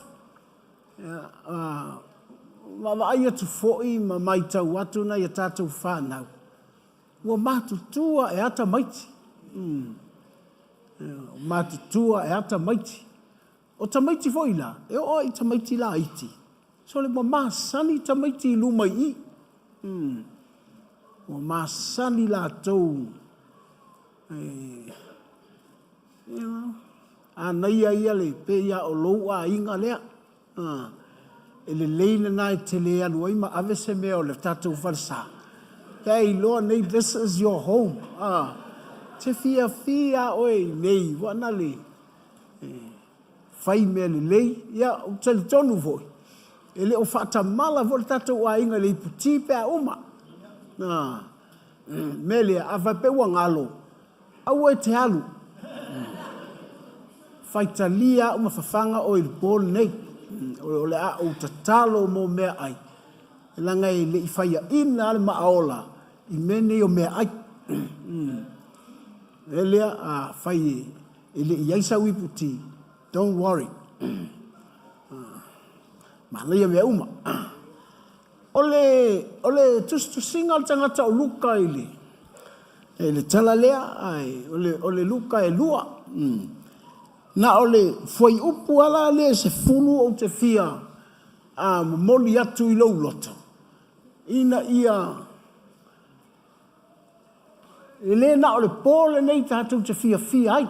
Speaker 17: Ma ai atu fo'i ma mai tau atu na ia tātou whānau. Ua mātutua e ata maiti. Mātutua e ata maiti. O ta maiti fo'i la, e o i ta maiti la iti. So le māsani ta maiti i lumai i. O māsani la tau. A naia ia le pe ia o lou a inga lea. E le leina nai te le alu ai ma ave se mea o le tātou whalsa. Pei loa nei, this is your home. Te fia oi nei, wana le. Whai mea le lei, ia o tali tonu voi. E le o whata mala vo le tātou a inga le iputi pea uma. Mele a whapeua ngalo. Au e te alu. Whaitalia uma whawhanga o il bol nei. O le a o tatalo mo mea ai. E langa e le i whaia ina ale maaola. I mene o mea ai. E lea a whai e le i aisa wiputi. Don't worry. Malaya mea uma. Ole tustu singa le tangata o luka ili. E le tala lea ai. Ole luka e lua. Na ole foi upu ala le se fulu o te fia a moli atu i lou loto. Ina ia ele na ole pole nei tātou te fia ai.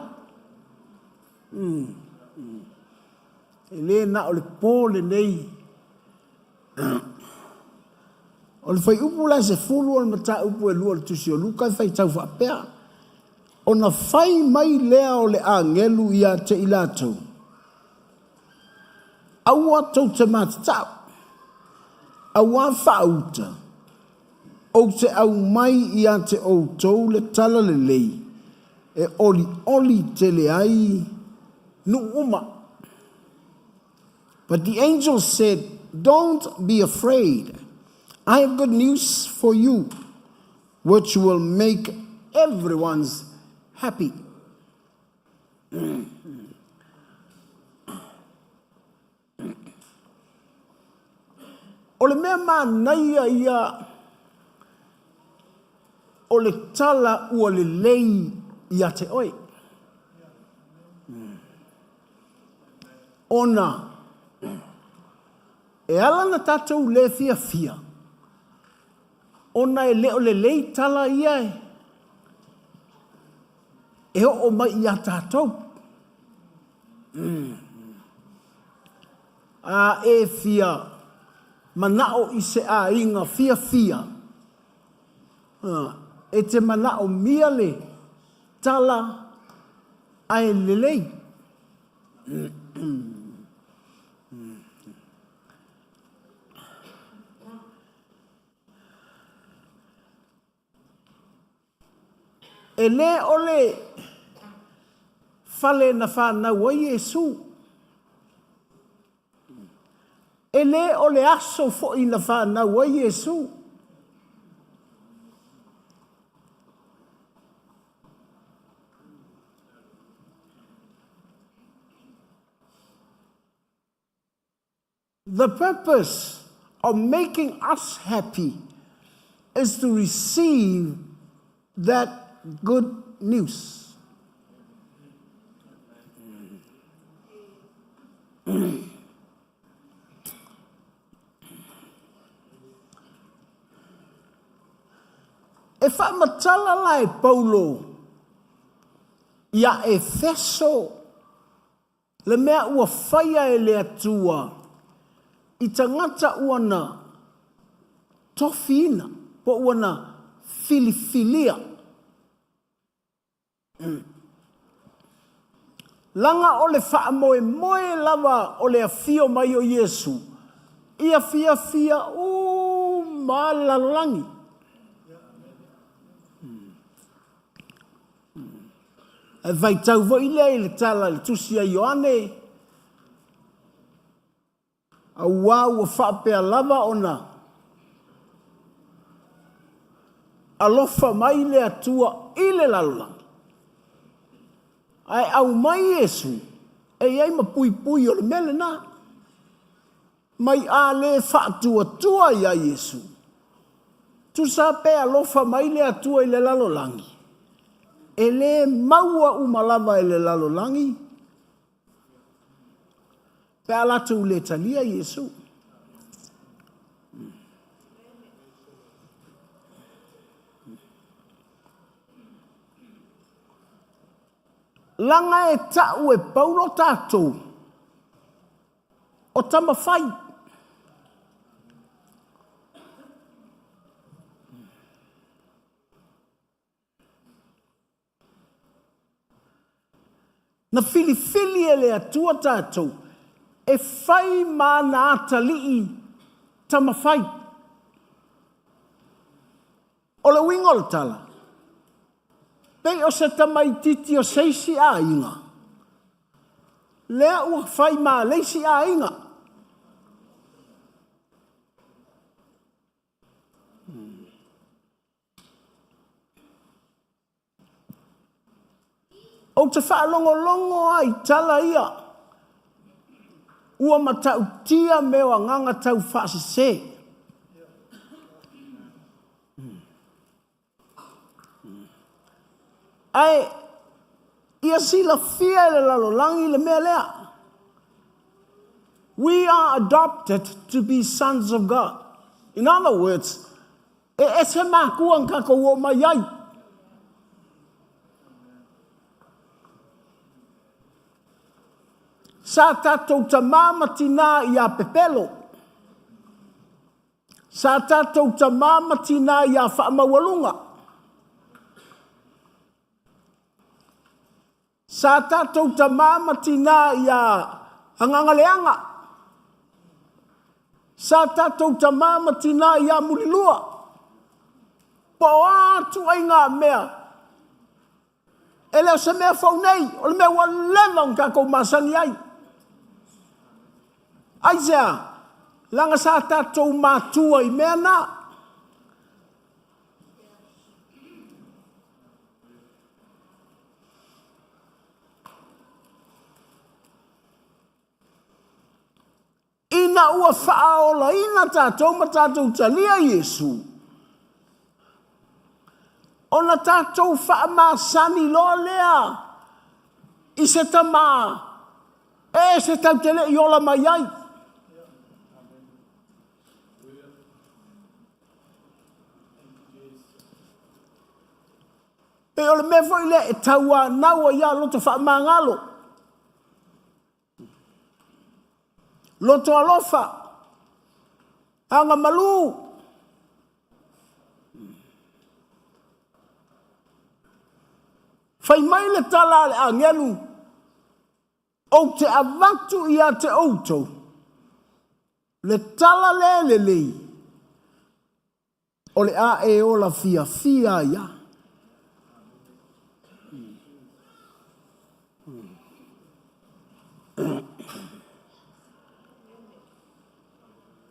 Speaker 17: Ele na ole pole nei. Ole foi upu la se fulu o mata upu e lua le tusi o luka fai tau whapea. Ona fai mai lea o le angelu ia te ilatou. Aua tau te matatau. Aua whauta. O te au mai ia te outou le tala le lei. E oli te le ai nu uma. But the angel said, don't be afraid. I have good news for you, which will make everyone's happy. O le mea mānaia ia o le tala ua le lei ia te oi. ona e ala na tātou le fia fia. Ona e leo le lei tala ia e o mai ia tātou. A e fia manao i se a inga fia fia. E te manao mia le tala ai le lei. E le ole fale na whanau wa Yesu. E le ole aso fo i na whanau wa Yesu. The purpose of making us happy is to receive that good news. E whamatala lai Paulo ia Efeso le mea ua whaia e le atua i tangata uana tofina po uana filifilia. Langa ole wha moe moe lava ole a fio mai o Yesu. Ia fia fia malalangi. E vai tau vo ile tala le tusia Ioane. A wau o whapea lava ona. Alofa mai le atua ile lalula. Ai au mai Yesu. E ai ma pui pui o le mele na. Mai a le whaatua tua ia Yesu. Tu sa pe alofa mai le atua ile lalolangi. E le maua umalava e le lalolangi. Pe alatu le talia Yesu. Langa e tau e Paulo tātou. O tama whai. Na fili e le atua tātou. E whai mana atalii tama whai. O le wingo le tala. Pei o se tamai titi o seisi a inga. Lea ua whai maa leisi a inga. O te whaalongo ai tala ia. Ua matau tia mewa nganga tau whaasese. Ai, ia sila fia le lalolangi le mea lea. We are adopted to be sons of God. In other words, e se makuang kako o mai ai. Sa tātou ta māmatina i a pepelo. Sa tātou ta māmatina i a whaamawalunga. Sa tātou ta māmatina i a angangaleanga. Sa tātou ta māmatina i a mulilua. Po atu ai ngā mea. E leo se mea whaunei, o le mea walelong kako masani ai. Aisea, langa sa tātou mātua i mea nā. Ina ua whaaola, ina tātou ma tātou talia Yesu. Ona tātou whaamāsani loa lea. I se tamā E se tau tele i ola mai ai. E ole me foi le e taua naua ia loto wha mangalo. Loto alofa. Anga malu. Fai mai le tala le angelu. O te avatu ia te outou. Le tala le lei. O le a e o la fia ia.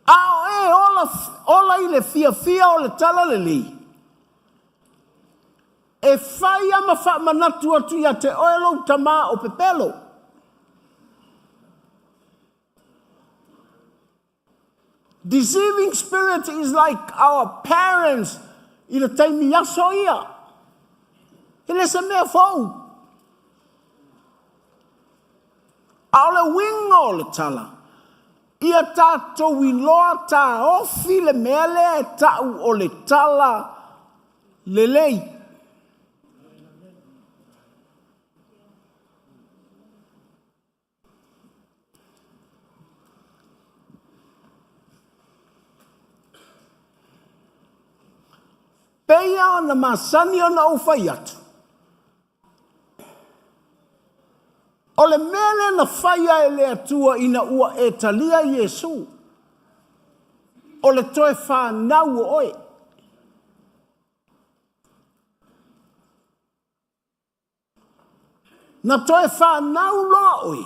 Speaker 17: Ao e ola i le fia o le tala le lei. E fai ama wha manatu atu ia te oelo tama o pepelo. Deceiving spirit is like our parents i le taimi aso ia. Ele se mea fau. Ao le winga o le tala. Ia tātou i loa tā ofi le mea lea e tau o le tala le lei. Peia na masani o na ufai atu. O le mele na whaia e le atua ina ua e talia Yesu. O le toe whanau o oe. Na toe whanau loa oe.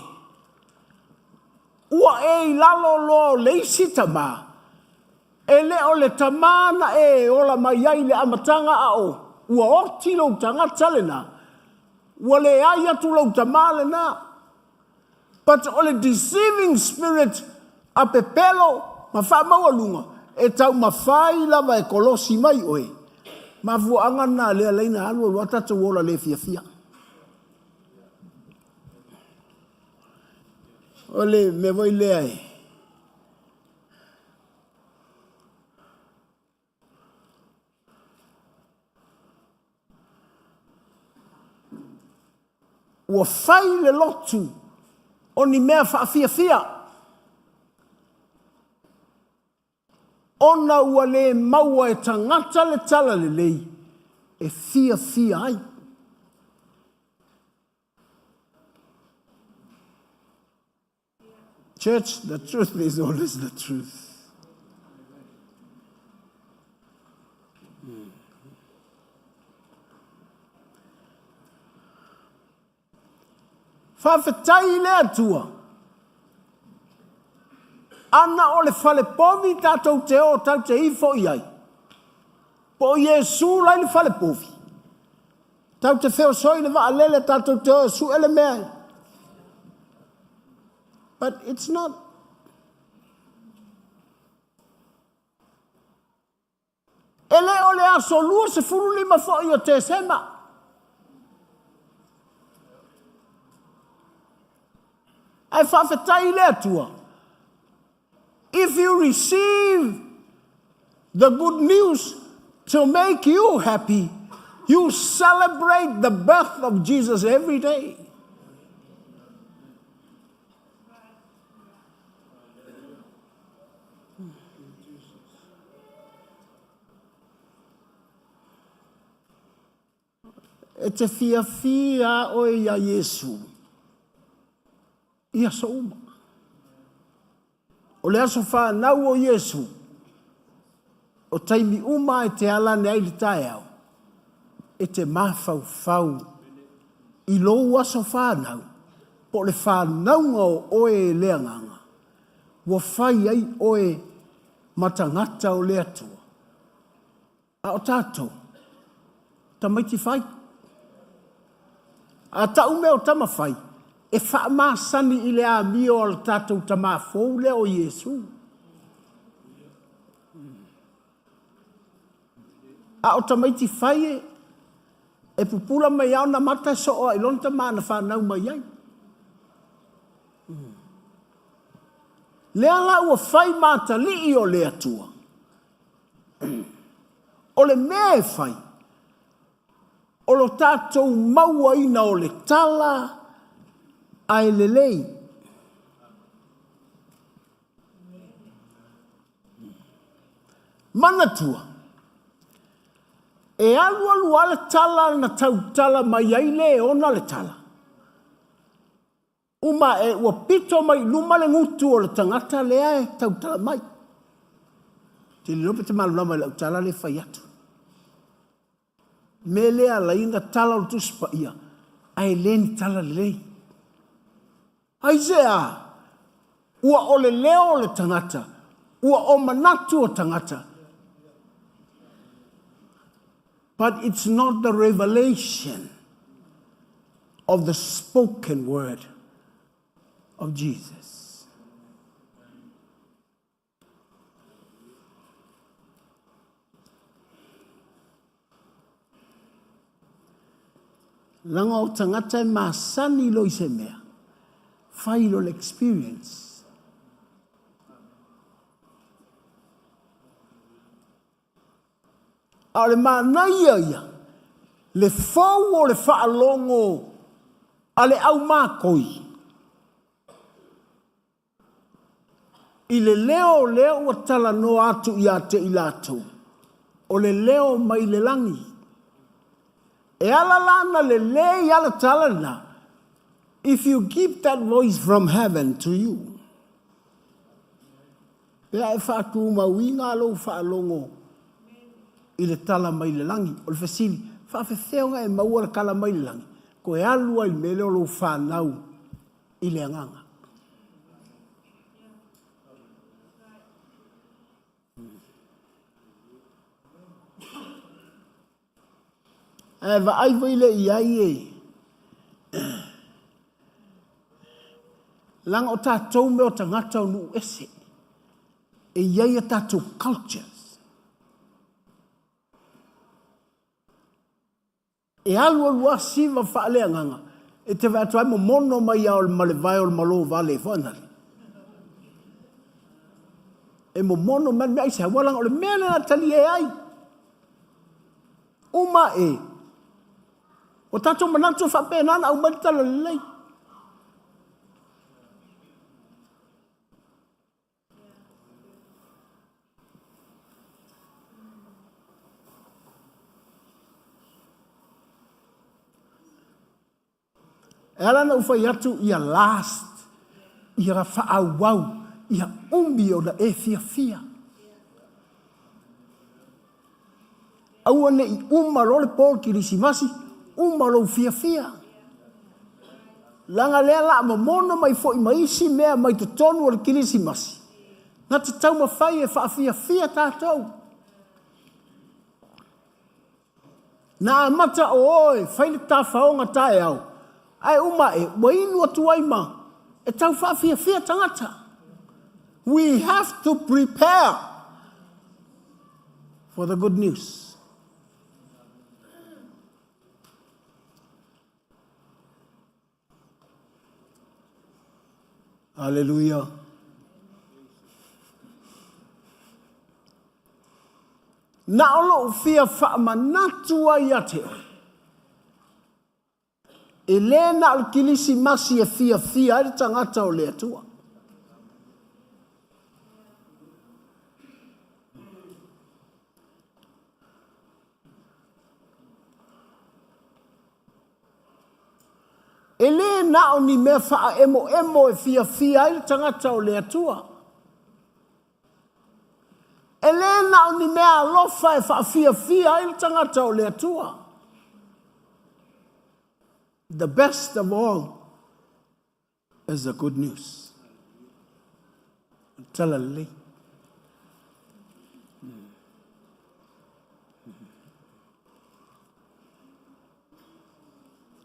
Speaker 17: Ua e lalo loa leisi tama. E le o le tamana e ola mai ai le amatanga a o. Ua oti lo tangata le na. Ua le ai atu lo tamale na. But o le deceiving spirit a pepelo ma wha maua lunga. E tau ma whai lava e kolosi mai oe. Ma vuanga na lea leina alu o tata wola le fia fia. O le me voi lea e. Ua whai le lotu o ni mea whaafia. Ona ua le maua e tangata le tala le lei e fia ai. Church, the truth is always the truth. Whawhetai le atua. Ana o le whale povi tātou te o tau te ifo iai. Po Yesu lai le whale povi. Tau te wheo soi le waa lele tātou te o su ele mea. But it's not. Ele o le aso lua se furu lima fo i o te sema. Ai whawhetai le atua. If you receive the good news to make you happy, you celebrate the birth of Jesus every day. E te fia o ia Yesu. Ia so uma. O le aso whanau o Yesu. O taimi uma e te ala ne ai litai au. E te mawhau. I lou aso whanau. Po le whanau o oe leanganga. Wa whai ai oe matangata o le atua. A o tātou. Tamaiti whai. A tau me o tama whai. E wha māsani i le a mio al tātou ta mā fōule o Yesu. A o tamaiti whai e pupula mai au na mata so o ilon ta mā na whanau mai ai. Lea la ua whai mata li o le atua. O le me whai. O lo tātou maua ina o le tala ai le lei. Manatua. E alu ale tala na tau tala mai ai le ona le tala. Uma e ua pito mai luma le ngutu o le tangata lea e tau tala mai. Te li lope te maluna mai lau tala le whai atu. Me lea la inga tala o tuspa ia. Ai le ni tala le lei. Ai zea. Ua o le leo le tangata. Ua o manatu o tangata. But it's not the revelation of the spoken word of Jesus. Langa o tangata e masani lo i se mea. Whai lo experience. A le mānaia ia, le fau o le whaalongo, a le au mākoi. I le leo o tala no atu i ate i lātou, o le leo mai le langi. E ala lana le le i ala tala na, if you give that voice from heaven to you, pea e whaatu mawinga lo whaalongo, i le tala mai le langi, o le fasili, whaafewhenga e maua le kala mai le langi, ko e alua i mele o lo whanau i le anganga. E va ai vai le i ai e, langa o tātou me o tangata o nu ese, e iai a tātou cultures, e alua siva whaale anganga. E te wha atuai mo mono mai au le male vai o le malo vale e whanari. E mo mono man mea ise hawalanga o le mele na tali e ai. Uma e. O tato manatu whapenana au maritala lelei. E ala na ufai atu ia last, ia ra whaawau, ia umbi o na e fia. Aua ne i umaro le pōl ki risimasi, umaro fia. Langa lea la ma mono mai fo i maisi mea mai te tonu o le ki risimasi. Na te tau mawhai e wha fia tātou. Na amata o oe, whai le tā whaonga tae au. Ai uma e, wa inu atu ai ma, e tau whaafia tangata. We have to prepare for the good news. Hallelujah. Na olo fia whaamanatu ai ate oi. E lena al kilisi masi e fia e tangata o le atua. E lena o ni mea wha emo e fia e tangata o le atua. E lena o ni mea alofa e wha fia e tangata o le atua. The best of all is the good news. Tell a lei.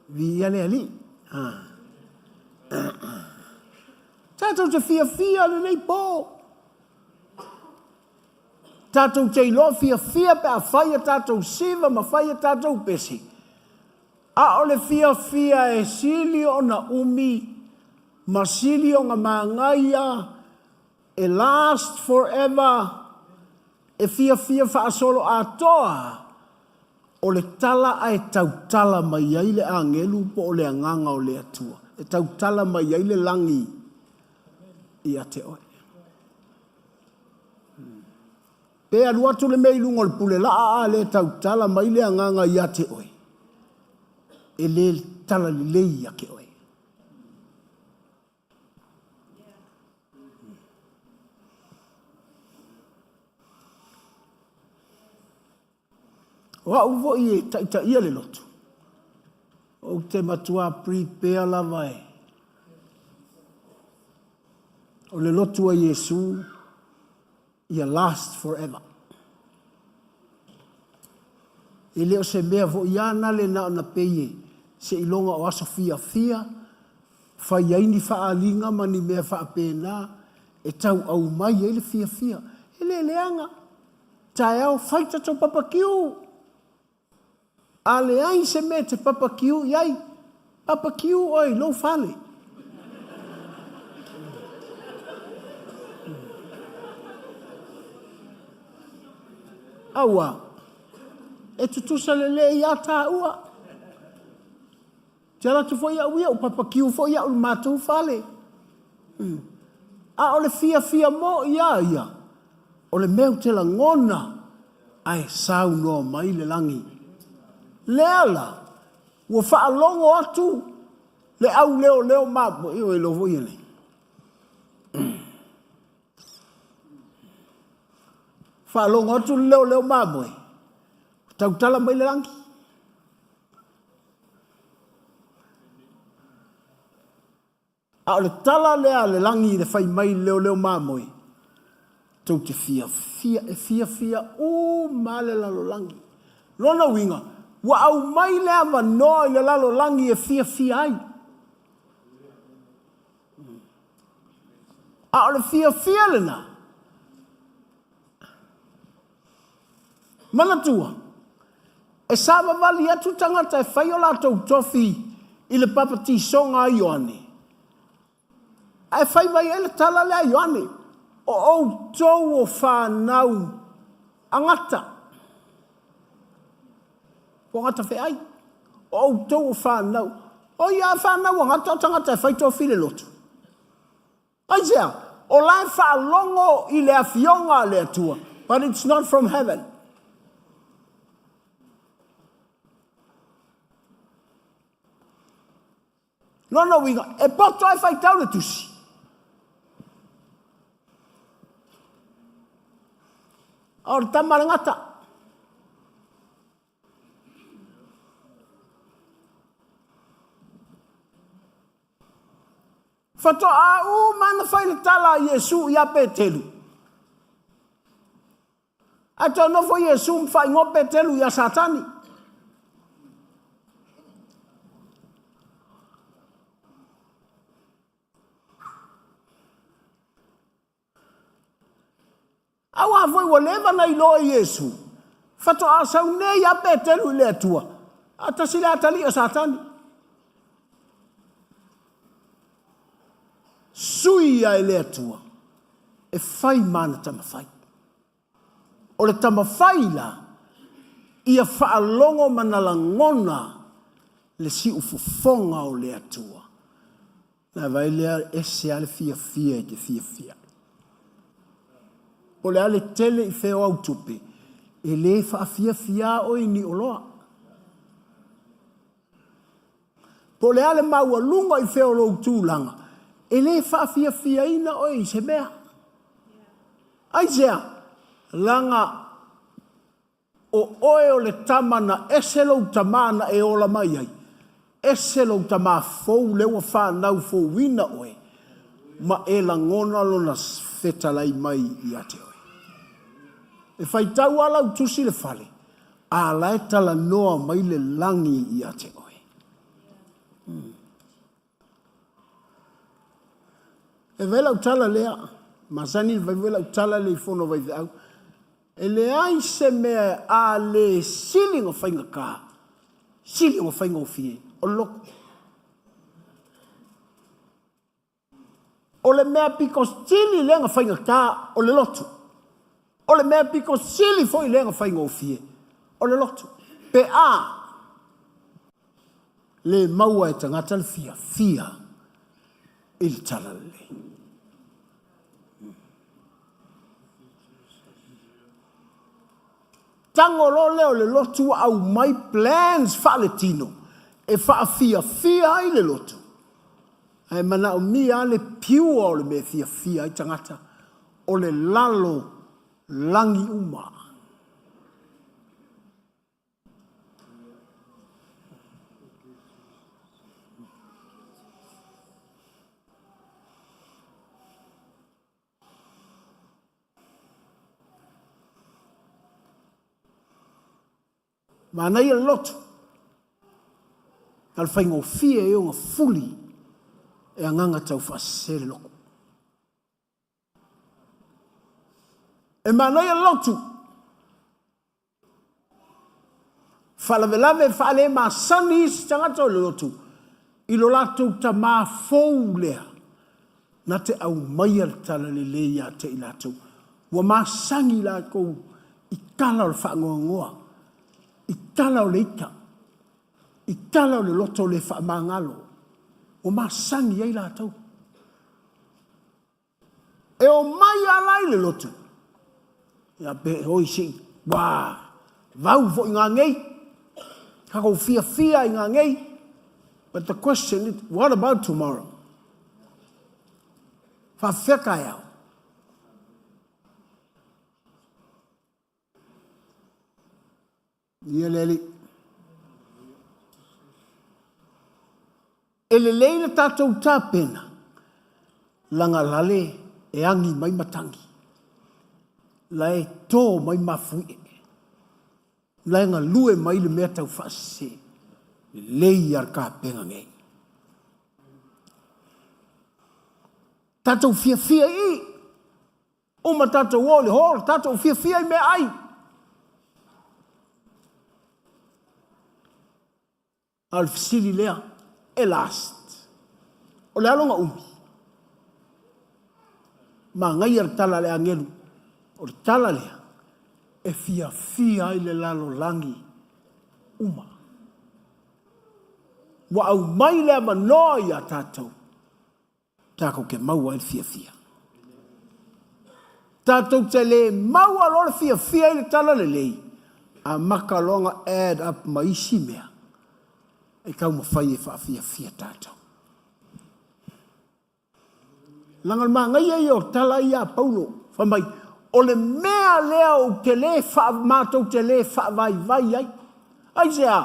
Speaker 17: Vi ale ali. Tātou te fia le nei pō. Tātou te ilo fia pe a whaia tātou siva ma whaia tātou pesi. A ole fia e sili o na umi, ma sili o nga māngaia, e last forever, e fia whaasolo atoa, o le tala ai tautala mai ai le angelu po o le anganga o le atua. E tautala mai ai le langi i a te oe. Pea luatu le mei lungo le pule laa le tautala mai le anganga i a te oe. E le tala li lei a ke oe. Wa uvo i e taita ia le lotu. O te matua prepare la vai. O le lotu a Yesu ia last forever. E leo se mea vo iana le na peye se ilonga o aso fia fai aini faalinga mani mea faapena e tau au mai ele fia. Ele leanga. Tae au faita to papakiu. Ale ai se me te papakiu iai. Papakiu oi lo fale. Aua. E tutusa le ia ta ua. Tela tu foi ia o papakiu foi ia o matu fale. A ole fia mo ia. Ole meu te la ngona. Ai sau no mai le langi. Leala. Ua whaalongo atu. Le au leo mapo. Io e lovo iene. Whaalongo atu leo mapo. Tautala mai le langi. A le tala lea le langi le fai mai leo mamoi. Tau te fia o male lalo langi. Lona winga, wa au mai lea manoa le lalo langi e fia ai. A le fia lena. Manatua. E sama vali atu tangata e whai o lātou tofi i le papati songa a Ioane. E whai mai ele tala lea Ioane. O tou o whanau angata. O ngata whai. O tou o whanau. O ia whanau angata o tangata e whai tofi le lotu. Aisea, o lai whaalongo i le awhionga le atua. But it's not from heaven. No, winga. E poto ai fai tau le tusi. Aore tamarangata. Fato a mana fai le tala Yesu ia petelu. Ato no fo Yesu fai ngo petelu ia satani. Awa foi o leva na ilo Yesu. Fato a sau ne ia petelu le atua. Ata sila atali o satani. Sui ai le atua. E fai mana tamawhai. O le tamawhai la. Ia whaalongo manalangona. Le si ufufonga o le atua. Na vai lea ese ale fia e te fia. O le ale tele i feo au tupe. E le fia o i ni oloa. Po le ale maua lunga i feo lo tūlanga. E le fia ina o i se mea. Aisea, langa o oe o le tamana eselo tamana e ola mai ai. Eselo tama fou lewa whanau fou wina oe. Ma e la ngona lona fetalai mai i ate oe. E fai tau ala utusi le fale. A lae tala noa mai le langi i ate oe. E vela utala lea. Masani vela utala le fono vai au. E le ai se mea a le silingo whainga ka. Silingo whainga o fie. O loko. O le mea piko sili lenga whainga tā o le lotu. O le mea piko sili foi lenga whainga o fie. O le lotu. Pe a le maua e tangata le fia i le tala le. Tango lo leo le lotu au mai plans fa le tino. E fa fia i le lotu. Ai mana o mia le piu o le me fia i tangata. O le lalo langi uma. Mana ia lotu. Al whaingo fia e o ngā fuli e anganga tau whasere loko. E mana ia lotu. Whalavelave whale ma sani isi tangata o le lotu. I lo latou ta mā fōu lea. Na te au mai al tala le leia te i latou. Wa mā sangi la kou i kala o le whaangoa ngoa. I tala o le ika. I tala o le loto le whaamangalo. O mā sangi ei la tau. E o mai alai le loto. Ia pe hoi si. Wā. Vau fo i ngā ngei. Kako fia i ngā ngei. But the question is, what about tomorrow? Whawheka iau. Ia leli. E le leile tātou tāpena. Langa lale e angi mai matangi. La e tō mai mafui. La e ngā lue mai le mea tau whase. Lei ar ka penga ngei. Tātou fia i. Uma tātou o le hor. Tātou fia i me ai. Al fisili lea, e last. O le alonga umi. Ma ngai ar tala lea ngelu. O le tala lea, e fia i le lalo langi uma. Wa au mai lea manoa i a tātou. Tāko ke maua e fia. Tātou te le maua lor fia i le tala le lei. A maka longa add up maisi mea. E kau mawhai e whaafia tātou. Langal mā ngai e o tala i a Paulo. Whamai, o le mea lea o te le mātou te le vai ai. Ai se a,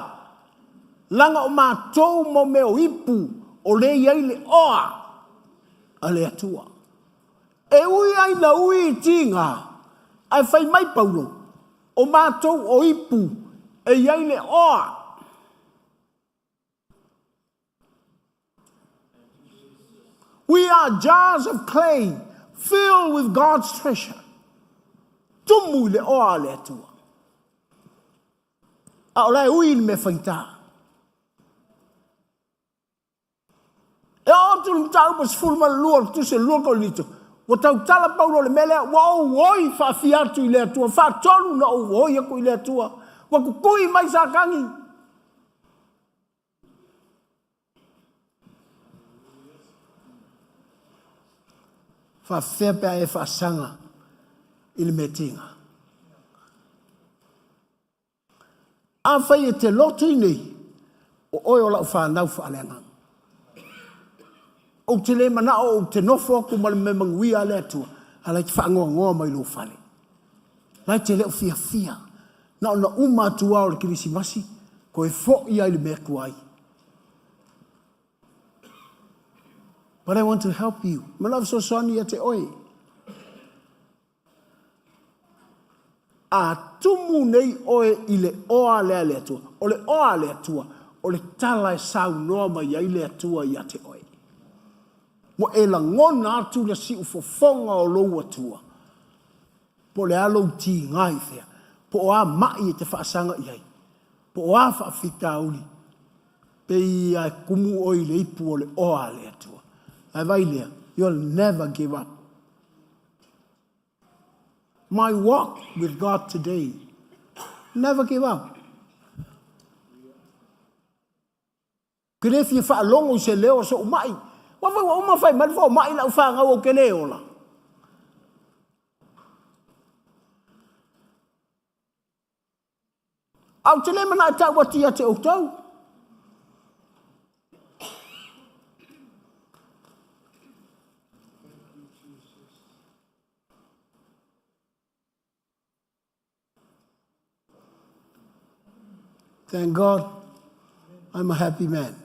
Speaker 17: langa o mātou mo me o ipu o le iai le oa a le atua. E ui ai na ui i tinga, ai whai mai Paulo, o mātou o ipu e iai le oa. We are jars of clay filled with God's treasure. Tumu le oa le atua. A o lai ui me whaita. E o tu tau mas fulma lua tu se lua ko lito. Wa tau tala Paulo le mele wa o oi fa fiatu i le atua. Fa tonu na o oi ako i le atua. Wa kukui mai sa kangi. Fa fepa e fa sanga il metinga. A fai e te lotu i nei, o oi o lau whanau whaalenga. O te le mana o te nofo aku male me mangui a lea tua, a lai te whaangoa mai lo whale. Lai te leo fia. Na ona umatua o le kirisimasi, ko e fo i ai le mea kuai. But I want to help you. Malav so soni te oi. A tumu nei oe i le oa lea lea tua. O le oa lea tua. O le tala e sau noa mai ai lea tua i te oi. Mo e la ngona atu le si ufofonga o loua tua. Po le alo ti ngai fea. Po o a mai e te whaasanga i ai. Po o a whaafita uli. Pe i a kumu oi le ipu o le oa lea tua. Ai vai lea, you'll never give up. My walk with God today, never give up. Kene fia fa longo se leo so mai. Wa fa uma fa man fa mai la fa nga o kene ola. Au tele mana ta wati ate o tau. Thank God, I'm a happy man.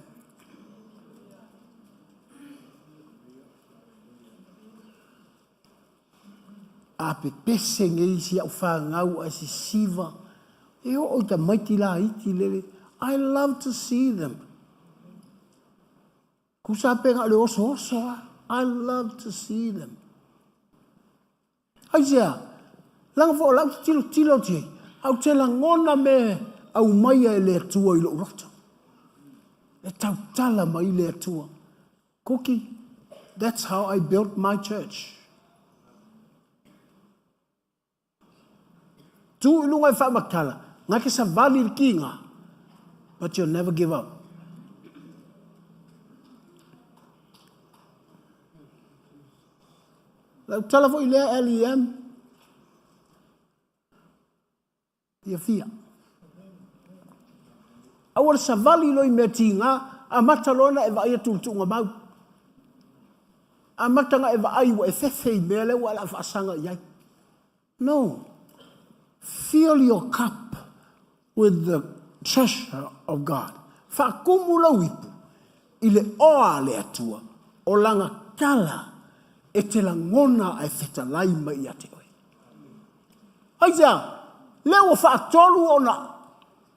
Speaker 17: Ape pese ngai si au whangau a si siva. E o ta maiti la iti lele. I love to see them. Kusa penga le oso oso. I love to see them. Aisia, langa fo lau tilo te. Au te la ngona me au mai e le atua i lo roto. E tau tala mai le atua. Koki, that's how I built my church. Tu ilunga e whamakala. Ngā ke sa vali kinga. But you'll never give up. Lau tala fo i lea LEM. Ia fia. Awar sa vali loi mea tinga. A matalona e vai atu mau. A matanga e vai wa e fefei mea le wala whaasanga iai. No. Fill your cup with the treasure of God. Whakumula wipu. Ile oa le atua. O langa kala. E te langona ai whetalai mai ate oi. Aizea. Leo whaatolu ona.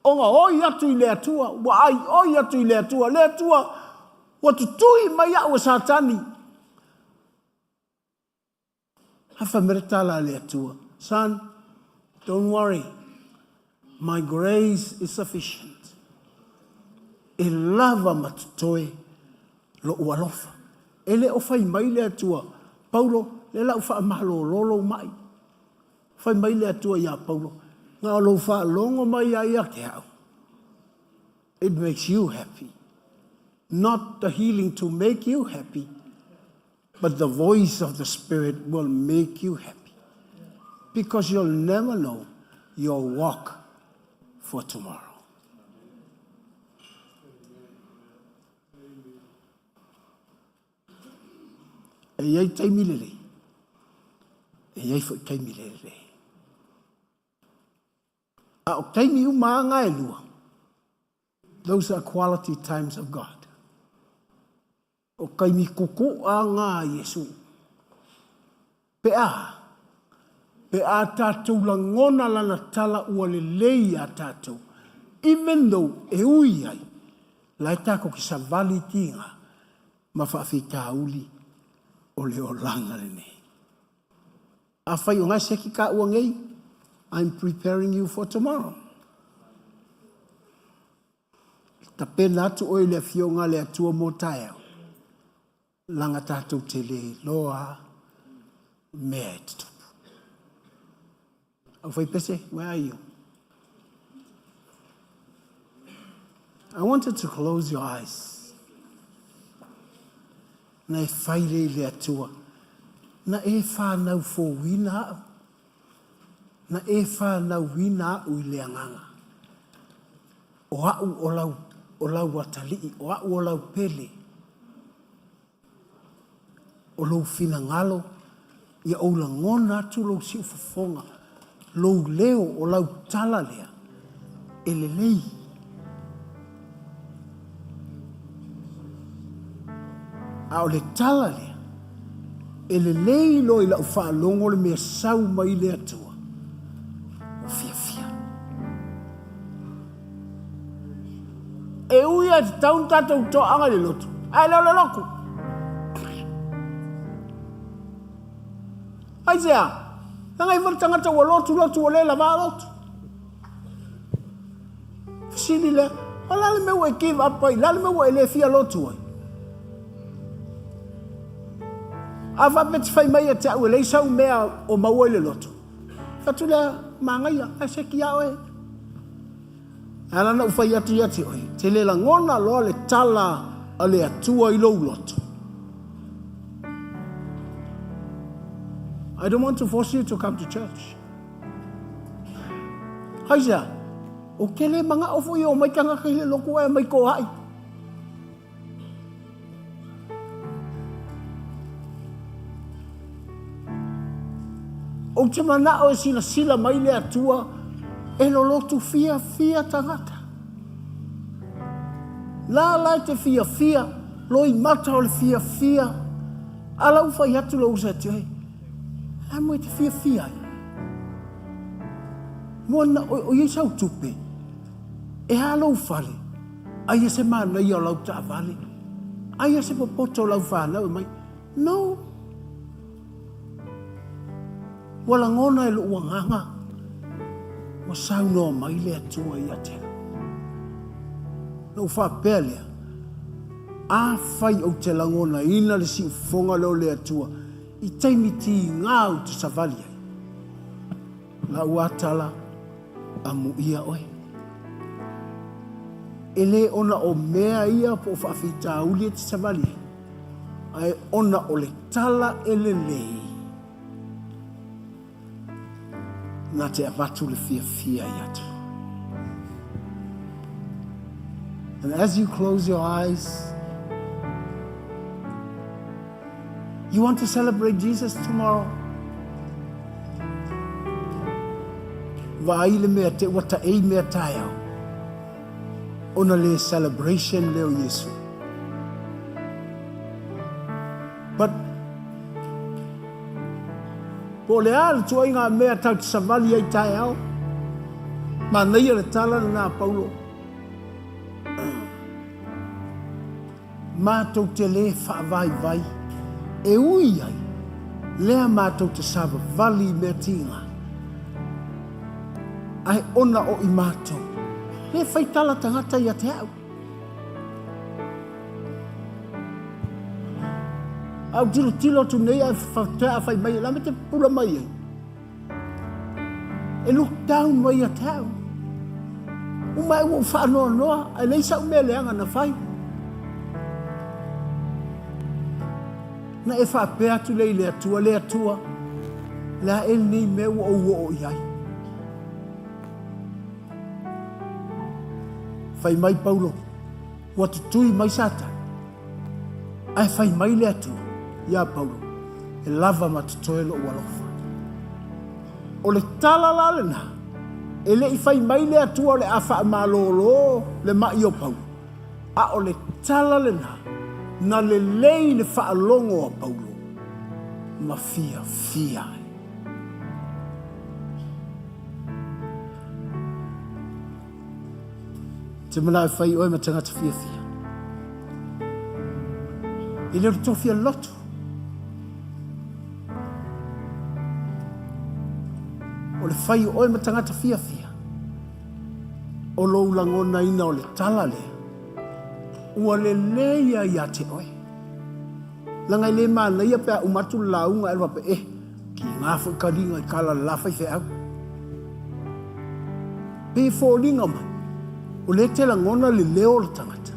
Speaker 17: Onga oi atu i le atua. Wa ai oi atu i le atua. Le atua. Wa tutui mai au satani. Hafa meretala le atua. Son. Don't worry. My grace is sufficient. E lava matutoe lo ualofa. Ele o fai mai le atua. Paulo, le lau wha amalo lolo mai. Fai mai le atua ia Paulo. Ngā lo wha longo mai a ia te au. It makes you happy. Not the healing to make you happy, but the voice of the Spirit will make you happy. Because you'll never know your walk for tomorrow. E iei taimi lele. E iei fo taimi lele. A o taimi umanga e lua. Those are quality times of God. O kaimi kuku a ngā Yesu. Pea. Pe a tātou la ngona lana tala ua le lei a tātou. Even though e ui ai, lai tāko ki sa vali tinga, ma whawhi tā uli o le o langa le nei. A whai o ngai seki ka ua ngei, I'm preparing you for tomorrow. Ta pena atu oi le fionga le atua mo tae au. Langa tātou te le loa mea e tutu. Where are you? I wanted to close your eyes. Na e whaire le atua. Na e whanau fō wina au. Na e whanau wina au I le anganga. O au o lau watali'i. O au o lau pele. O lau fina ngalo. Ia o la ngona tu lau si ufafonga. Lou leo o lau tala lea. E le lei. A o le tala lea. E le lei lo I lau whaalongo le mea sau mai le atua. O fia fia. E uia te taun tatou to anga le lotu. Ai leo le loku. Ai sea. Nanga I tangata ua lotu o le lava lotu. Sini le, o lale me ua give up ai, lale me ua ele fia lotu ai. Ava bet fai mai te au le sau mea o maua le loto. Fatula mangaia a se ki au e. Ala na ufai atu yati oi. Te le langona loa le tala a le atua I lou loto. I don't want to force you to come to church. Haisa, o kele manga ofo I o mai kanga kai le loko e mai ko hai. O te mana o sila sila mai le atua e lo lotu fia tangata. La te fia, lo I mata o le fia. Ala ufa I atu lo usa te hei. A mo te fia. Mona o ye sau tupe. E halo fale. Ai se mana I o lau ta vale. Ai se popoto lau fana mai. No. Wala ngona e lo wanganga. Wa sau no mai le atua I ate. No fa pelea. A fai o te langona ina le si fonga leo le atua. I taimi ti ngau tu savali ai. La uatala amu ia oi. Ele ona o mea ia po whawhita uli te savali ai. Ai ona o le tala ele lei. Nā te avatu le fia iatu. And as you close your eyes, you want to celebrate Jesus tomorrow? Vaile mea te wata ei mea tai au. Ona le celebration leo Yesu. But po le ala tua inga mea tau te savali ai tai au. Ma neia le tala na Paulo. Mātou te le whaavai. E ui ai, lea mātou te sava vali mea tinga. Ai ona o I mātou. Le whaitala tangata I te au. Au tilo tu nei ai whautea whai mai, la me te pula mai ai. E look down mai a te au. Umai ua whaanoa noa, ai leisa umea leanga na whai. Na e whapea atu lei le atua, la el nei mea ua o iai. Whai mai Paulo, ua tutui mai sata. Ai whai mai le atua, ia Paulo, e lava ma tutoelo ua lofa. O le tala la le na, e le I whai mai le atua le awha malolo le mai o Paulo. A o le tala le na le lei le whaalongo a Paulo. Ma fia. Te mana e whai oe ma tangata fia. I leo to fia loto. O le whai oe ma tangata fia. O lo ulangona ina o le tala lea. Ua le leia ia te oe. Langai le mana ia pea umatu launga elwa pe ki ngā whakaringa I kala lawhai whi au. Pe fōringa mai, o le te langona le leo le tangata.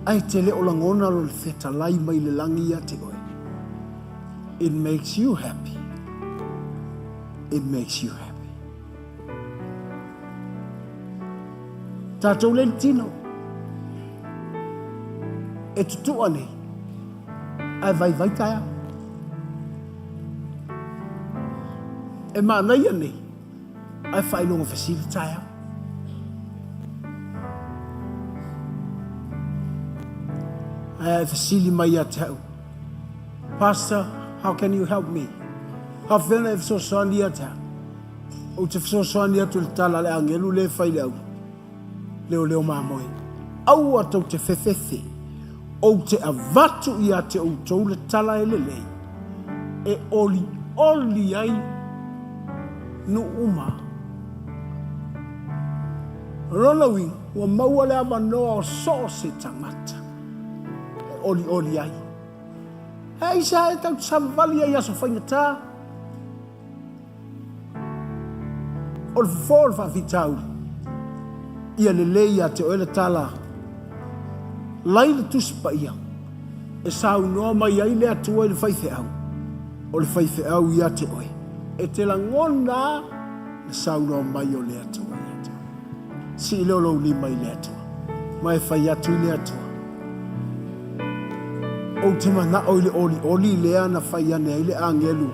Speaker 17: Ai te le o langona lo le wheta lai mai le langi ia te oe. It makes you happy. It makes you happy. Tātou le tino. E tutua nei, ai vai taia. E mānaia nei, ai whailonga whasiri taia. Ai whasiri mai a te au. Pastor, how can you help me? Ha whena e whasoswani a te au. O te whasoswani atu le tala le angelu le whaile au. Leo māmoe. Au atau te whewhewhe. O te avatu I a te outou le tala e lelei. E oli ai no uma. Ronawi, ua maua le amanoa o so se tangata. E oli ai. Hei sa e tau samavali ai aso whaingatā. O le fōr whawhitau. Ia le leia te oele tala. Lai le tuspa ia. E sau noa mai ai le atua i le whaithe au. O le whaithe au ia te oe. E te langona le sau noa mai o le atua i atua. Si lolo lima i le atua. Mai whai atu i le atua. O te mana o le oli lea na whai ane i le angelu.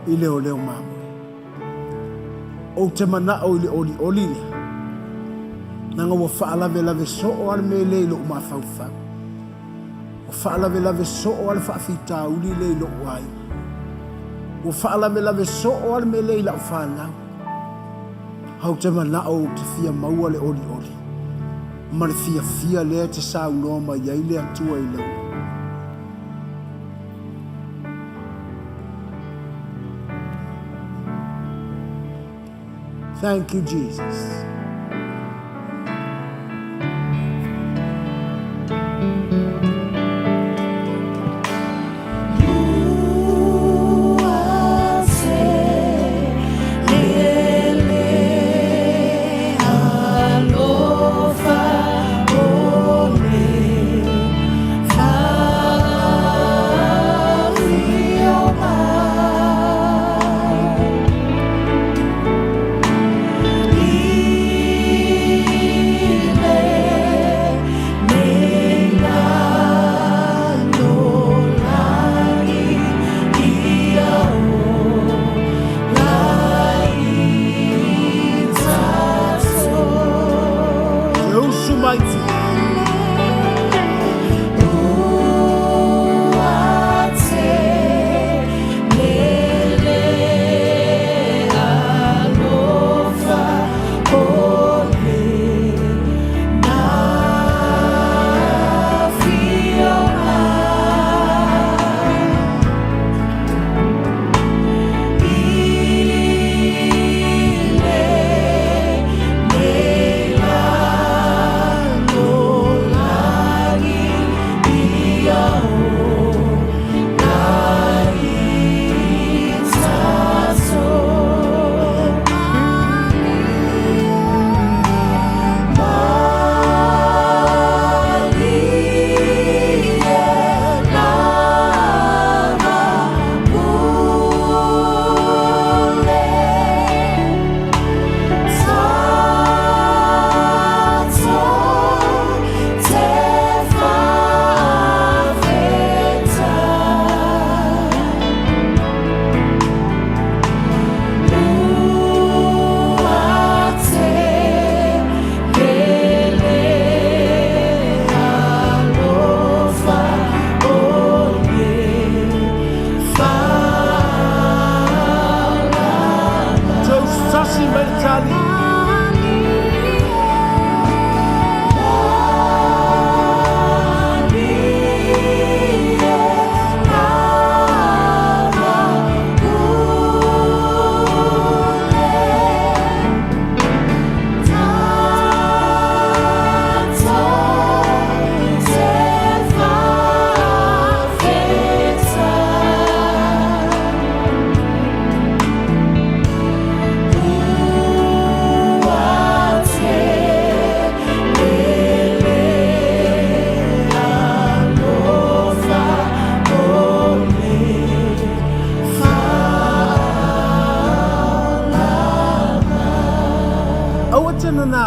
Speaker 17: I leo leo mamu. O te mana o le oli lea. Nanga wa whaalawe lawe so o ale me leilo o mawhauwhau. O whaalawe lawe so o ale whaafita uli leilo o ai. O whaalawe lawe so o ale me leila o whanau. Hau te mana o te fia maua le oli. Ma le fia lea te sau noa mai ai le atua i lau. Thank you, Jesus.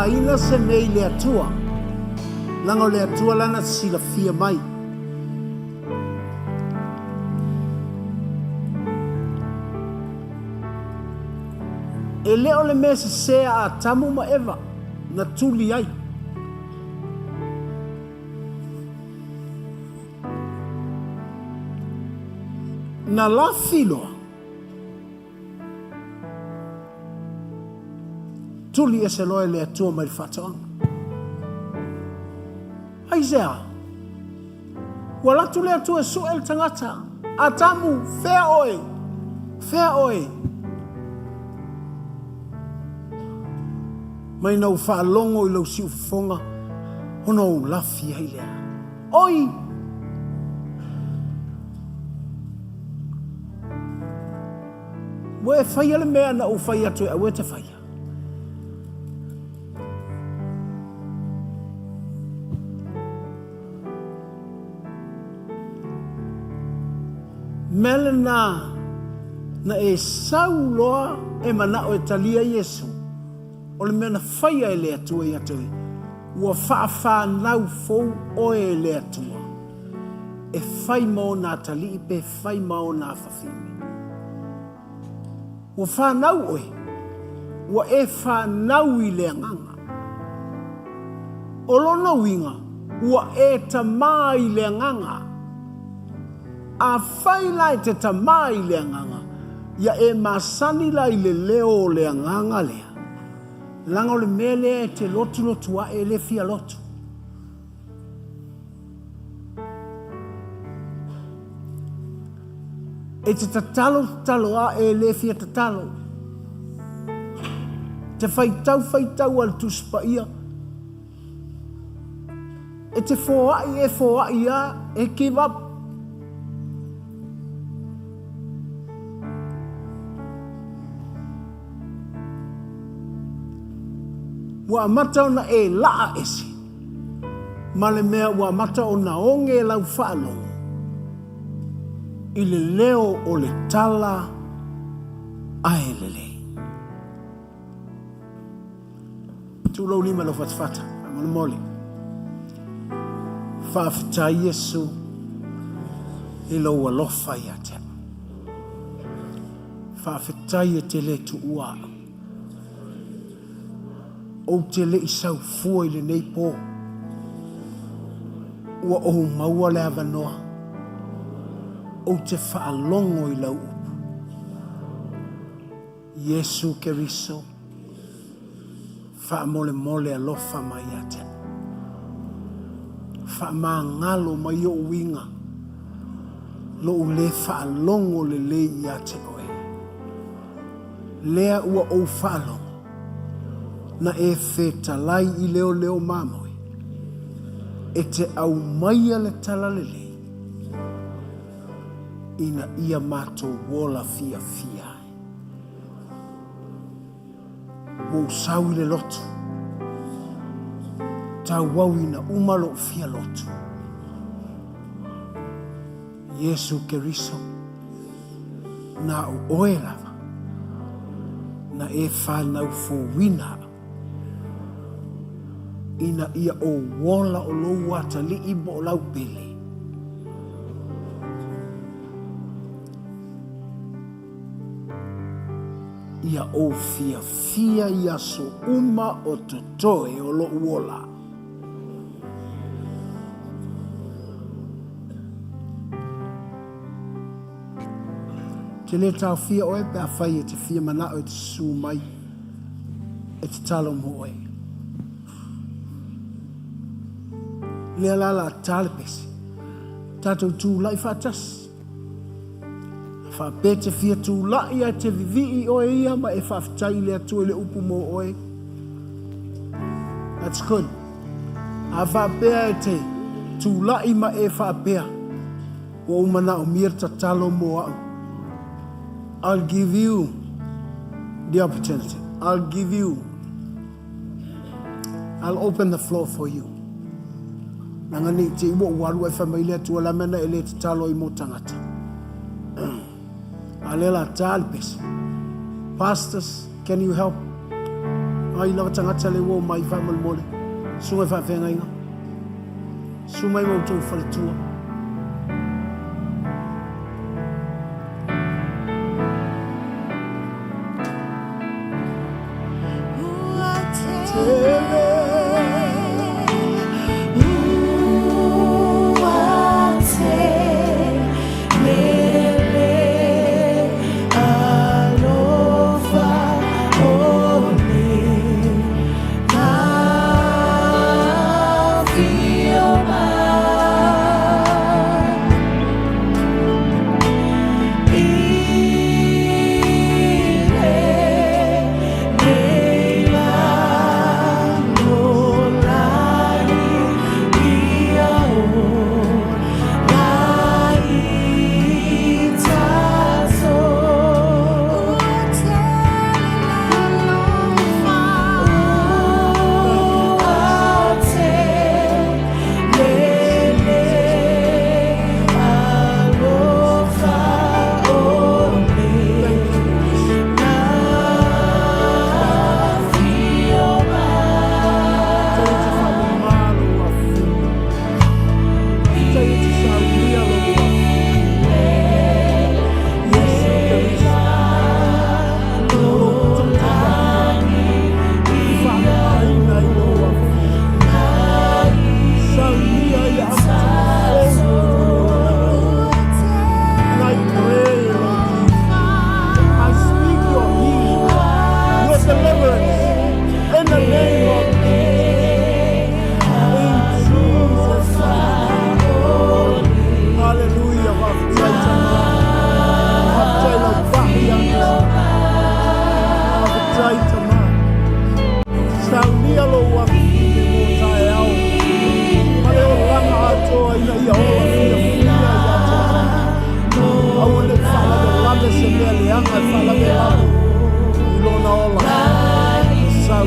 Speaker 17: ina se nei le atua. Langa o le atua lana sila fia mai. E leo le mese sea a tamu ma eva na tuli ai. Na la filoa. Tuli e se loe le atua mai whatoanga. Ai zea. Wala tu le atua su el tangata. A tamu, whea oe. Whea oe. Mai nau whaalongo I lau siu fonga. Hono lafi ai lea. Oi. Mo e whaia le mea na o whaia tu e awe te whaia. Mele na e sauloa e mana o e talia Yesu. O le mea na whaia e le atua i atui. Ua wha nau fou o e le atua. E whai mao nā tali i pe whai mao nā whawhimi. Ua whanau oe, ua e whanau i le nganga. O lona winga, ua e tamā i le nganga. A whai lai te tamā i le nganga, ia e masani lai le leo o le nganga lea. Langa o le mele e te lotu a e le fia lotu. E te tatalo a e le fia tatalo. Te whaitau al tuspa ia. E te fōai a e give up. Wa mata ona e laa esi. Ma le mea wa mata ona onge lau whaalongo. I le leo o le tala a e lele. Tūlau lima lo fatfata, amana mole. Whaafita Yesu i lo alofa i ate. Whaafita i te le tu ua. O te le i sau fua i le nei pō. Ua o maua le avanoa. O te whaalongo i lau upu. Yesu Keriso, whaamole alofa mai ate. Whaamangalo mai o winga. Lo le whaalongo le le i ate oe. Lea ua o whaalongo. Na e whetalai i leo mamoi. E te au maia le tala lele. Ina ia mato wola fia. Wo sau le lotu. Tau wau ina umalo fia lotu. Yesu Keriso. Na o oe lava. Na e whanau fo wina. Ina ia o wola o lou wata li i bo lau pele. Ia o fia ia so uma o totoe o lo wola. Te le tau fia oe pe a whai e te fia mana o te su mai. E te talo mo oe. Lea lala tale pesi. Tatou tū lai whaatasi. Whapete fia tū lai a te vivi oe ia ma e whaftai lea tue le upu mo oe. That's good. A whapea e te tū lai ma e whapea. O umana o mirta talo mo au. I'll give you the opportunity. I'll open the floor for you. Nangani te iwo waru e whamailea tua la mena e le te talo i mo tangata. Alela talpes. Pastors, can you help? Ai lava tangata le wo mai whamal mole. Sunga whawhenga inga. Sumai mo tau whalatua.
Speaker 13: Feel my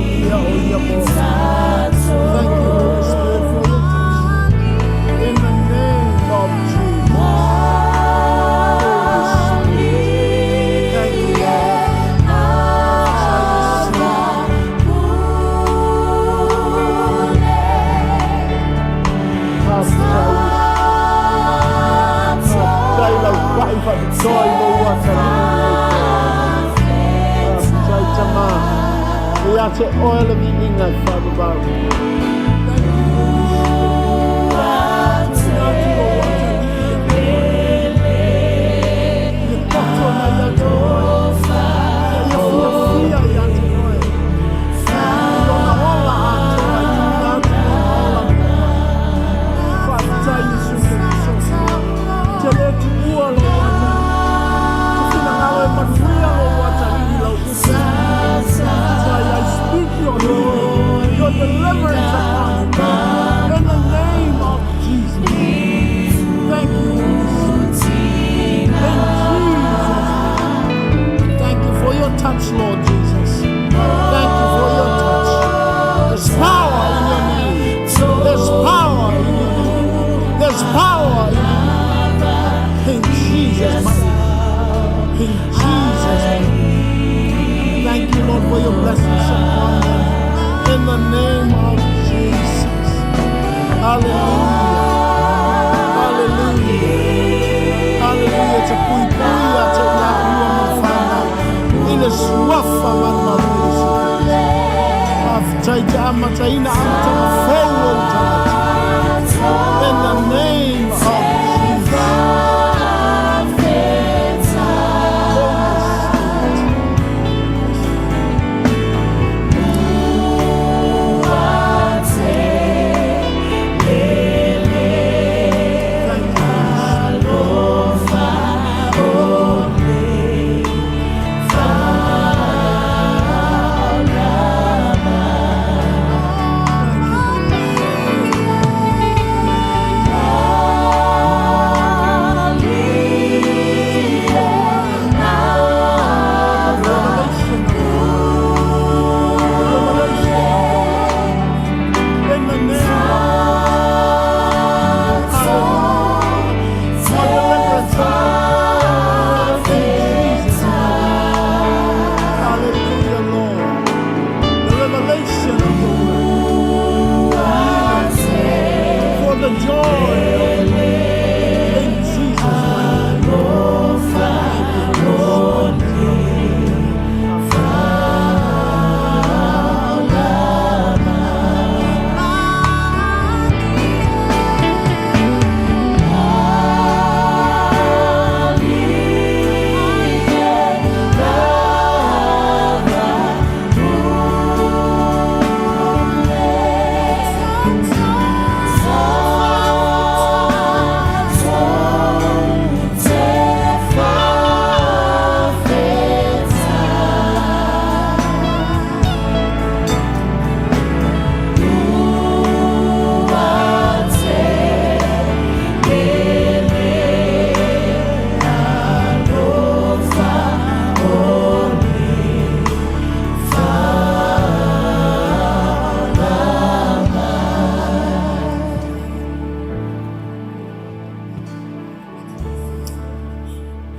Speaker 17: ia o ia mo. Thank you, Holy Spirit, for your touch. In the name of Jesus. Holy Spirit. Thank you, to oil of the inner, Father God. Your deliverance upon you, in the name of Jesus. Thank you, Jesus. Thank you for your touch, Lord Jesus. Thank you for your touch. There's power in your name. There's power in your name. There's power in your name. In Jesus' name. In Jesus' name. Thank you, Lord, for your blessings upon them. In the name of Jesus. Hallelujah. Hallelujah. Hallelujah. To puipuia te nakua mafana. Ina swafa manmarusu. Aftaita amataina amata mafowo utati. In the name of Jesus.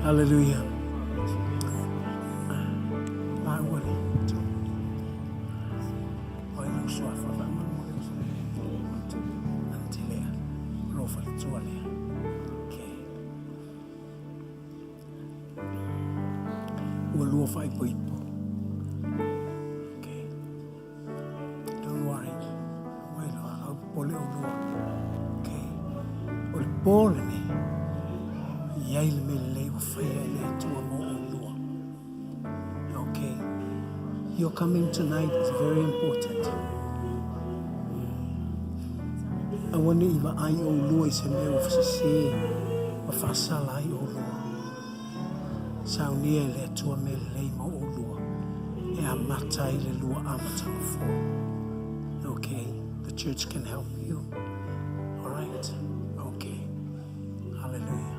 Speaker 17: Hallelujah. Don't worry. I'll pull it over. Okay. We'll pull it. Okay, your coming tonight is very important. I wonder if I owe is a mail of say, or Fasala, I owe sound nearly to a mail lame or lure, and Matai lure amateur for. Okay, the church can help you. All right, okay. Hallelujah.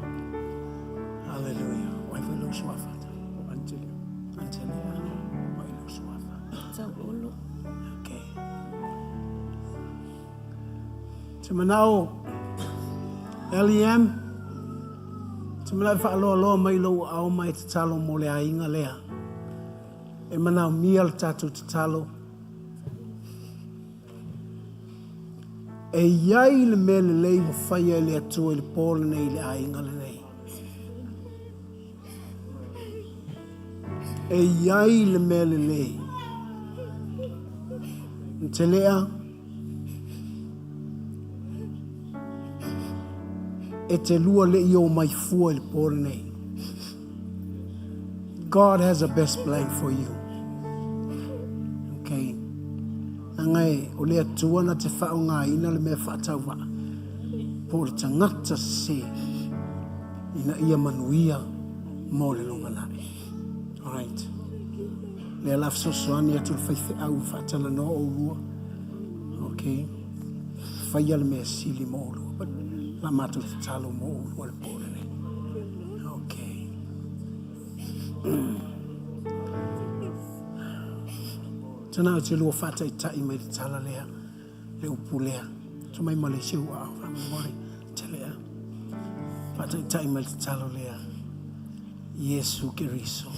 Speaker 17: Hallelujah. Why will you until you? Why will you Te manao LEM te manao whaaloa mai lau au mai te talo mo le ainga lea. E manao mia le tātou te talo. E iai le mea le lei mo whaia le atua le pōle nei le ainga le nei. E iai le mea le lei. Te lea, e te lua le i o mai fua le pōle nei. God has a best plan for you. Okay. Angai, o le atua na te whao ngā ina le mea whaatau wa. Po le tangata se, ina ia manuia mo le longa nai. Alright. Le alaf sosoani atu le whaife au whaatala no o rua. Okay. Whaia le mea sili mo o rua. But la matu te talo mo o rua le pōle nei. Okay. Tana o te lua whata I tai mai te tala lea, le upu lea. Tu mai male siu a au whamamore te lea. Whata I tai mai te tala lea. Yesu Keriso.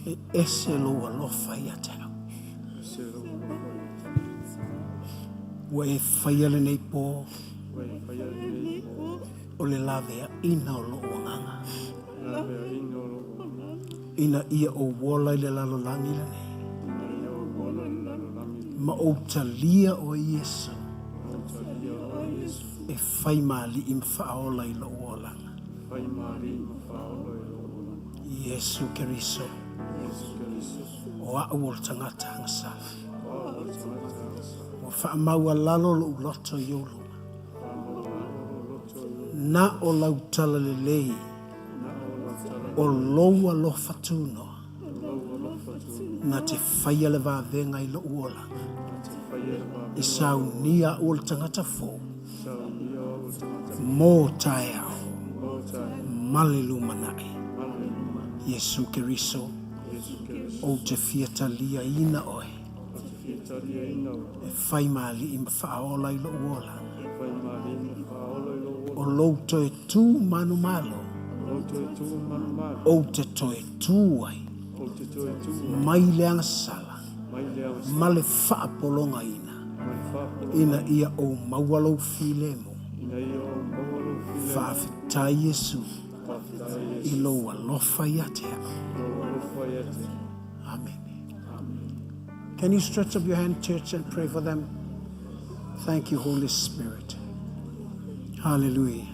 Speaker 17: E ese loa lofa I a te au. Wa e whaia le nei pō. O le lavea ina o loo nganga. Ina ia o wola I le lalolangi le nei. Ma o talia o Yesu. E whai maali I mwhaola I loo wolanga. Yesu Keriso. O a o tangata hangasala. O whaamaua lalo lo uloto yolo. Na o lautala le lei. O loa lo fatuno. Na te whaia le vāvenga I lo uola. I saunia o le tangata fō. Mō tae au. Malelu manai. Yesu Keriso. O te fiatalia ina oe. E whai maali I mwhaola I lo uola. O louto e tū manu malo. O te toe tū ai. Mai leanga sala. Ma le whaapolonga ina. Ina ia o maualo filemo. Whaafitai Yesu. I loa lofa I atea. Amen. Can you stretch up your hand, church, and pray for them? Thank you, Holy Spirit. Hallelujah.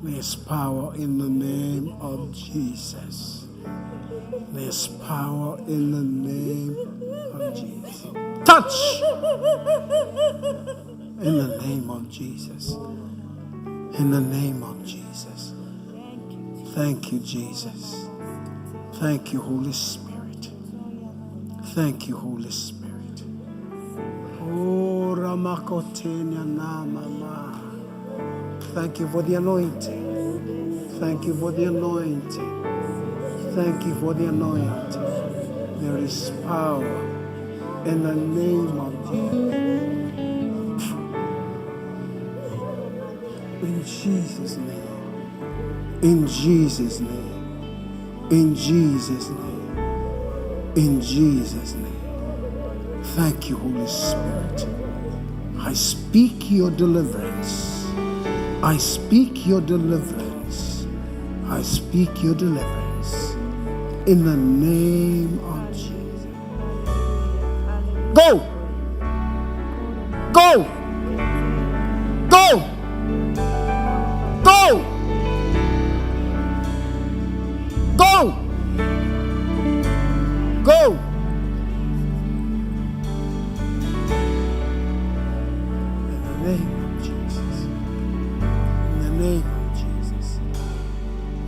Speaker 17: There's power in the name of Jesus. There's power in the name of Jesus. Touch! In the name of Jesus. In the name of Jesus. Thank you, Jesus. Thank you, Holy Spirit. Thank you, Holy Spirit. Oh, Ramakotenya Namama. Thank you for the anointing. Thank you for the anointing. Thank you for the anointing. There is power in the name of Jesus. In Jesus' name. In Jesus' name. In Jesus' name. In Jesus' name. Thank you, Holy Spirit. I speak your deliverance. I speak your deliverance. I speak your deliverance. In the name of Jesus. Go! Go! Go! Go! Go! Go! In the name of Jesus. In the name of Jesus.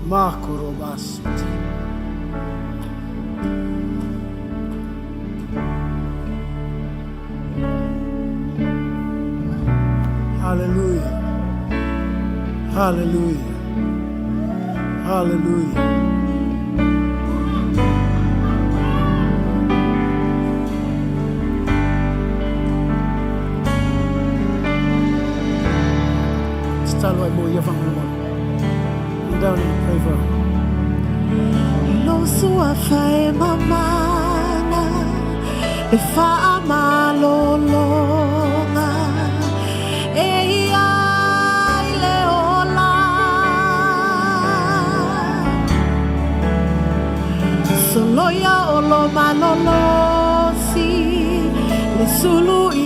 Speaker 17: Makorobasuti. Hallelujah. Hallelujah. Hallelujah. ia whangamon. And down and pray for her.
Speaker 1: Losua fai mamana e fa malolonga e ai leola soloya olo malolosi le sulu i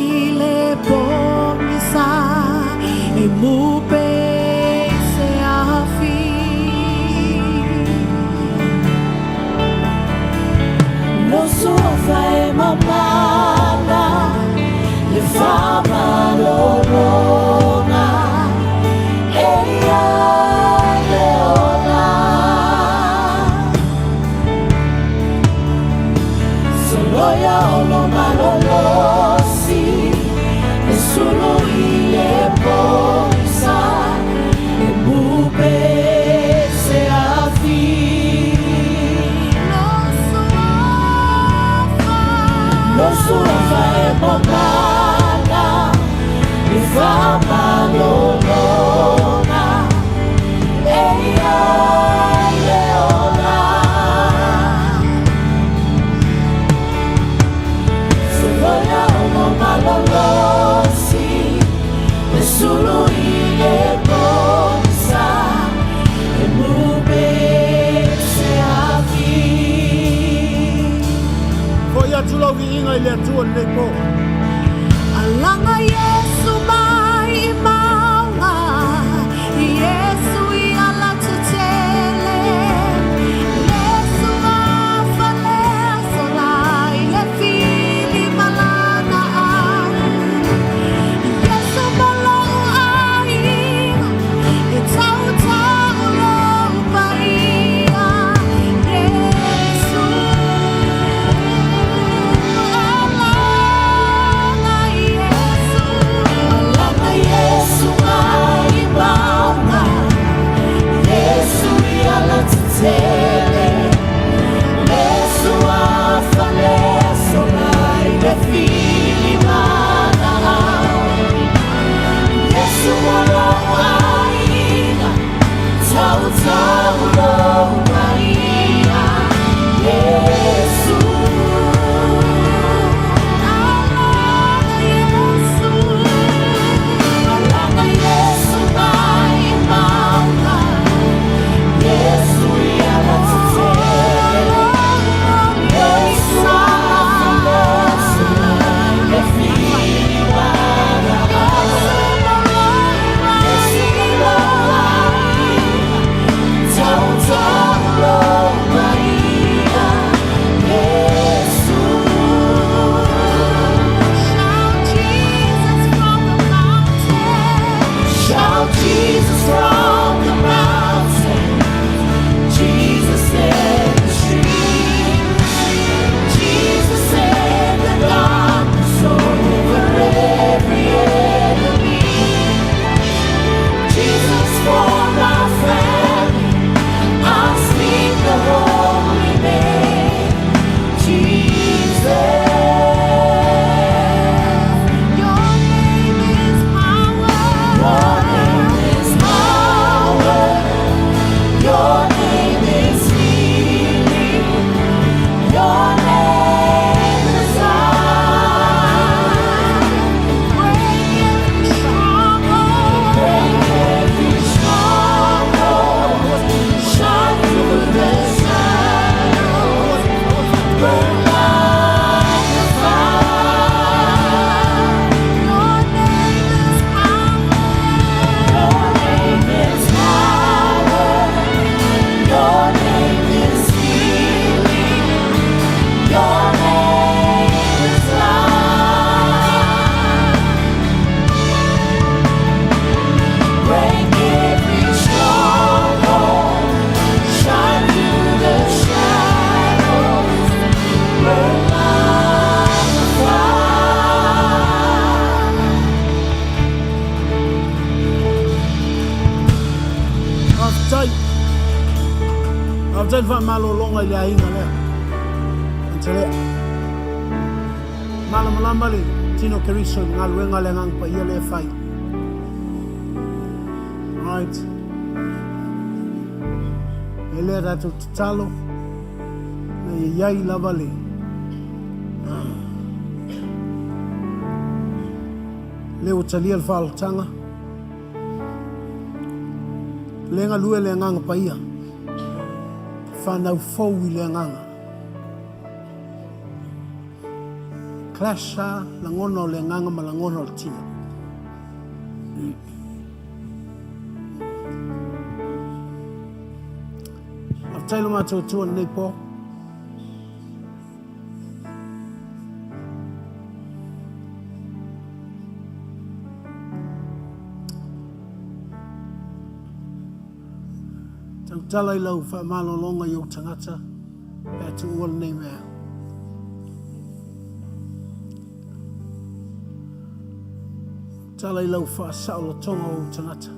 Speaker 1: le pomisa e mupe se afi no so fai mamana le fa malolona e ai leona soloya olo malolosi e solo ile poisa e bube se afi lo sua fai mamana mi fa malolona e ai leona se voglio uno malolosi nessuno ile poisa e mube se afi
Speaker 17: Ko ia tulau ki inga i lea tua nei po.
Speaker 1: Alanga Yesu mai maunga Yesu i ala tutele Yesu afale sola i le fili malana au Yesu malau ai e tau tau lau paia Yesu Yesu mai maunga Yesu i ala tutele Yesu afale sola i le fili mana au Yesu malau aina tau tau lau maia Yesu Yesu mai maunga Yesu i ala tutele Yesu afale sola i le fili mana au Yesu malau aina tau tau lau maia Yesu Shout Jesus from the mountain. Jesus in the street. Jesus in the darkness over every enemy. Jesus for my family. I speak the holy name. Jesus. Your name is power. Your name is power. Your name is healing. Your name is life. Break every stronghold. Break every stronghold. Shine through the shadows. Burn like a fire. Your name is power. Your name is power. Your name is healing. Your name is life. Break every stronghold. Shine through the shadows. Burn like a fire.
Speaker 17: Aftai wha malolonga i lea inga lea. Antelea. Malamalama le tino keriso ngā luenga le ngang pa ia le whai. tonight. Ele ratu talo na yai lavale. Leo tali al fal tanga. Lenga lue le nganga paia. Whanau fau I le nganga. Clasha langono le nganga ma langono le tina. Tailo mato tua nei po. Tau tala I lau wha malolonga I o tangata e tu ua nei mea. Tala I lau wha saola tonga o tangata.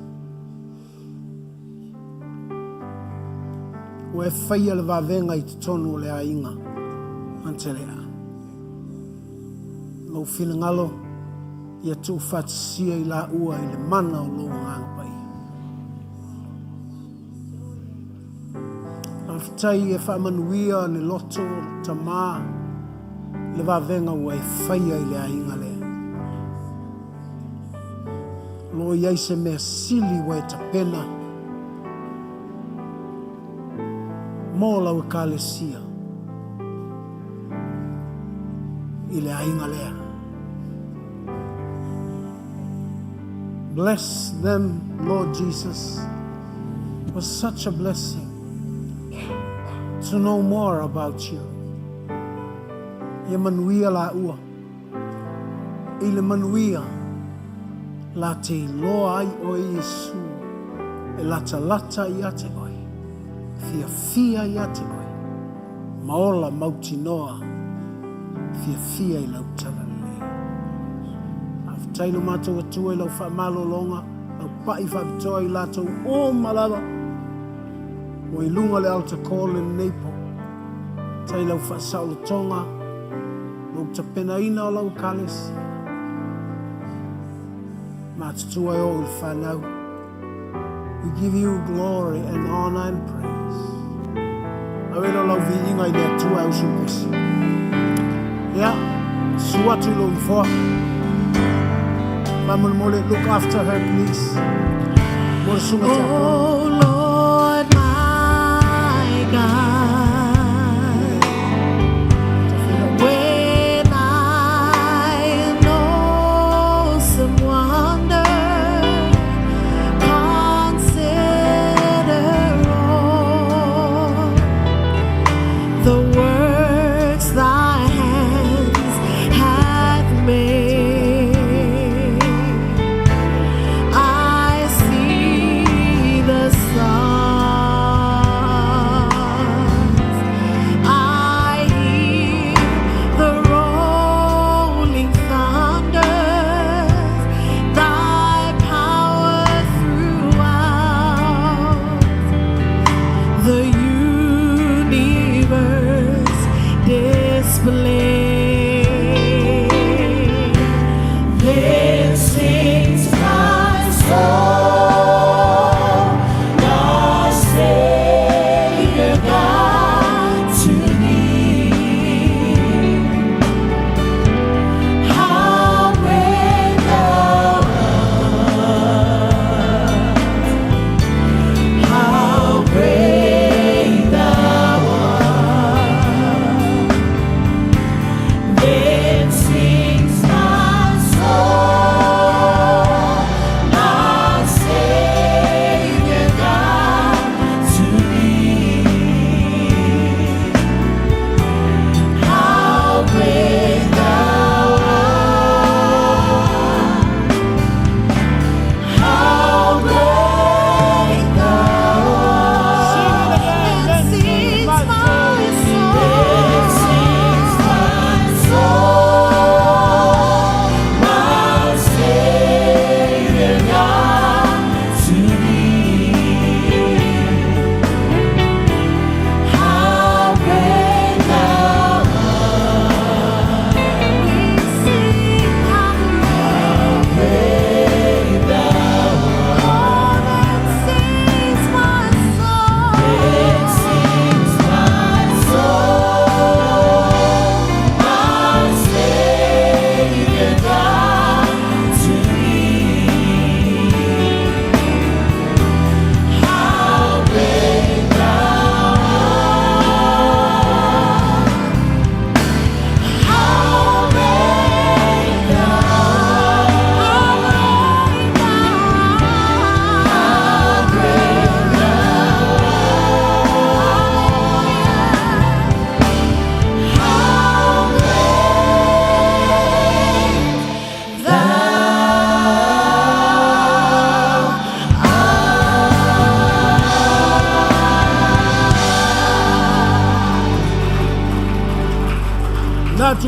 Speaker 17: O e whaia le wawenga I te tonu o le ainga antelea. Lau whina ngalo ia tu whatisia I la ua I le mana o lo nganga pai. Aftai e whamanuia le loto ta mā le wawenga o e whaia I le ainga lea. Lo iai se mea sili wa e ta pena mō lau kālesia I le ainga lea. Bless them, Lord Jesus. It was such a blessing to know more about you. Ia manuia la ua. I le manuia la te loa ai o Iesu e lata I ate oi. Fia I ate oi. Maola mauti noa. Fia I lau tala lei. Aftailo mātou atua I lau wha malolonga. Lau pai whabitoa I lātou o malava. O I lunga le alta kōle neipo. Tai lau wha saula tonga. Lau ta pena ina o lau kalesi. Mātutua I o il whanau. We give you glory and honor and praise. Awelo lau viinga I lea tua au supesi. Yeah, suatu lo ifoa. Mama mole, look after her, please. Mole sunga te apona.
Speaker 1: Oh Lord, my God, when I know some wonder, consider all the works thy hands hath made. I see the sun.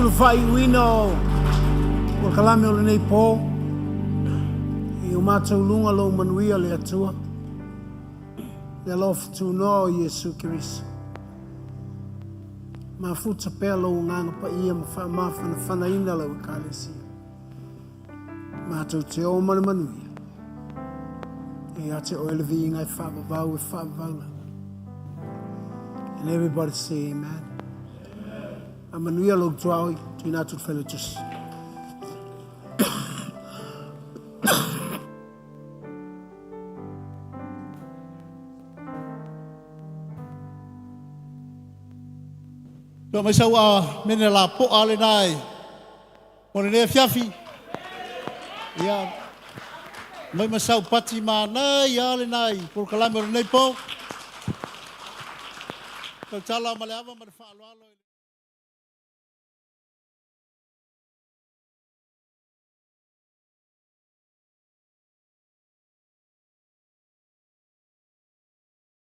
Speaker 17: tulu fai wino o kalame o le nei po. I o mātou lunga lo manuia le atua. Le alofa tu no Yesu Kiriso. Ma futa pea lo nganga pa ia ma whana ina lau kalesi. Mātou te o mani manuia. E ate o ele vi ngai whaavavau e whaavavau. And everybody say amen. A manuia lo tuaoi, tuina tu whele tus.
Speaker 5: Pea mai sau a mene la po ale nai. O le fiafi. Ia. Mai masau pati manai ale nai. Por kalame o nei po. Kau tala male ava mare wha aloalo.